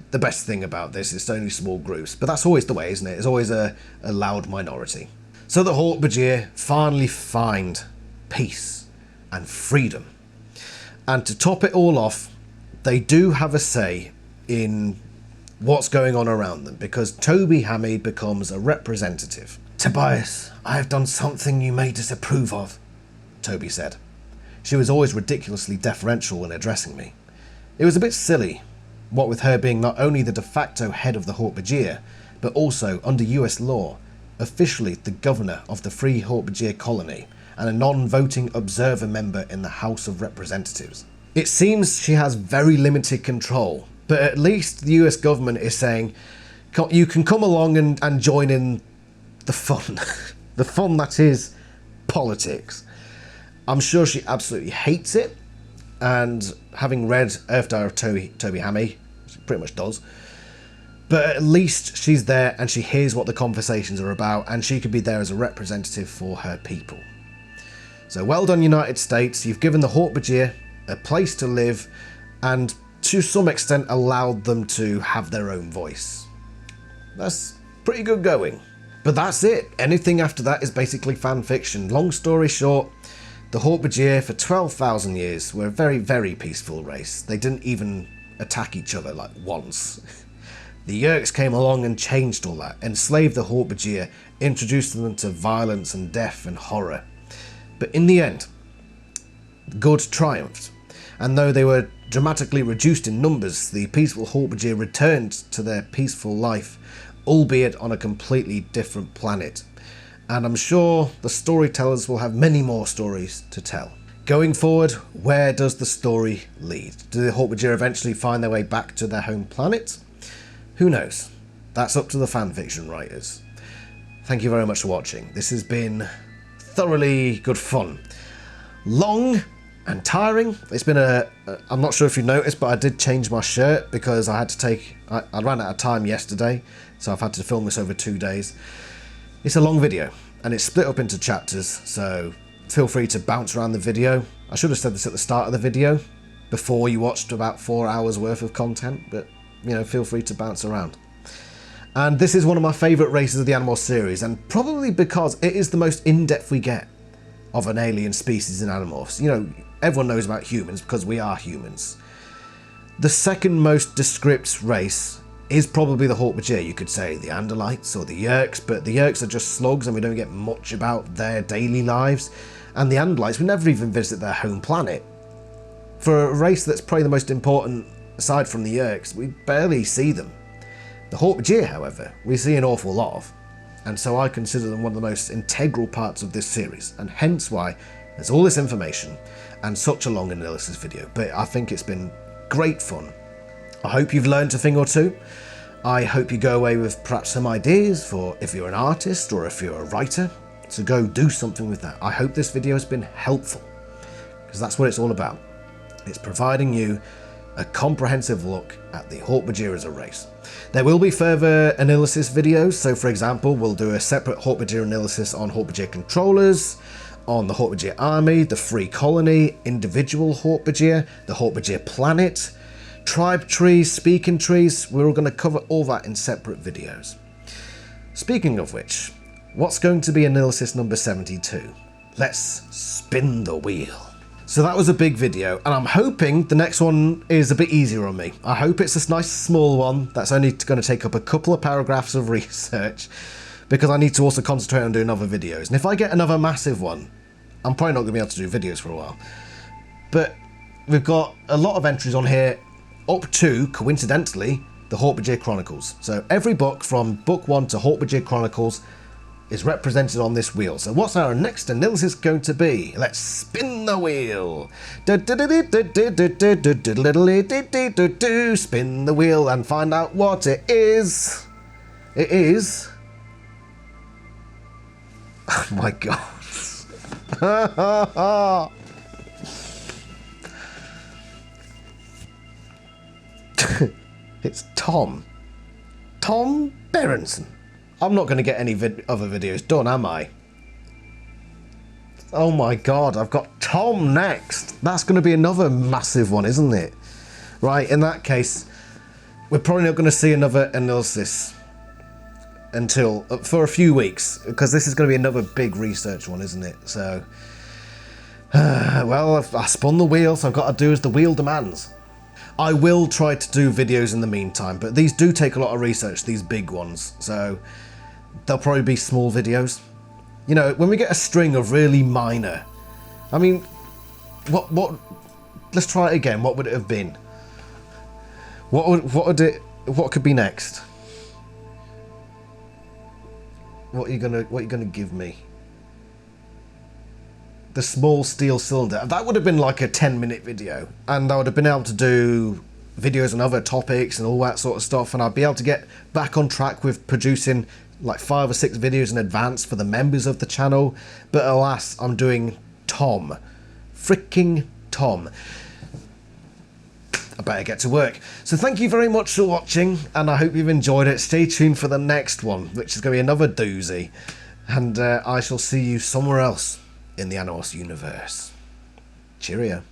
the best thing about this. It's only small groups, but that's always the way, isn't it? It's always a loud minority. So the Hork-Bajir finally find peace and freedom. And to top it all off, they do have a say in what's going on around them, because Toby Hammy becomes a representative. "Tobias, I have done something you may disapprove of," Toby said. She was always ridiculously deferential when addressing me. It was a bit silly, what with her being not only the de facto head of the Hork-Bajir, but also, under US law, officially the governor of the Free Hork-Bajir colony and a non-voting observer member in the House of Representatives. It seems she has very limited control, but at least the US government is saying, you can come along and join in the fun. The fun that is politics. I'm sure she absolutely hates it, and having read Earth Diary of Toby Hammy, she pretty much does, but at least she's there and she hears what the conversations are about, and she could be there as a representative for her people. So well done, United States. You've given the Hork-Bajir a place to live and to some extent allowed them to have their own voice. That's pretty good going. But that's it. Anything after that is basically fan fiction. Long story short, the Hork-Bajir for 12,000 years were a very, very peaceful race. They didn't even attack each other like once. The Yeerks came along and changed all that, enslaved the Hork-Bajir, introduced them to violence and death and horror. But in the end, good triumphed, and though they were dramatically reduced in numbers, the peaceful Hork-Bajir returned to their peaceful life, albeit on a completely different planet. And I'm sure the storytellers will have many more stories to tell. Going forward, where does the story lead? Do the Hork-Bajir eventually find their way back to their home planet? Who knows? That's up to the fanfiction writers. Thank you very much for watching. This has been thoroughly good fun. Long and tiring. It's been I'm not sure if you noticed, but I did change my shirt because I had to I ran out of time yesterday, so I've had to film this over 2 days. It's a long video and it's split up into chapters, so feel free to bounce around the video. I should have said this at the start of the video before you watched about 4 hours worth of content, but you know, feel free to bounce around. And this is one of my favourite races of the Animal series, and probably because it is the most in-depth we get of an alien species in Animorphs. You know, everyone knows about humans because we are humans. The second most descript race is probably the Hork-Bajir. You could say the Andalites or the Yeerks, but the Yeerks are just slugs and we don't get much about their daily lives. And the Andalites, we never even visit their home planet. For a race that's probably the most important aside from the Yeerks, we barely see them. The Hork-Bajir, however, we see an awful lot of, and so I consider them one of the most integral parts of this series, and hence why there's all this information and such a long AniLysis video. But I think it's been great fun. I hope you've learned a thing or two. I hope you go away with perhaps some ideas for if you're an artist or if you're a writer, to go do something with that. I hope this video has been helpful, because that's what it's all about. It's providing you a comprehensive look at the Hork-Bajir as a race. There will be further AniLysis videos, so for example, we'll do a separate Hork-Bajir AniLysis on Hork-Bajir controllers, on the Hork-Bajir army, the free colony, individual Hork-Bajir, the Hork-Bajir planet, tribe trees, speaking trees. We're all going to cover all that in separate videos. Speaking of which, what's going to be AniLysis number 72? Let's spin the wheel. So that was a big video, and I'm hoping the next one is a bit easier on me. I hope it's a nice small one that's only going to take up a couple of paragraphs of research, because I need to also concentrate on doing other videos. And if I get another massive one, I'm probably not going to be able to do videos for a while. But we've got a lot of entries on here up to, coincidentally, the Hork-Bajir Chronicles. So every book from book 1 to Hork-Bajir Chronicles is represented on this wheel. So what's our next AniLysis going to be? Let's spin the wheel. Spin the wheel and find out what it is. It is... Oh my god. It's Tom Berenson. I'm not going to get any other videos done, am I? Oh my god, I've got Tom next. That's going to be another massive one, isn't it? Right, in that case, we're probably not going to see another AniLysis until for a few weeks, because this is going to be another big research one, isn't it? So, well, I spun the wheel, so I've got to do as the wheel demands. I will try to do videos in the meantime, but these do take a lot of research, these big ones, so they'll probably be small videos. You know, when we get a string of really minor, I mean, what, let's try it again. What would it have been? What could be next? What are you gonna give me? The small steel cylinder. That would have been like a 10-minute video, and I would have been able to do videos on other topics and all that sort of stuff, and I'd be able to get back on track with producing like 5 or 6 videos in advance for the members of the channel. But alas, I'm doing Tom. Freaking Tom. I better get to work. So thank you very much for watching, and I hope you've enjoyed it. Stay tuned for the next one, which is going to be another doozy. And I shall see you somewhere else in the AniLysis universe. Cheerio.